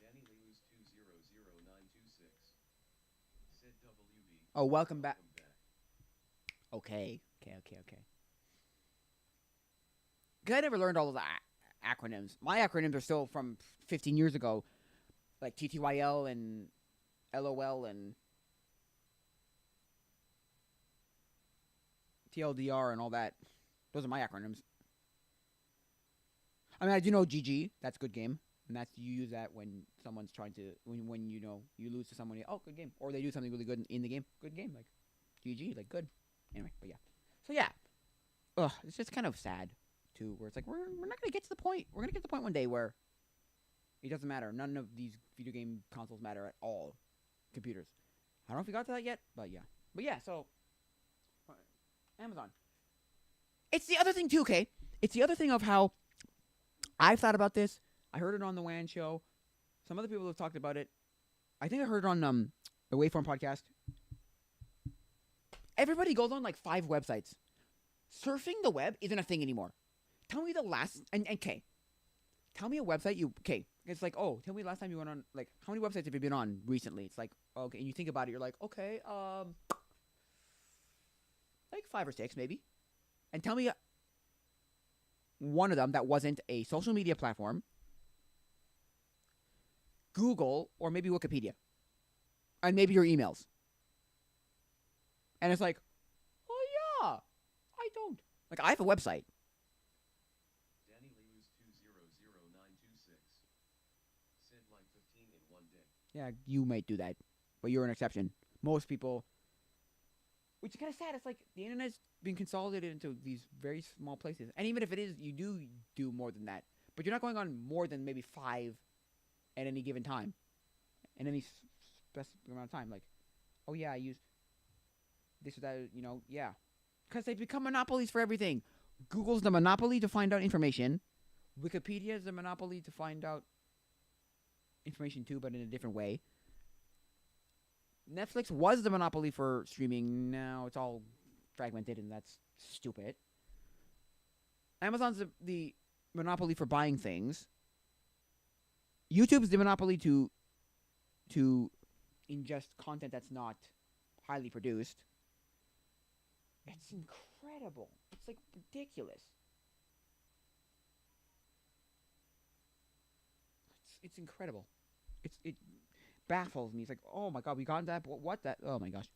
Danny Lewis 200926 said WB. oh, welcome back. Okay. Because I never learned all those acronyms. My acronyms are still from 15 years ago, like TTYL and LOL and TLDR and all that. Those are my acronyms. I mean, I do know GG. That's good game, and that's you use that when someone's trying to when you know you lose to someone. Oh, good game, or they do something really good in the game. Good game, like GG, like good. Anyway, but yeah. So yeah, it's just kind of sad too. Where it's like we're not gonna get to the point. We're gonna get to the point one day where it doesn't matter. None of these video game consoles matter at all. Computers. I don't know if we got to that yet, but yeah. But yeah, so Amazon. It's the other thing too, okay? It's the other thing of how I've thought about this. I heard it on the WAN show. Some other people have talked about it. I think I heard it on the Waveform podcast. Everybody goes on like 5 websites. Surfing the web isn't a thing anymore. Tell me the last and okay. Tell me a website you okay. It's like, oh, tell me the last time you went on, like, how many websites have you been on recently? It's like, okay, and you think about it, you're like, okay, like 5 or 6 maybe. And tell me one of them that wasn't a social media platform, Google, or maybe Wikipedia. And maybe your emails. And it's like, oh yeah, I don't. Like, I have a website. Danny Lewis 200926 sent like 15 in one day. Yeah, you might do that, but you're an exception. Most people, which is kind of sad. It's like the internet's being consolidated into these very small places. And even if it is, you do more than that. But you're not going on more than maybe 5 at any given time. In any specific amount of time. Like, oh yeah, I use this or that, yeah. Because they become monopolies for everything. Google's the monopoly to find out information. Wikipedia is the monopoly to find out information too, but in a different way. Netflix was the monopoly for streaming. Now it's all fragmented, and that's stupid. Amazon's the monopoly for buying things. YouTube's the monopoly to ingest content that's not highly produced. It's incredible. It's like ridiculous. It's incredible. It baffles me. It's like, oh my god, we got that. What that? Oh my gosh.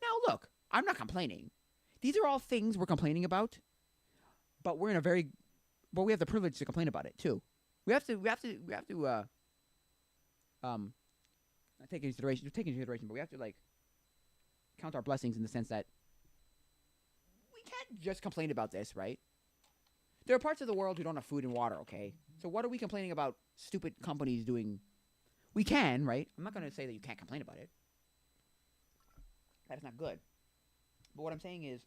Now look, I'm not complaining. These are all things we're complaining about, but we have the privilege to complain about it too. We have to take into consideration, but we have to like count our blessings in the sense that we can't just complain about this, right? There are parts of the world who don't have food and water, okay? So what are we complaining about stupid companies doing? We can, right? I'm not going to say that you can't complain about it. That is not good. But what I'm saying is,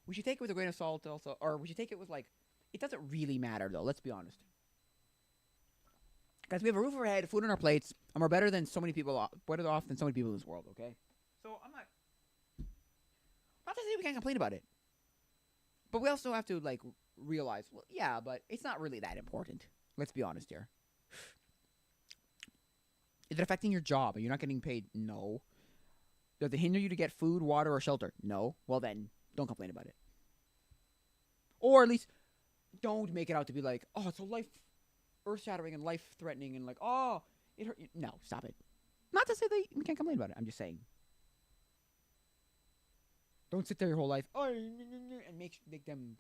we should take it with a grain of salt also, or we should take it with like, it doesn't really matter though, let's be honest. Guys, we have a roof over our head, food on our plates, and we're better than so many people, better off than so many people in this world, okay? So I'm not to say we can't complain about it. But we also have to like realize, well, yeah, but it's not really that important. Let's be honest here. Is it affecting your job? Are you not getting paid? No. Does it hinder you to get food, water, or shelter? No. Well then, don't complain about it. Or at least, don't make it out to be like, oh, it's a earth-shattering and life-threatening and like, oh, it hurt you. No, stop it. Not to say that you can't complain about it. I'm just saying. Don't sit there your whole life, oh, and make them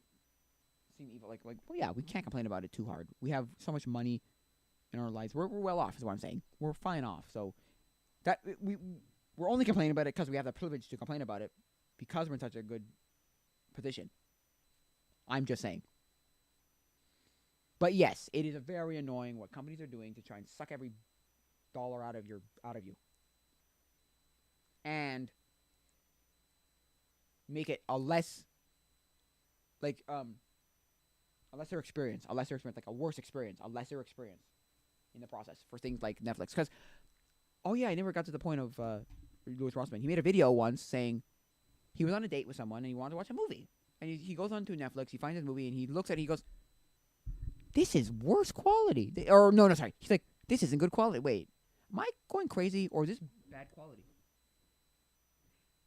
seem evil. Like, well, yeah, we can't complain about it too hard. We have so much money in our lives. We're well off, is what I'm saying. We're fine off. So that we're only complaining about it because we have the privilege to complain about it because we're in such a good position. I'm just saying. But yes, it is very annoying what companies are doing to try and suck every dollar out of you, and make it a lesser experience, like a worse experience, a lesser experience in the process for things like Netflix. Because, oh yeah, I never got to the point of Louis Rossman. He made a video once saying he was on a date with someone and he wanted to watch a movie. And he goes on to Netflix, he finds his movie, and he looks at it, he goes, this is worse quality. Sorry. He's like, this isn't good quality. Wait, am I going crazy or is this bad quality?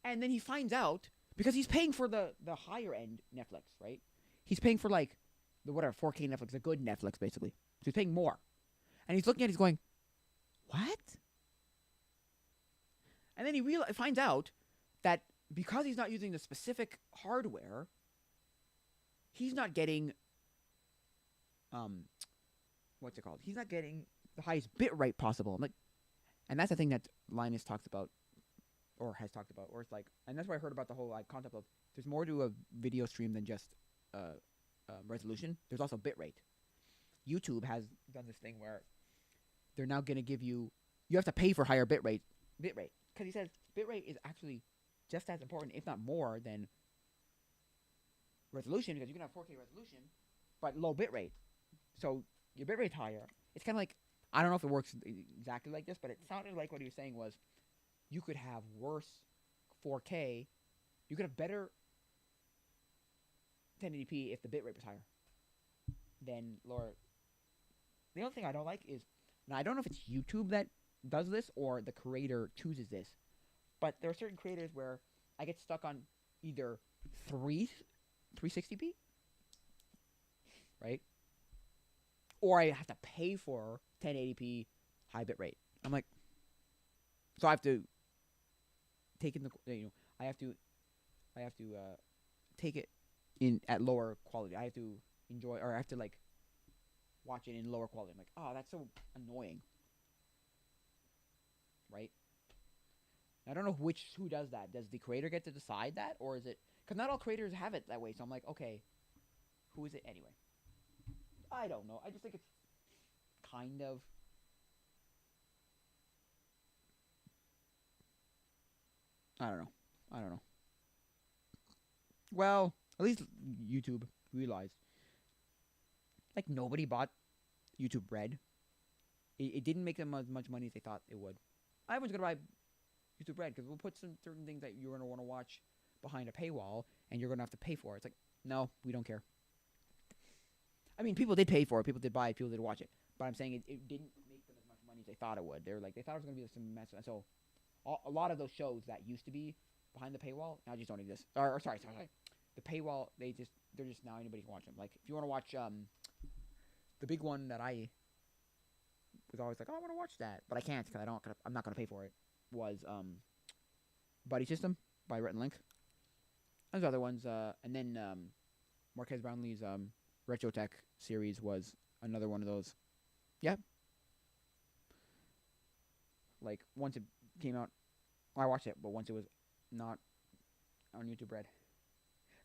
And then he finds out, because he's paying for the higher end Netflix, right? He's paying for like the 4K Netflix, the good Netflix basically. So he's paying more. And he's looking at it, he's going, what? And then he finds out that because he's not using the specific hardware, he's not getting what's it called? He's not getting the highest bit rate possible. I'm like, and that's the thing that Linus talks about, or has talked about, or it's like, and that's why I heard about the whole like concept of there's more to a video stream than just uh, resolution, there's also bitrate. YouTube has done this thing where they're now going to give you you have to pay for higher bitrate because he says bitrate is actually just as important, if not more, than resolution because you can have 4K resolution, but low bitrate. So your bitrate's higher. It's kind of like I don't know if it works exactly like this, but it sounded like what he was saying was you could have worse 4K. You could have better 1080p if the bitrate was higher than lower. The only thing I don't like is now I don't know if it's YouTube that does this or the creator chooses this, but there are certain creators where I get stuck on either 360p, right? Or I have to pay for 1080p high bit rate. I'm like, so I have to take in the I have to take it in at lower quality. I have to enjoy or I have to like watch it in lower quality. I'm like, oh, that's so annoying, right? I don't know who does that. Does the creator get to decide that, or is it because not all creators have it that way? So I'm like, okay, who is it anyway? I don't know. I just think it's kind of I don't know. I don't know. Well, at least YouTube realized like nobody bought YouTube Red. It didn't make them as much money as they thought it would. I was gonna buy YouTube Red because we'll put some certain things that you're gonna want to watch behind a paywall, and you're gonna have to pay for it. It's like, no, we don't care. I mean, people did pay for it, people did buy it, people did watch it, but I'm saying it didn't make them as much money as they thought it would. They thought it was gonna be some mess. So a lot of those shows that used to be behind the paywall now just don't exist. Or sorry, the paywall they're just now anybody can watch them. Like if you want to watch the big one that I was always like, oh, I want to watch that, but I can't because I'm not gonna pay for it. Was Buddy System by Rhett and Link. There's other ones, and then Marquez Brownlee's Retro Tech series was another one of those. Yeah, like once it came out, well, I watched it, but once it was not on YouTube Red,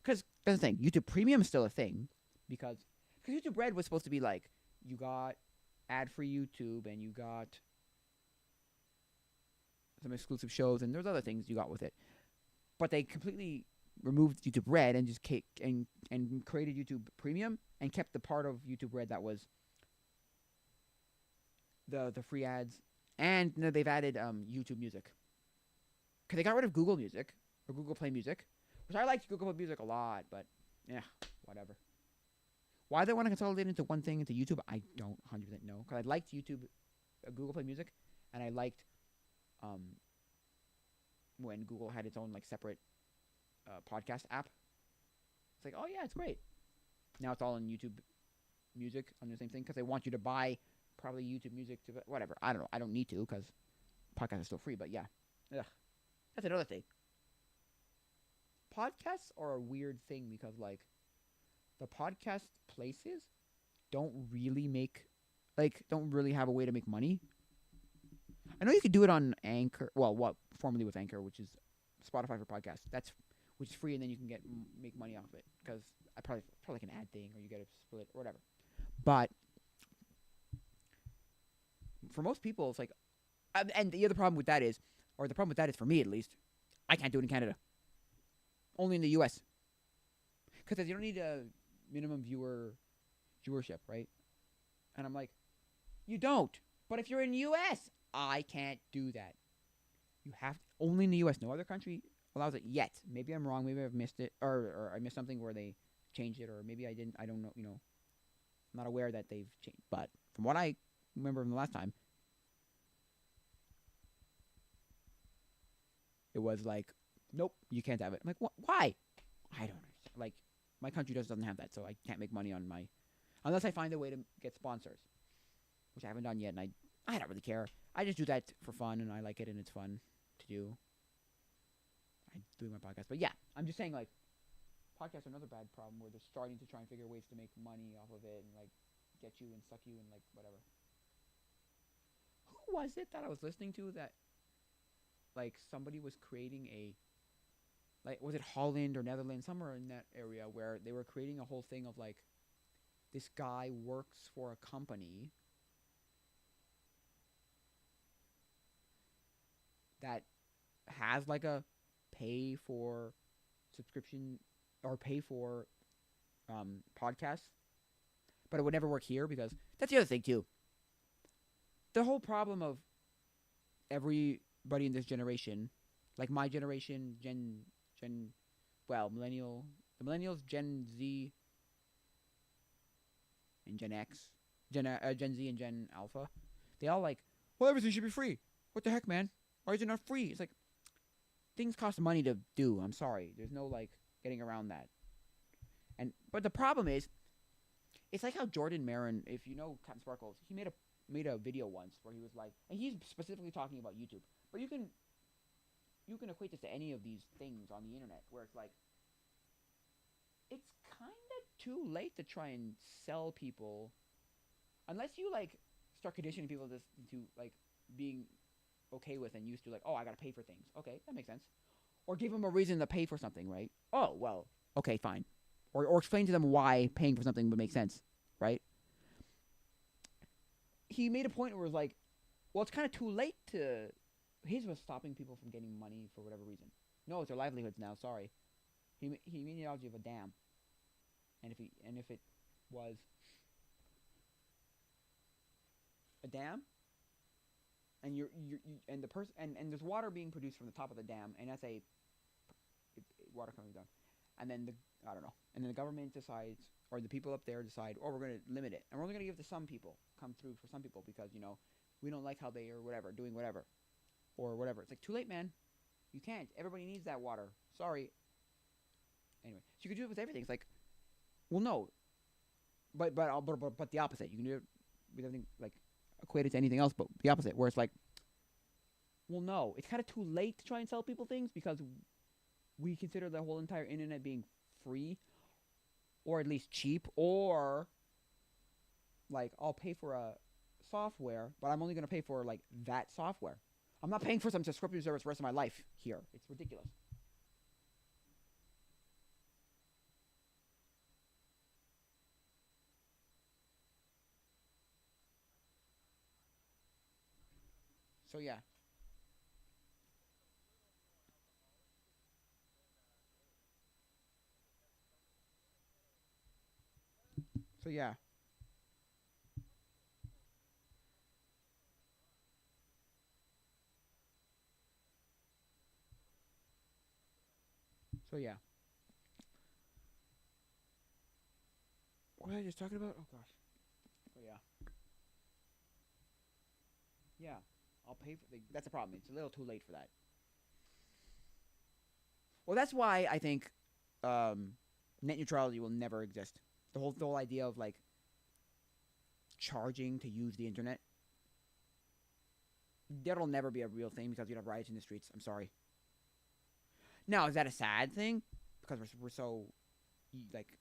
because that's the thing, YouTube Premium is still a thing because YouTube Red was supposed to be like you got ad-free YouTube and you got some exclusive shows and there's other things you got with it, but they completely removed YouTube Red and just and created YouTube Premium and kept the part of YouTube Red that was the free ads, and they've added YouTube Music because they got rid of Google Music or Google Play Music, which I liked Google Play Music a lot, but yeah, whatever. Why they want to consolidate into one thing into YouTube, I don't 100% know. Because I liked YouTube, Google Play Music, and I liked when Google had its own like separate podcast app. It's like, oh yeah, it's great. Now it's all in YouTube Music on the same thing because they want you to buy probably YouTube Music to whatever. I don't know. I don't need to because podcasts are still free. But yeah, ugh. That's another thing. Podcasts are a weird thing because like the podcast places don't really have a way to make money. I know you could do it on Anchor. Well, what formerly was Anchor, which is Spotify for podcasts. Which is free, and then you can make money off it because I probably like an ad thing, or you get a split or whatever. But for most people, it's like, and the other problem with that is, or the problem with that is for me at least, I can't do it in Canada. Only in the U.S. Because you don't need a minimum viewership, right? And I'm like, you don't. But if you're in the U.S., I can't do that. You have only in the U.S. No other country allows it yet. Maybe I'm wrong. Maybe I've missed it, or I missed something where they changed it, or maybe I didn't. I don't know. I'm not aware that they've changed. But from what I remember from the last time, it was like, nope, you can't have it. I'm like, why? I don't understand. Like, my country just doesn't have that, so I can't make money on unless I find a way to get sponsors, which I haven't done yet, and I don't really care. I just do that for fun, and I like it, and it's fun to do. I do my podcast, but yeah, I'm just saying like, podcasts are another bad problem where they're starting to try and figure ways to make money off of it and like get you and suck you and like whatever. Who was it that I was listening to that like somebody was creating like was it Holland or Netherlands, somewhere in that area, where they were creating a whole thing of like this guy works for a company that has like a pay for subscription or pay for podcasts, but it would never work here because that's the other thing too. The whole problem of everybody in this generation, like my generation, millennial, the millennials, Gen Z, and Gen X, Gen Z and Gen Alpha, they all like, well, everything should be free. What the heck, man? Why is it not free? It's like things cost money to do. I'm sorry. There's no like getting around that. But the problem is, it's like how Jordan Marin, if you know Captain Sparkles, he made a video once where he was like, and he's specifically talking about YouTube, but you can equate this to any of these things on the internet where it's like it's kind of too late to try and sell people unless you like start conditioning people this into like being okay with and used to like, oh, I gotta pay for things. Okay, that makes sense. Or give them a reason to pay for something, right? Oh, well, okay, fine. Or explain to them why paying for something would make sense, right? He made a point where it was like, well, it's kind of too late to. His was stopping people from getting money for whatever reason. No, it's their livelihoods now. Sorry. He made the analogy of a dam, and if it was a dam, and and the person and there's water being produced from the top of the dam, and that's water coming down, and then I don't know, and then the government decides, or the people up there decide, oh, we're going to limit it, and we're only going to give it to some people, come through for some people because we don't like how they or whatever doing whatever, or whatever. It's like too late, man. You can't. Everybody needs that water. Sorry. Anyway, so you could do it with everything. It's like, well, no, but the opposite. You can do it with everything like equated to anything else, but the opposite, where it's like, well, no, it's kind of too late to try and sell people things because we consider the whole entire internet being free, or at least cheap, or like I'll pay for a software, but I'm only going to pay for like that software. I'm not paying for some subscription service the rest of my life here. It's ridiculous. So yeah. So yeah. So yeah. What was I just talking about? Oh gosh. So yeah. Yeah. I'll pay for that's the problem. It's a little too late for that. Well, that's why I think net neutrality will never exist. The whole idea of like charging to use the internet, that'll never be a real thing because you'd have riots in the streets. I'm sorry. Now, is that a sad thing? Because we're so like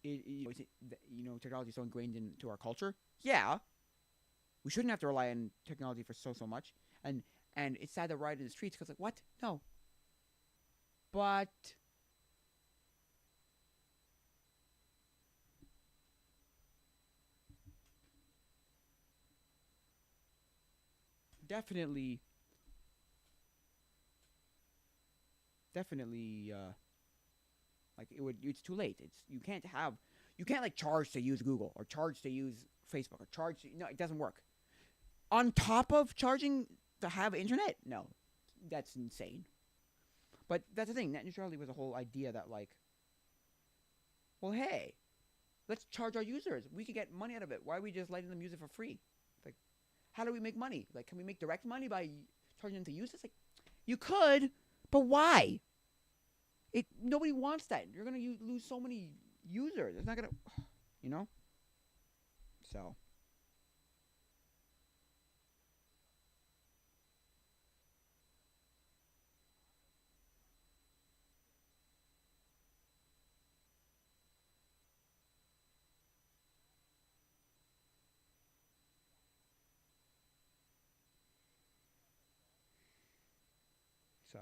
technology is so ingrained into our culture. Yeah, we shouldn't have to rely on technology for so much. And it's sad that riot in the streets because like what? No, but definitely, definitely, like it's too late. You can't like charge to use Google or charge to use Facebook or charge. No, it doesn't work. On top of charging to have internet, no, that's insane. But that's the thing. Net neutrality was a whole idea that like, well, hey, let's charge our users. We could get money out of it. Why are we just letting them use it for free? Like, how do we make money? Like, can we make direct money by charging them to use this? Like, you could, but why? Nobody wants that. You're gonna lose so many users. It's not gonna, you know. So so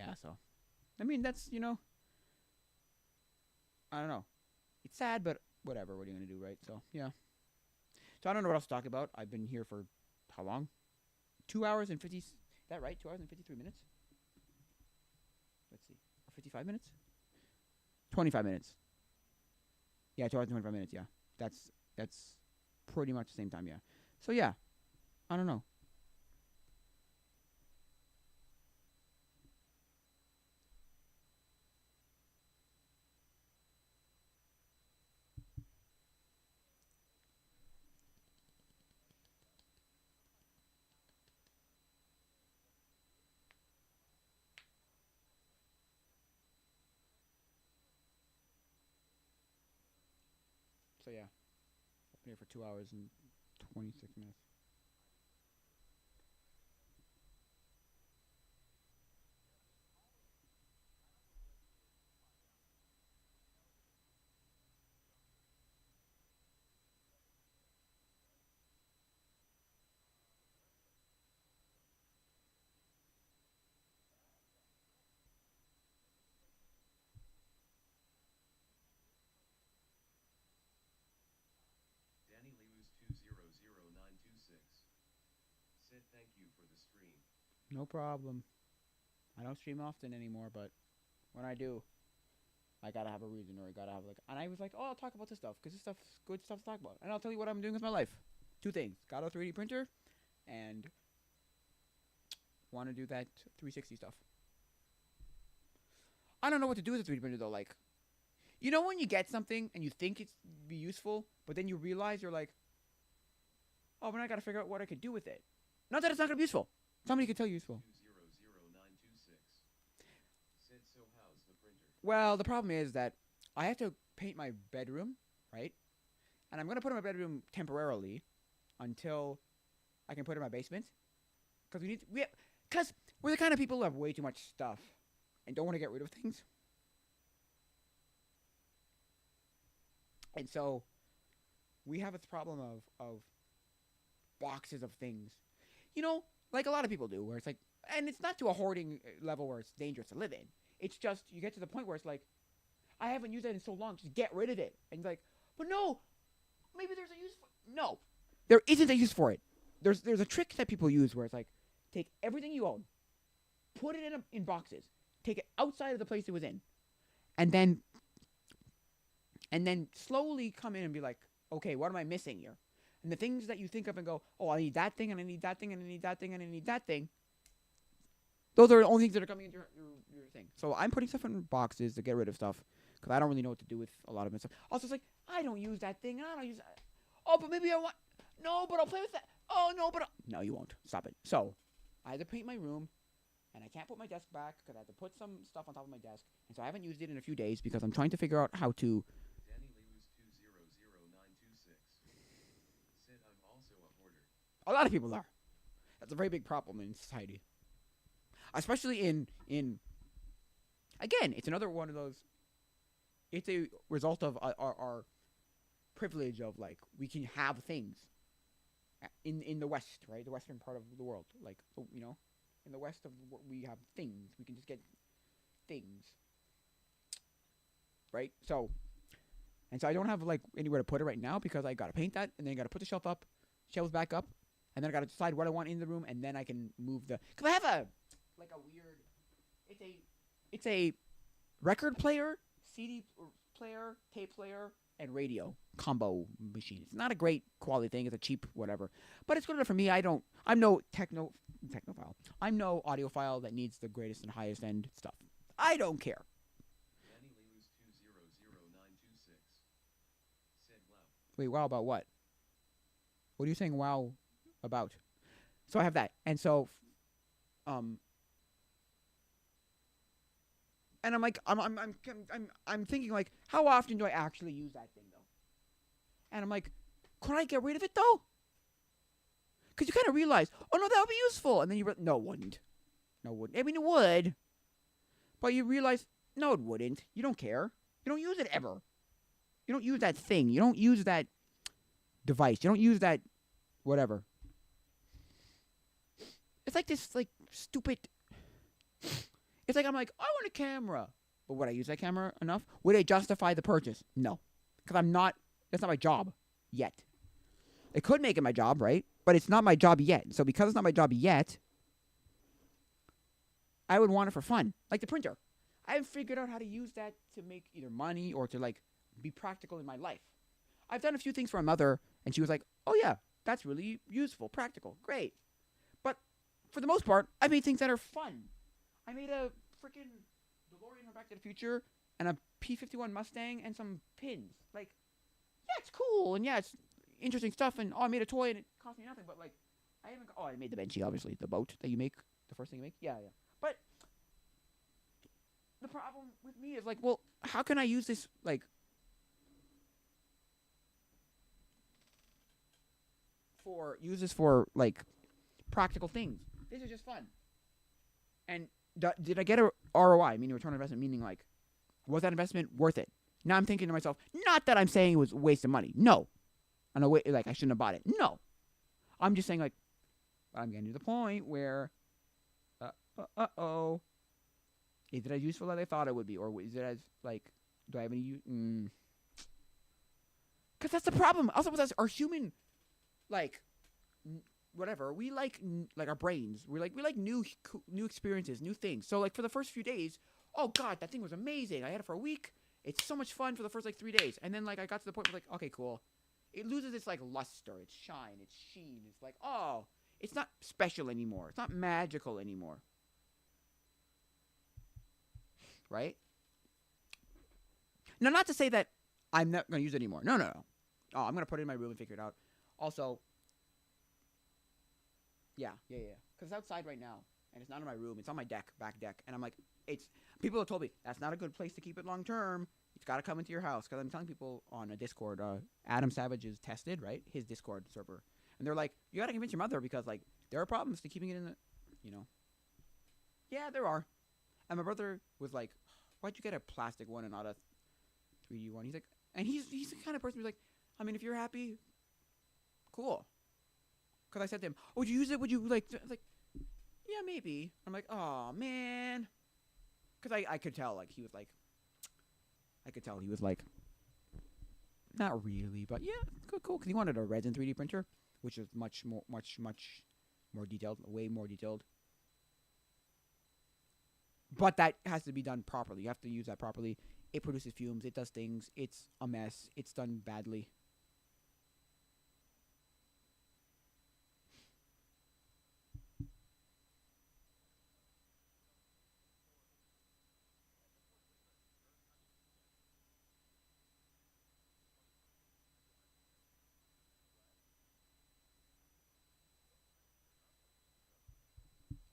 yeah. So, I mean, that's I don't know. It's sad, but whatever. What are you gonna do, right? So yeah. So I don't know what else to talk about. I've been here for how long? 2 hours and 50. Is that right? 2 hours and 53 minutes. Let's see. Or 55 minutes. 25 minutes. Yeah, 2 hours and 25 minutes. Yeah, that's pretty much the same time. Yeah. So yeah, I don't know. So yeah, I've been here for 2 hours and 26 minutes. Danny Lewis 200926 said thank you for the stream. No problem. I don't stream often anymore, but when I do, I gotta have a reason, or I gotta have like. And I was like, oh, I'll talk about this stuff because this stuff's good stuff to talk about, and I'll tell you what I'm doing with my life. Two things: got a 3D printer, and want to do that 360 stuff. I don't know what to do with a 3D printer though. Like, when you get something and you think it's be useful, but then you realize you're like, oh, but I gotta figure out what I could do with it. Not that it's not gonna be useful. Somebody could tell you useful. 200926 said so how's the printer? Well, the problem is that I have to paint my bedroom, right? And I'm gonna put it in my bedroom temporarily until I can put it in my basement. Because we're the kind of people who have way too much stuff and don't want to get rid of things. And so we have this problem of boxes of things. Like a lot of people do, where it's like, and it's not to a hoarding level where it's dangerous to live in. It's just you get to the point where it's like, I haven't used that in so long, just get rid of it. And you're like, but no, maybe there's a use for it. No, there isn't a use for it. There's a trick that people use where it's like, take everything you own, put it in boxes, take it outside of the place it was in, and then slowly come in and be like, okay, what am I missing here? And the things that you think of and go, oh, I need that thing, and I need that thing, and I need that thing, and I need that thing. Those are the only things that are coming into your thing. So I'm putting stuff in boxes to get rid of stuff because I don't really know what to do with a lot of it stuff. Also, it's like, I don't use that thing. I don't use that. Oh, but maybe I want. No, but I'll play with that. Oh, no, but no, you won't. Stop it. So I had to paint my room, and I can't put my desk back because I had to put some stuff on top of my desk. And so I haven't used it in a few days because I'm trying to figure out how to. Danny Lewis 200926 said I'm also a hoarder. A lot of people are. That's a very big problem in society. Especially in again, it's another one of those. It's a result of our privilege of like we can have things in the West, right? The western part of the world, like in the West of we have things. We can just get things, right? So I don't have like anywhere to put it right now because I gotta paint that and then I gotta put the shelves back up, and then I gotta decide what I want in the room, and then I can move because I have a weird. It's a record player, CD player, tape player, and radio combo machine. It's not a great quality thing. It's a cheap whatever, but it's good enough for me. I'm no technophile. I'm no audiophile that needs the greatest and highest end stuff. I don't care. Danny Lewis 200926 said wow. Wait, wow about what? What are you saying? Wow about? So I have that, and so and I'm like, I'm thinking like, how often do I actually use that thing though? And I'm like, could I get rid of it though? Because you kind of realize, oh no, that would be useful, and then no, it wouldn't. No, it wouldn't. I mean, it would, but you realize, no, it wouldn't. You don't care. You don't use it ever. You don't use that thing. You don't use that device. You don't use that whatever. It's like this, like stupid. It's like I'm like, I want a camera, but would I use that camera enough? Would I justify the purchase? No, because I'm not. That's not my job yet. It could make it my job, right? But it's not my job yet. So because it's not my job yet, I would want it for fun, like the printer. I haven't figured out how to use that to make either money or to like be practical in my life. I've done a few things for my mother, and she was like, "Oh yeah, that's really useful, practical, great." But for the most part, I made things that are fun. I made a freaking DeLorean from Back to the Future and a P-51 Mustang and some pins. Like, yeah, it's cool and yeah, it's interesting stuff. And I made a toy and it cost me nothing. But like, I haven't. Oh, I made the Benchy, obviously, the boat that you make, the first thing you make. Yeah, yeah. But the problem with me is like, well, how can I use this like for like practical things? This is just fun. And did I get a ROI, meaning return on investment, meaning like, was that investment worth it? Now I'm thinking to myself, not that I'm saying it was a waste of money. No. I know, like I shouldn't have bought it. No. I'm just saying like, I'm getting to the point where, is it as useful as I thought it would be? Or is it as like, do I have any use? Because that's the problem. Also with us, our human, like, whatever, we like our brains. We like new experiences, new things. So like for the first few days, oh god, that thing was amazing. I had it for a week. It's so much fun for the first like 3 days, and then like I got to the point where like, okay, cool. It loses its like luster, its shine, its sheen. It's like, oh, it's not special anymore. It's not magical anymore. Right? Now, not to say that I'm not going to use it anymore. No. Oh, I'm going to put it in my room and figure it out. Also, yeah. Because it's outside right now, and it's not in my room. It's on my back deck. And I'm like, people have told me, that's not a good place to keep it long term. It's got to come into your house. Because I'm telling people on a Discord, Adam Savage is tested, right? His Discord server. And they're like, you got to convince your mother because, like, there are problems to keeping it in the, Yeah, there are. And my brother was like, why'd you get a plastic one and not a 3D one? He's like, and he's the kind of person who's like, I mean, if you're happy, cool. Because I said to him, oh, would you use it? Would you like, yeah, maybe. I'm like, oh, man. Because I could tell, like, he was like, not really, but yeah, cool. Because he wanted a resin 3D printer, which is much more detailed, way more detailed. But that has to be done properly. You have to use that properly. It produces fumes. It does things. It's a mess. It's done badly.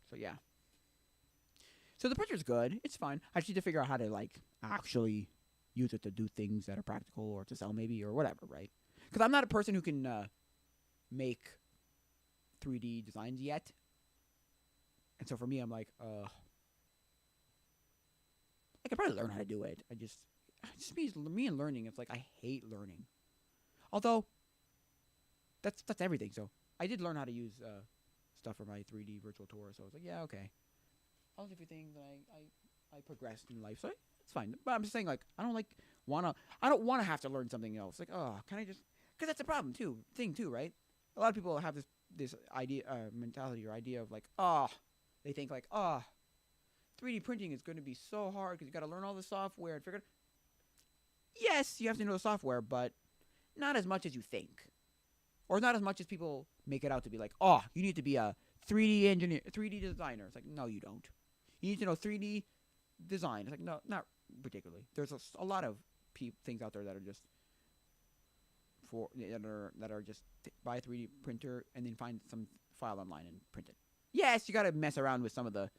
So yeah. So the printer's good. It's fine. I just need to figure out how to like actually use it to do things that are practical or to sell maybe or whatever, right? Because I'm not a person who can make 3D designs yet. And so for me, I'm like, I could probably learn how to do it. Just me and learning. It's like I hate learning. Although that's everything. So I did learn how to use stuff for my 3D virtual tour. So I was like, yeah, okay. All the different things that I progressed in life. So it's fine. But I'm just saying, like, I don't want to have to learn something else. Like, oh, can I just? Because that's a problem too. Right? A lot of people have this idea, mentality or idea of like, they think like, 3D printing is going to be so hard because you got to learn all the software and figure it. Yes, you have to know the software, but not as much as you think, or not as much as people make it out to be. Like, you need to be a 3D engineer, 3D designer. It's like, no, you don't. You need to know 3D design. It's like, no, not particularly. There's a lot of things out there that are just that are just buy a 3D printer and then find some file online and print it. Yes, you got to mess around with some of the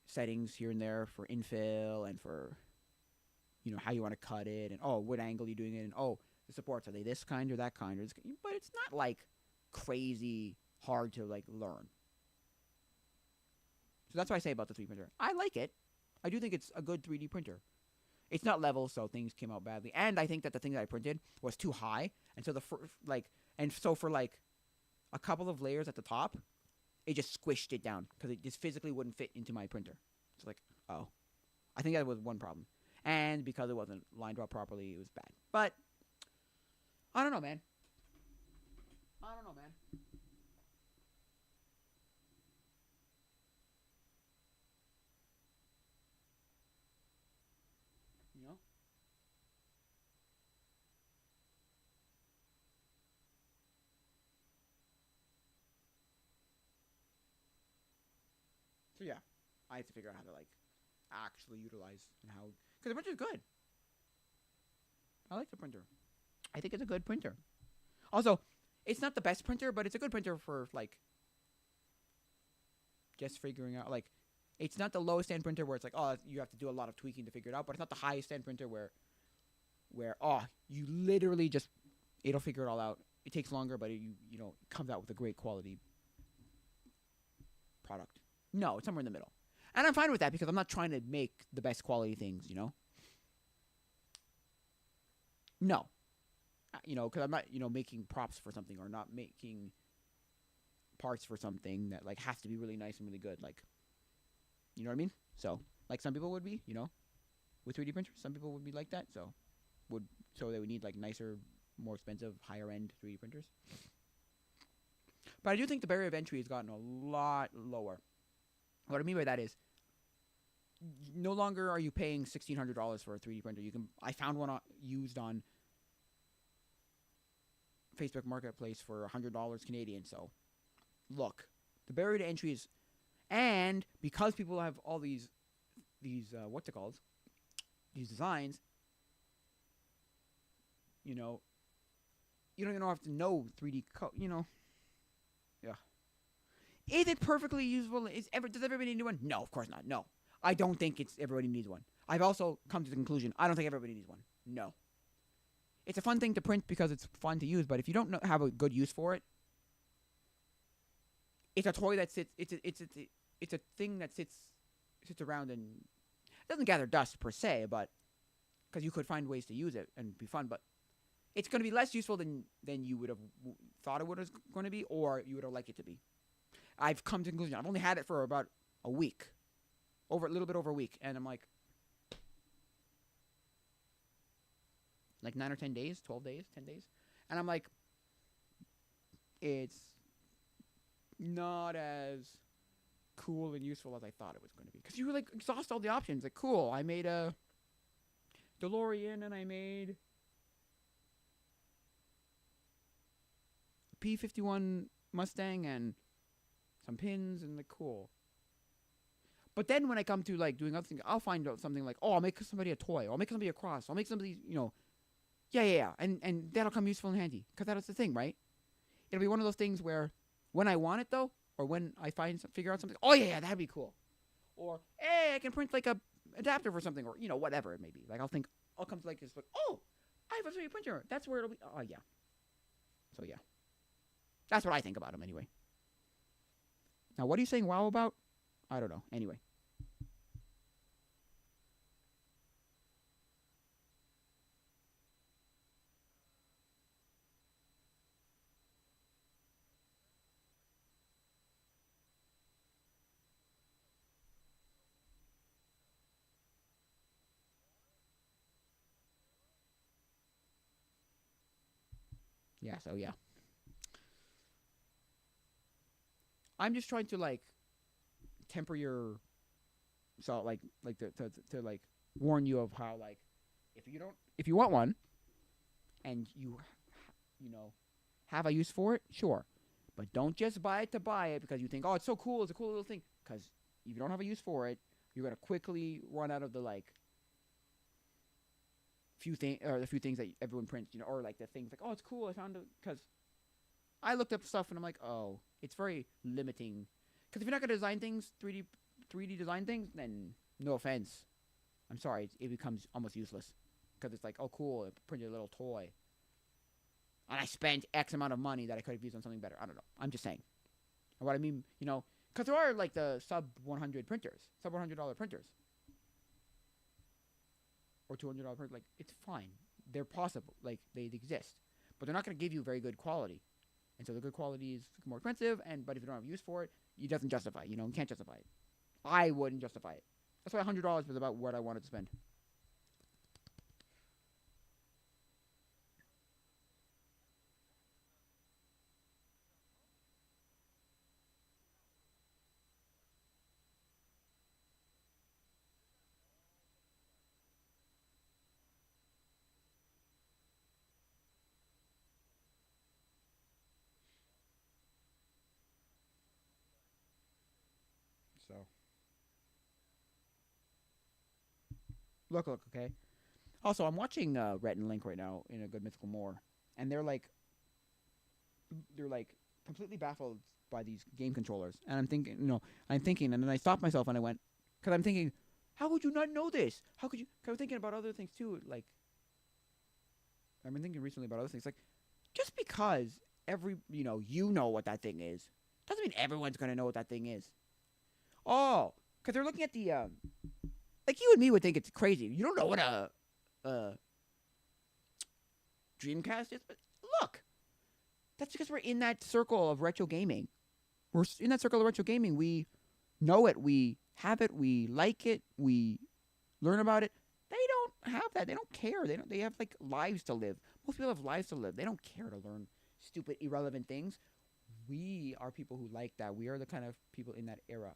settings here and there for infill and for how you want to cut it and what angle you're doing it and the supports, are they this kind or that kind? But it's not like crazy hard to like learn. So that's what I say about the 3D printer. I like it. I do think it's a good 3D printer. It's not level, so things came out badly. And I think that the thing that I printed was too high, and so for like a couple of layers at the top, it just squished it down because it just physically wouldn't fit into my printer. It's like, oh, I think that was one problem, and because it wasn't lined up properly, it was bad. But I don't know, man. I don't know, man. You know. So yeah, I have to figure out how to like actually utilize and how because the printer's good. I like the printer. I think it's a good printer. Also, it's not the best printer, but it's a good printer for like just figuring out like it's not the lowest end printer where it's like oh you have to do a lot of tweaking to figure it out, but it's not the highest end printer where oh you literally just it'll figure it all out. It takes longer, but you know it comes out with a great quality product. No, it's somewhere in the middle, and I'm fine with that because I'm not trying to make the best quality things. You know, no, you know because I'm not you know making props for something or not making parts for something that like has to be really nice and really good. Like you know what I mean? So like some people would be, you know, with 3D printers, some people would be like that. Would so they would need like nicer, more expensive, higher end 3D printers. But I do think the barrier of entry has gotten a lot lower. What I mean by that is, no longer are you paying $1,600 for a 3D printer. You can. I found one used on Facebook Marketplace for $100 Canadian. So, look, the barrier to entry is, and because people have all these what's it called, these designs. You know, you don't even have to know 3D code. You know, yeah. Is it perfectly usable? Does everybody need one? No, of course not. No, I don't think it's everybody needs one. I've also come to the conclusion I don't think everybody needs one. No, it's a fun thing to print because it's fun to use. But if you don't have a good use for it, it's a toy that sits. It's a thing that sits around and doesn't gather dust per se, but because you could find ways to use it and be fun, but it's going to be less useful than you would have thought it was going to be, or you would have liked it to be. I've come to the conclusion. I've only had it for about a week, a little bit over a week, and I'm like 9 or 10 days, 12 days, 10 days, and I'm like, it's not as cool and useful as I thought it was going to be. Because you like exhaust all the options. Like, cool, I made a DeLorean and I made a P-51 Mustang and some pins and like cool. But then when I come to like doing other things, I'll find out something like, oh, I'll make somebody a toy. Or I'll make somebody a cross. I'll make somebody, you know, yeah. And that'll come useful and handy. Because that's the thing, right? It'll be one of those things where when I want it though, or when I figure out something, oh yeah, that'd be cool. Or, hey, I can print like a adapter for something, or, you know, whatever it may be. Like I'll come to like this, like, oh, I have a 3D printer. That's where it'll be. Oh yeah. So yeah. That's what I think about them anyway. Now, what are you saying wow about? I don't know. Anyway. Yeah, so yeah. I'm just trying to like temper your so like to like warn you of how like if you want one and you know have a use for it, sure. But don't just buy it to buy it because you think, oh, it's so cool, it's a cool little thing. Because if you don't have a use for it, you're gonna quickly run out of the like the few things that everyone prints, you know, or like the things like, oh, it's cool, I found it. Because I looked up stuff and I'm like, oh, it's very limiting. Because if you're not gonna design things, 3D design things, then no offense, I'm sorry, it becomes almost useless. Because it's like, oh, cool, I printed a little toy. And I spent X amount of money that I could have used on something better. I don't know. I'm just saying. And what I mean, you know, because there are like the sub $100 printers, sub $100 printers, or $200 printers. Like, it's fine. They're possible. Like, they exist, but they're not going to give you very good quality. And so the good quality is more expensive. But if you don't have use for it, it doesn't justify. You know, you can't justify it. I wouldn't justify it. That's why $100 was about what I wanted to spend. So look, okay. Also, I'm watching Rhett and Link right now in a good mythical more, and they're like completely baffled by these game controllers. And I'm thinking, and then I stopped myself and I went, because I'm thinking, how would you not know this? How could you? Cause I'm thinking about other things too. Like I've been thinking recently about other things. Like just because you know what that thing is, doesn't mean everyone's gonna know what that thing is. Oh, because they're looking at the like you and me would think it's crazy. You don't know what a Dreamcast is, but look, that's because we're in that circle of retro gaming. We're in that circle of retro gaming. We know it. We have it. We like it. We learn about it. They don't have that. They don't care. They don't. They have like lives to live. Most people have lives to live. They don't care to learn stupid, irrelevant things. We are people who like that. We are the kind of people in that era,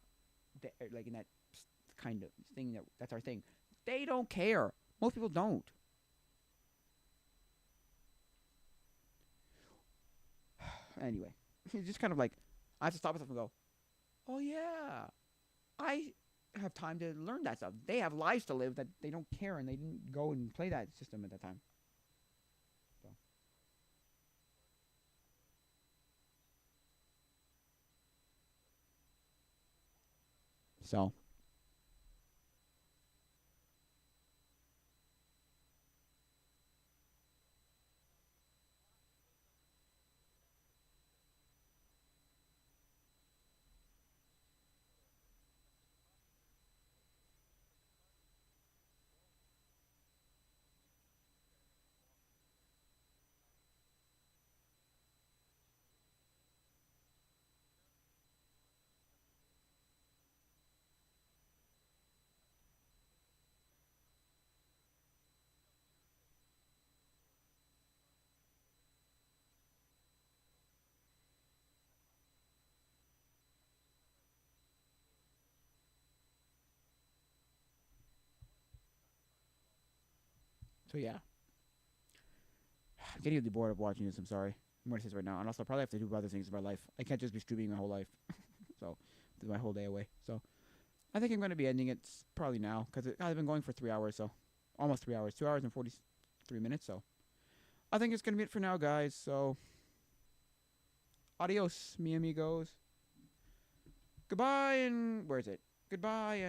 like in that kind of thing that's our thing. They don't care. Most people don't. Anyway, it's just kind of like I have to stop myself and go, oh yeah, I have time to learn that stuff. They have lives to live that they don't care and they didn't go and play that system at that time. So, so, so yeah. I'm getting really bored of watching this. I'm sorry. I'm going to say this right now. And also, I probably have to do other things in my life. I can't just be streaming my whole life. So, my whole day away. So, I think I'm going to be ending it probably now because I've been going for 3 hours. So, almost 3 hours. 2 hours and 43 minutes. So, I think it's going to be it for now, guys. So, adios, mi amigos. Goodbye and where is it? Goodbye and